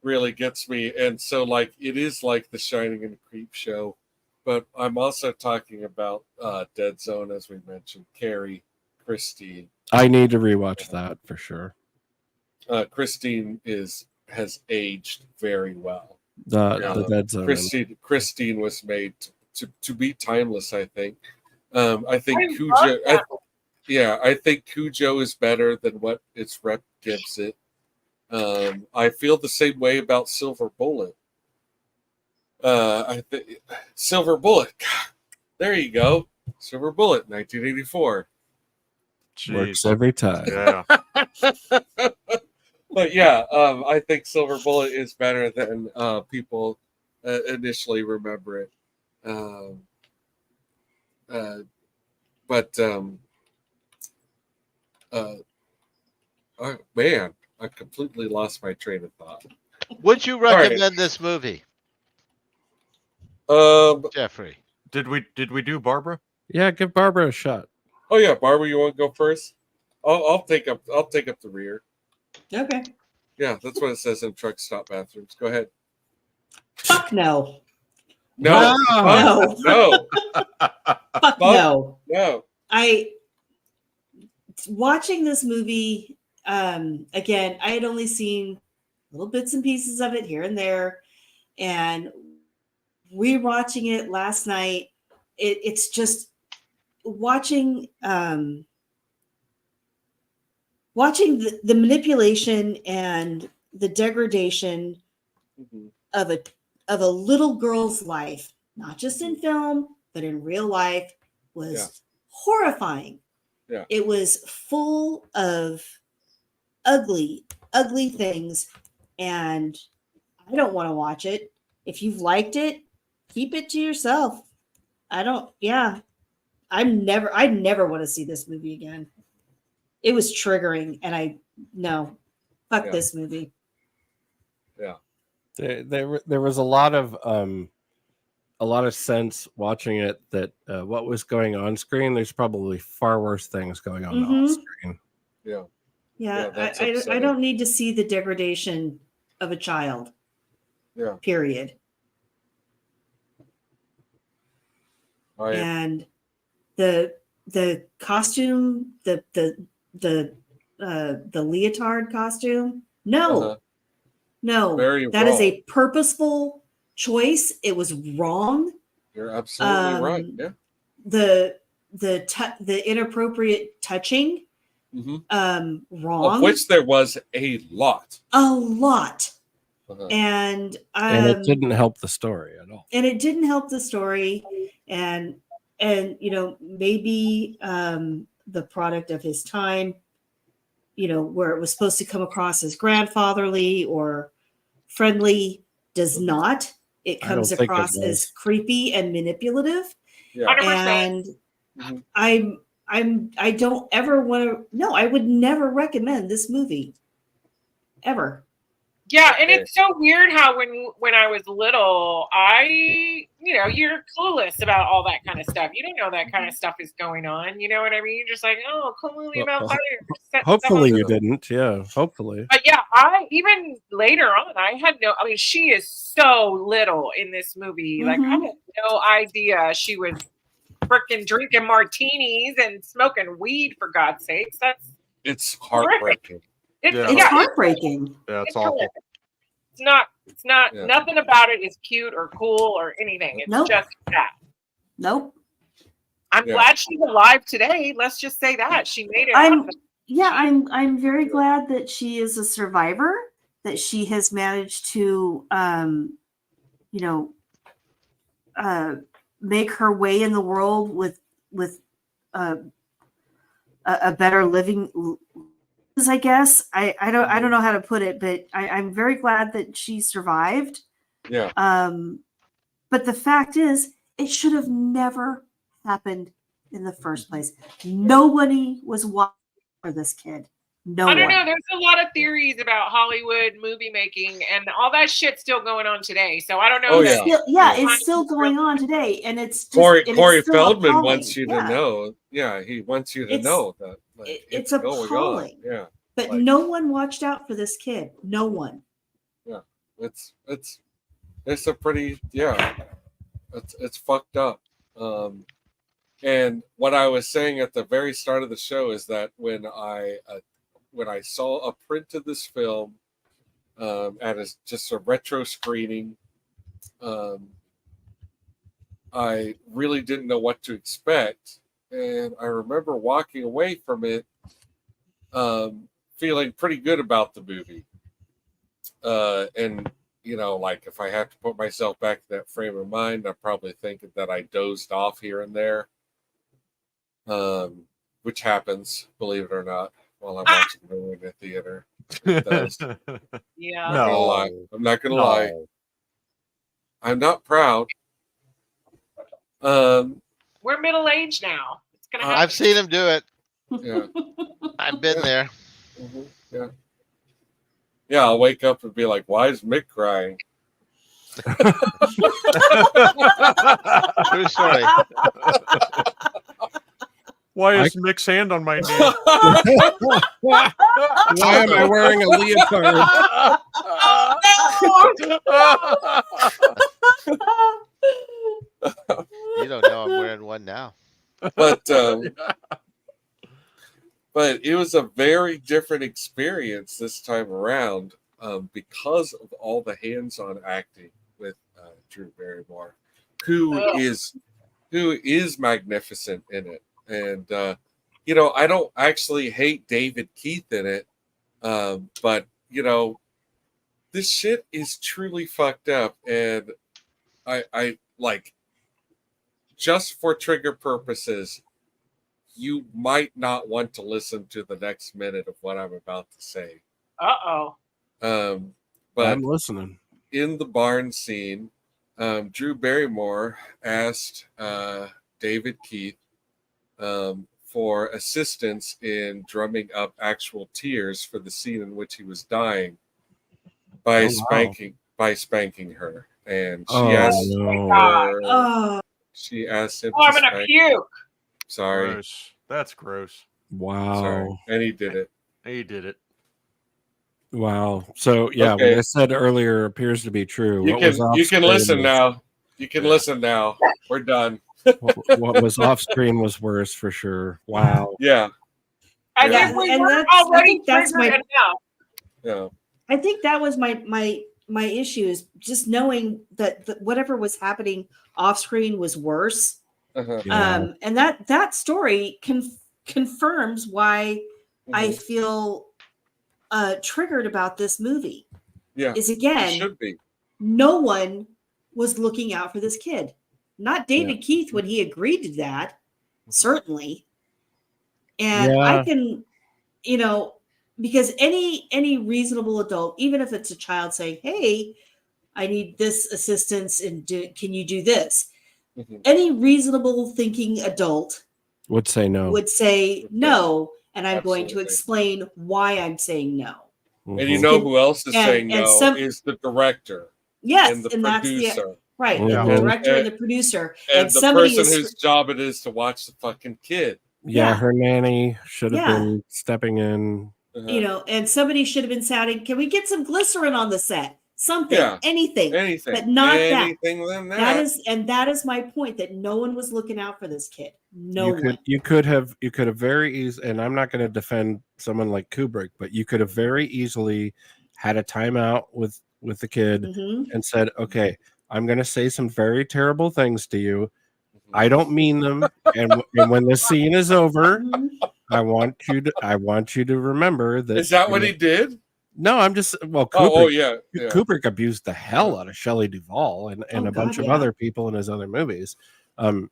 really gets me. And so, like, it is like The Shining and Creep Show, but I'm also talking about Dead Zone, as we mentioned, Carrie, Christine. I need to rewatch that for sure. Christine has aged very well. The Dead Zone. Christine was made to be timeless. I think. I think I Cujo. love that. I think Cujo is better than what its rep gives it. I feel the same way about Silver Bullet. I think Silver Bullet. God, there you go. Silver Bullet, 1984. Works Jeez. every time. Yeah. But yeah, I think Silver Bullet is better than people initially remember it. Oh, man, I completely lost my train of thought. Would you right. recommend this movie, Um, Jeffrey? Did we do Barbara? Yeah, give Barbara a shot. oh yeah, Barbara, you want to go first? I'll take up the rear. Okay. Yeah, that's what it says in truck stop bathrooms. Go ahead. Fuck no. No, No. no, Fuck no. no. Watching this movie, again, I had only seen little bits and pieces of it here and there, and rewatching it last night, it's just watching the manipulation and the degradation Mhm. of a little girl's life, not just in film, but in real life, was horrifying. Yeah. It was full of ugly, ugly things, and I don't want to watch it. If you've liked it, keep it to yourself. I'd never want to see this movie again. It was triggering, and fuck this movie. Yeah. There was a lot of sense watching it that what was going on screen, there's probably far worse things going on off screen. Yeah. Yeah, that's I upsetting. don't need to see the degradation of a child. Yeah. Period. And the costume, the leotard costume, no, that is a purposeful choice. It was wrong. You're absolutely right. Yeah. The inappropriate touching, wrong. Of which there was a lot. A lot. And it didn't help the story at all. And it didn't help the story. And maybe the product of his time, where it was supposed to come across as grandfatherly or friendly, does not. It comes across as creepy and manipulative. Yeah. 100%. And I don't ever want to. No, I would never recommend this movie ever. Yeah, and it's so weird how when I was little, you're clueless about all that kind of stuff. You don't know that kind of stuff is going on. You know what I mean? You're just like, oh, cool movie about fire. Hopefully you didn't. Yeah, hopefully. But yeah, even later on, she is so little in this movie. Like, I had no idea she was freaking drinking martinis and smoking weed, for God's sakes. It's heartbreaking. It's heartbreaking. Yeah, it's awful. It's not nothing about it is cute or cool or anything. It's just that. Nope. I'm glad she's alive today. Let's just say that. She made it. I'm very glad that she is a survivor, that she has managed to make her way in the world with a better living I guess I don't know how to put it, but I'm very glad that she survived. Yeah. But the fact is, it should have never happened in the first place. Nobody was watching for this kid. No I don't one. know. There's a lot of theories about Hollywood movie making, and all that shit's still going on today. So I don't know. Oh, that- yeah. It's still going on today, and it's just Corey it's still Feldman appalling. wants you to know. Yeah, he wants you to know that like, it's going appalling. on. Yeah. But like, no one watched out for this kid. No one. Yeah. It's a pretty it's fucked up. And what I was saying at the very start of the show is that when I saw a print of this film at just a retro screening, I really didn't know what to expect, and I remember walking away from it feeling pretty good about the movie. And like if I have to put myself back in that frame of mind, I'm probably thinking that I dozed off here and there, which happens, believe it or not, while I'm watching a movie in the theater. It does. Yeah. I'm not gonna lie. I'm not proud. We're middle aged now. It's gonna happen. I've seen him do it. Yeah. I've been there. Mm-hmm. Yeah. Yeah, I'll wake up and be like, "Why is Mick crying?" True story. Why is Mick's hand on my knee? Why am I wearing a leotard? You don't know I'm wearing one now. But it was a very different experience this time around because of all the hands-on acting with Drew Barrymore, who is magnificent in it. And I don't actually hate David Keith in it, but this shit is truly fucked up, and I like, just for trigger purposes, you might not want to listen to the next minute of what I'm about to say. Uh-oh. But I'm listening. In the barn scene, Drew Barrymore asked David Keith for assistance in drumming up actual tears for the scene in which he was dying by spanking her, and she asked him. I'm gonna puke. Sorry. Gross. That's gross. Wow. Sorry. And he did it. Wow. So yeah, what I said earlier appears to be true. You can listen now. You can listen now. We're done. What was off screen was worse for sure. Wow. Yeah. I think we were already triggered enough. Yeah. I think that was my issue, is just knowing that whatever was happening off screen was worse. Uh-huh. And that story confirms why I feel triggered about this movie. Yeah. Is again, it should be. No one was looking out for this kid. Not David Keith when he agreed to that, certainly. And I can, because any reasonable adult, even if it's a child saying, "Hey, I need this assistance, and can you do this?" Mm-hmm. Any reasonable thinking adult would say no. No, and I'm going to explain why I'm saying no. Mm-hmm. And who else is saying no is the director. Yes, and the producer. Right, the director and the producer. And the person whose job it is to watch the fucking kid. Yeah, her nanny should have been stepping in. And somebody should have been shouting, "Can we get some glycerin on the set?" Something, anything, but not anything than that. That is my point, that no one was looking out for this kid. You could have very easily, and I'm not going to defend someone like Kubrick, but you could have very easily had a timeout with the kid and said, "Okay, I'm going to say some very terrible things to you. I don't mean them, and when the scene is over, I want you to remember that." Is that what he did? No, I'm just Kubrick, Kubrick abused the hell out of Shelley Duvall and a bunch of other people in his other movies.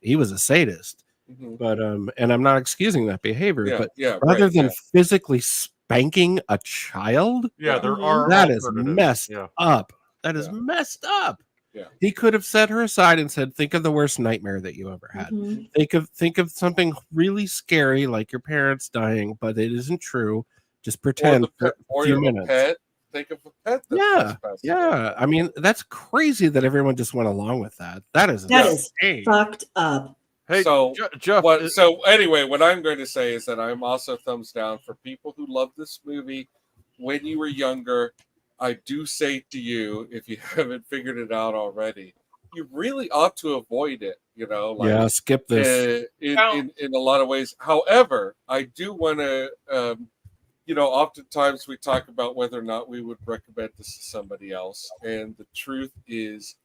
He was a sadist, but and I'm not excusing that behavior, but rather than physically spanking a child? Yeah, there are That is alternatives. messed Yeah. up. That is Yeah. messed up. Yeah. He could have set her aside and said, think of the worst nightmare that you ever had. Mhm. Think of something really scary like your parents dying, but it isn't true. Just Or pretend the pet, for a or few a minutes. pet. Think of a pet. That's Yeah. trespassing. Yeah. I mean, that's crazy that everyone just went along with that. That is That is insane. fucked up. Hey, So, Jeff. So anyway, what I'm going to say is that I'm also thumbs down for people who love this movie when you were younger. I do say to you, if you haven't figured it out already, you really ought to avoid it. You know, like Yeah, skip this. in a lot of ways. However, I do want to. You know, oftentimes we talk about whether or not we would recommend this to somebody else, and the truth is,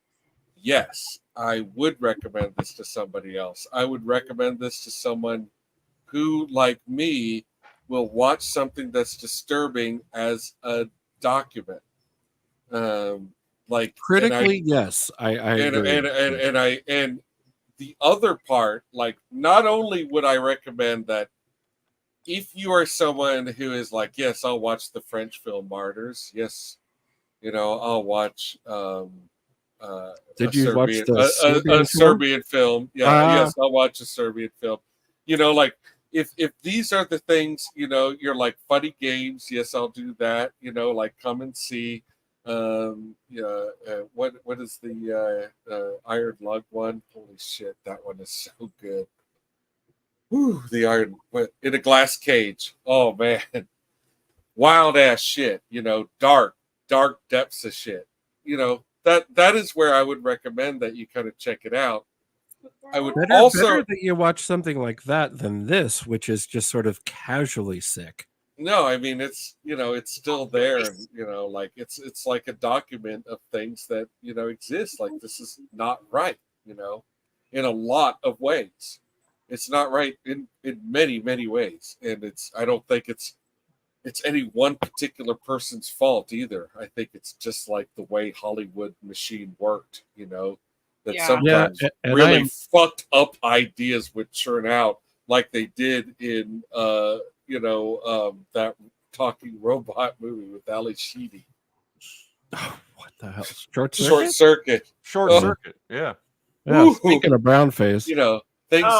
yes, I would recommend this to somebody else. I would recommend this to someone who, like me, will watch something that's disturbing as a document. Like Critically, yes, I agree. And the other part, like, not only would I recommend that if you are someone who is like, yes, I'll watch the French film Martyrs. Yes, you know, I'll watch. Did you watch the Serbian film? Yeah, yes, I'll watch a Serbian film. You know, like if these are the things, you know, you're like funny games. Yes, I'll do that. You know, like come and see. What is the Iron Lung one? Holy shit, that one is so good. Whew, the iron in a glass cage. Oh man, wild ass shit. You know, dark depths of shit. You know, that is where I would recommend that you kind of check it out. I would better that you watch something like that than this, which is just sort of casually sick. No, I mean it's, you know, it's still there, and you know, like it's like a document of things that, you know, exist. Like this is not right, you know, in a lot of ways. It's not right in many ways, and I don't think it's any one particular person's fault either. I think it's just like the way Hollywood machine worked, you know, that sometimes really fucked up ideas would churn out, like they did in that talking robot movie with Ali Sheedy. Oh, what the hell? Short Circuit. Circuit. Yeah. Yeah. Speaking of brown face, you know, things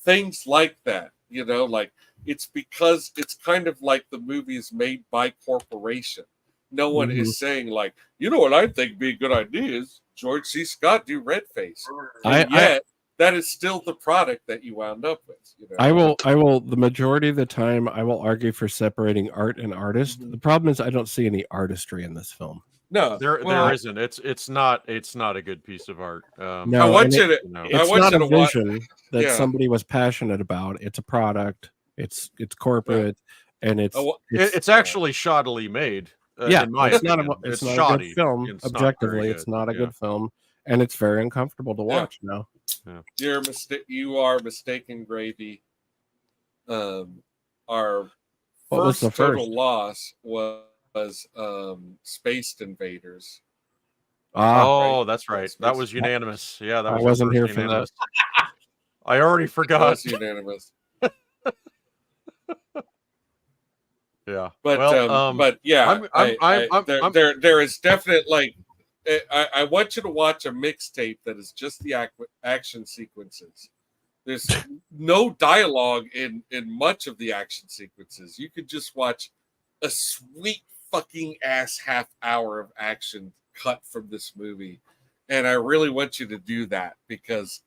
things like that. You know, like it's because it's kind of like the movie is made by corporation. No one is saying like, you know what I think be a good idea is George C. Scott do Redface. And yet that is still the product that you wound up with. You know? I will the majority of the time I will argue for separating art and artist. The problem is I don't see any artistry in this film. No, there isn't. It's not a good piece of art. No, I want you to. It's not a vision that somebody was passionate about. It's a product. It's corporate, and it's actually shoddily made. It's not a good film. Objectively, it's not a good film, and it's very uncomfortable to watch now. Yeah. You are mistaken, Gravy. Our first total loss was Spaced Invaders. Right? That's right. That was unanimous. Yeah, that was. I wasn't here for that. I already forgot. That was unanimous. Yeah, but yeah, there is definite like. I want you to watch a mixtape that is just the action sequences. There's no dialogue in much of the action sequences. You could just watch a sweet fucking ass half hour of action cut from this movie. And I really want you to do that because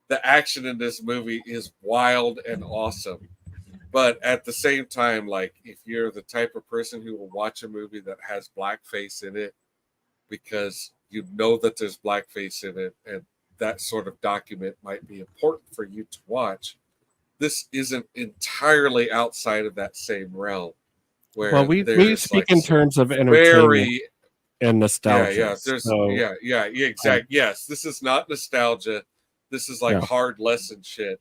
the action in this movie is wild and awesome. But at the same time, like if you're the type of person who will watch a movie that has blackface in it, because you know that there's blackface in it and that sort of document might be important for you to watch, this isn't entirely outside of that same realm. Well, we speak in terms of entertainment and nostalgia. Exactly. Yes, this is not nostalgia. This is like hard lesson shit.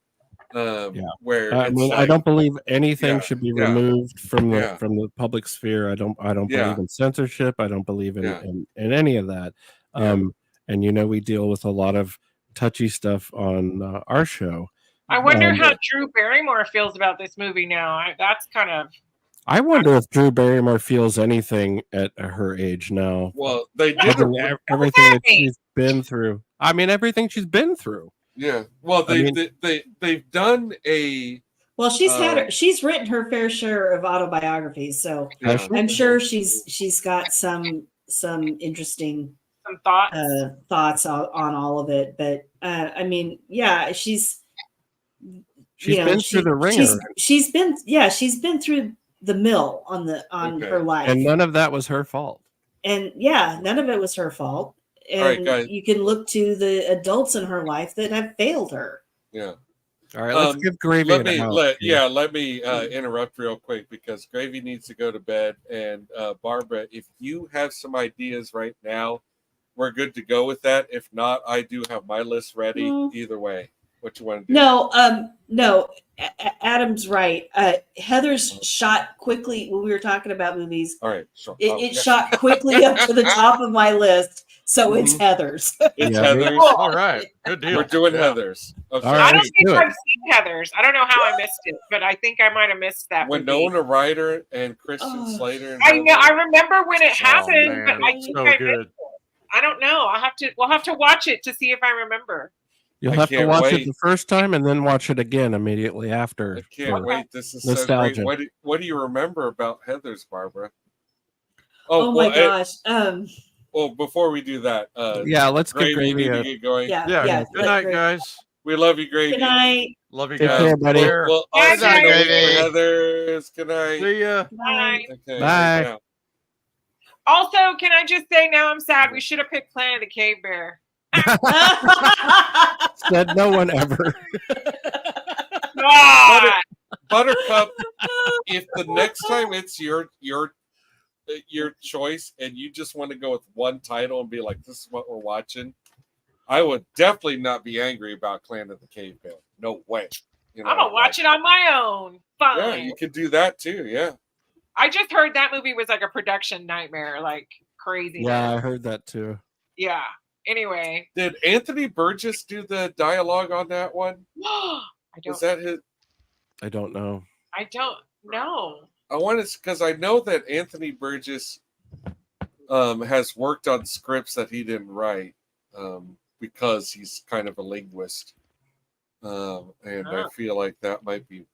Where I don't believe anything should be removed from the public sphere. I don't believe in censorship. I don't believe in any of that. And you know, we deal with a lot of touchy stuff on our show. I wonder how Drew Barrymore feels about this movie now. That's kind of I wonder if Drew Barrymore feels anything at her age now. Well, they did Other than everything that she's been through. I mean, everything she's been through. Yeah. Well, they've done a. Well, she's written her fair share of autobiographies, so Yeah. I'm sure she's got some interesting thoughts on all of it. But I mean, yeah, she's been through the ringer. She's been through the mill on her life, and none of that was her fault. And yeah, none of it was her fault. And all right, guys. You can look to the adults in her life that have failed her. Yeah. All right, let's give Gravy let me interrupt real quick because Gravy needs to go to bed. And Barbara, if you have some ideas right now, we're good to go with that. If not, I do have my list ready. Either way, what you want to do? No. Adam's right. Heather's shot quickly when we were talking about movies. All right, sure. It shot quickly up to the top of my list. So it's Heather's. It's Heather's. All right. Good deal. We're doing Heather's. Okay. I don't think I've seen Heather's. I don't know how I missed it, but I think I might have missed that. Winona Ryder and Kristen Slater. I know. I remember when it happened, but I think so I good. missed it. I don't know. We'll have to watch it to see if I remember. You'll have to watch it the first time and then watch it again immediately after. I can't wait. This is nostalgia. So great. What do you remember about Heather's, Barbara? Oh my gosh. Well, before we do that, let's get Gravy to get going. Yeah. Good night, guys. We love you, Gravy. Good night. Love you Take guys. care, buddy. Well, Good night, Gravy. Heather's. Good night. See ya. Bye. Okay, Bye. now. Also, can I just say now I'm sad. We should have picked Planet of the Cave Bear. Said no one ever. Buttercup, if the next time it's your choice and you just want to go with one title and be like, this is what we're watching, I would definitely not be angry about Clan of the Cave Bear. No way. I'm gonna watch it on my own. Fine. Yeah, you could do that too. Yeah. I just heard that movie was like a production nightmare, like crazy. Yeah, I heard that too. Yeah. Anyway. Did Anthony Burgess do the dialogue on that one? Was that his? I don't know. I don't know. I want to, because I know that Anthony Burgess has worked on scripts that he didn't write because he's kind of a linguist. And I feel like that might be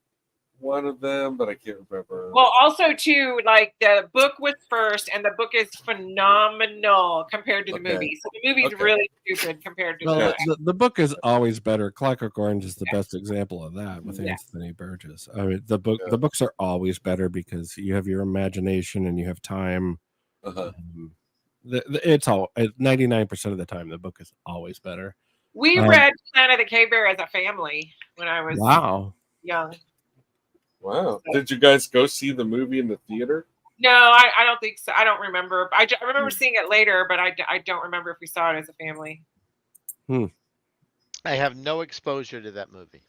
one of them, but I can't remember. Well, also too, like the book was first, and the book is phenomenal compared to the movie. So the movie's really stupid compared to the book is always better. Clockwork Orange is the best example of that with Anthony Burgess. I mean, the books are always better because you have your imagination and you have time. It's all 99% of the time the book is always better. We read Planet of the Cave Bear as a family when I was young. Wow. Did you guys go see the movie in the theater? No, I don't think so. I don't remember. I remember seeing it later, but I don't remember if we saw it as a family. I have no exposure to that movie.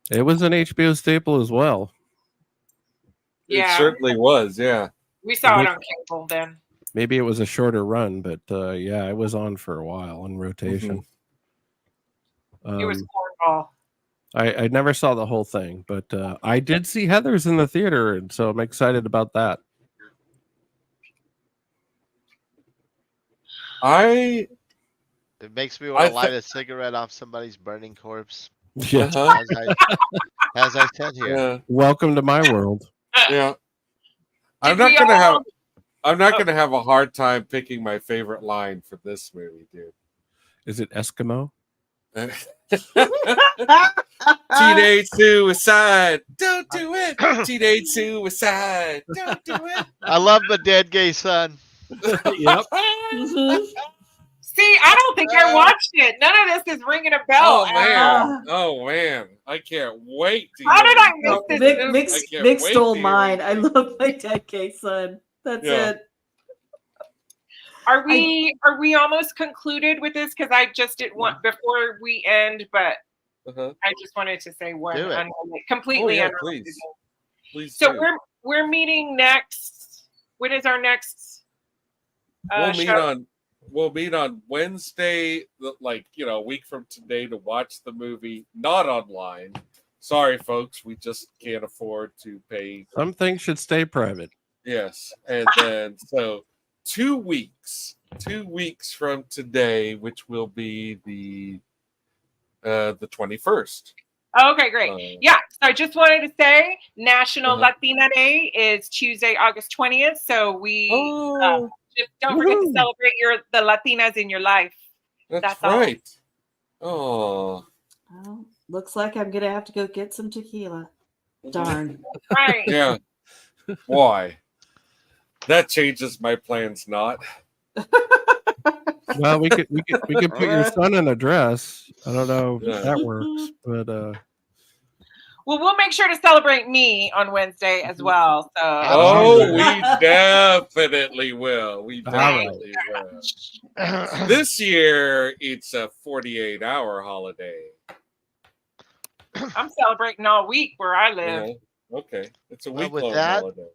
It was an HBO staple as well. Yeah. It certainly was, yeah. We saw it on cable then. Maybe it was a shorter run, but it was on for a while in rotation. It was cornball. I never saw the whole thing, but I did see Heather's in the theater, and so I'm excited about that. It makes me want to light a cigarette off somebody's burning corpse. Yeah. As I said here. Yeah. Welcome to my world. Yeah. I'm not gonna have a hard time picking my favorite line for this movie, dude. Is it Eskimo? Teenage suicide. Don't do it. Teenage suicide. Don't do it. I love my dead gay son. Yep. See, I don't think I watched it. None of this is ringing a bell. Oh man. I can't wait to How did I miss this? Vic stole mine. I love my dead gay son. That's it. Are we almost concluded with this? Because I just didn't want before we end, but I just wanted to say one completely unrelated. Please. So we're meeting next. When is our next? We'll meet on Wednesday, like a week from today, to watch the movie, not online. sorry, folks, we just can't afford to pay. Some things should stay private. Yes, and then so 2 weeks from today, which will be the 21st. Okay, great. Yeah, so I just wanted to say National Latina Day is Tuesday, August 20th. So we just don't forget to celebrate the Latinas in your life. That's right. Oh. Well, looks like I'm gonna have to go get some tequila. Darn. Right. Yeah. Why? That changes my plans not. Well, we could put your son in a dress. I don't know if that works, but well, we'll make sure to celebrate me on Wednesday as well. So we definitely will. We definitely will. This year it's a 48-hour holiday. I'm celebrating all week where I live. Okay. It's a week-long with that, holiday.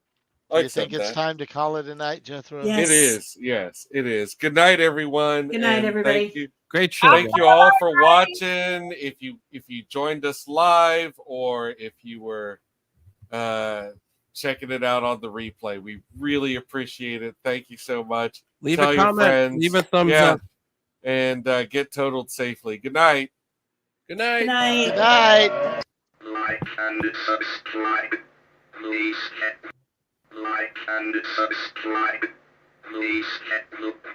Do you think it's time to call it a night, Jethro? Yes. It is. Yes, it is. Good night, everyone. Good night, everybody. Thank you. great show. Thank you all for watching. If you joined us live or if you were checking it out on the replay, we really appreciate it. Thank you so much. Leave Tell a your comment. friends. Leave a thumbs up. And get totaled safely. Good night. Good night. Good night. Good night. Like and subscribe. Please like and subscribe. Please look.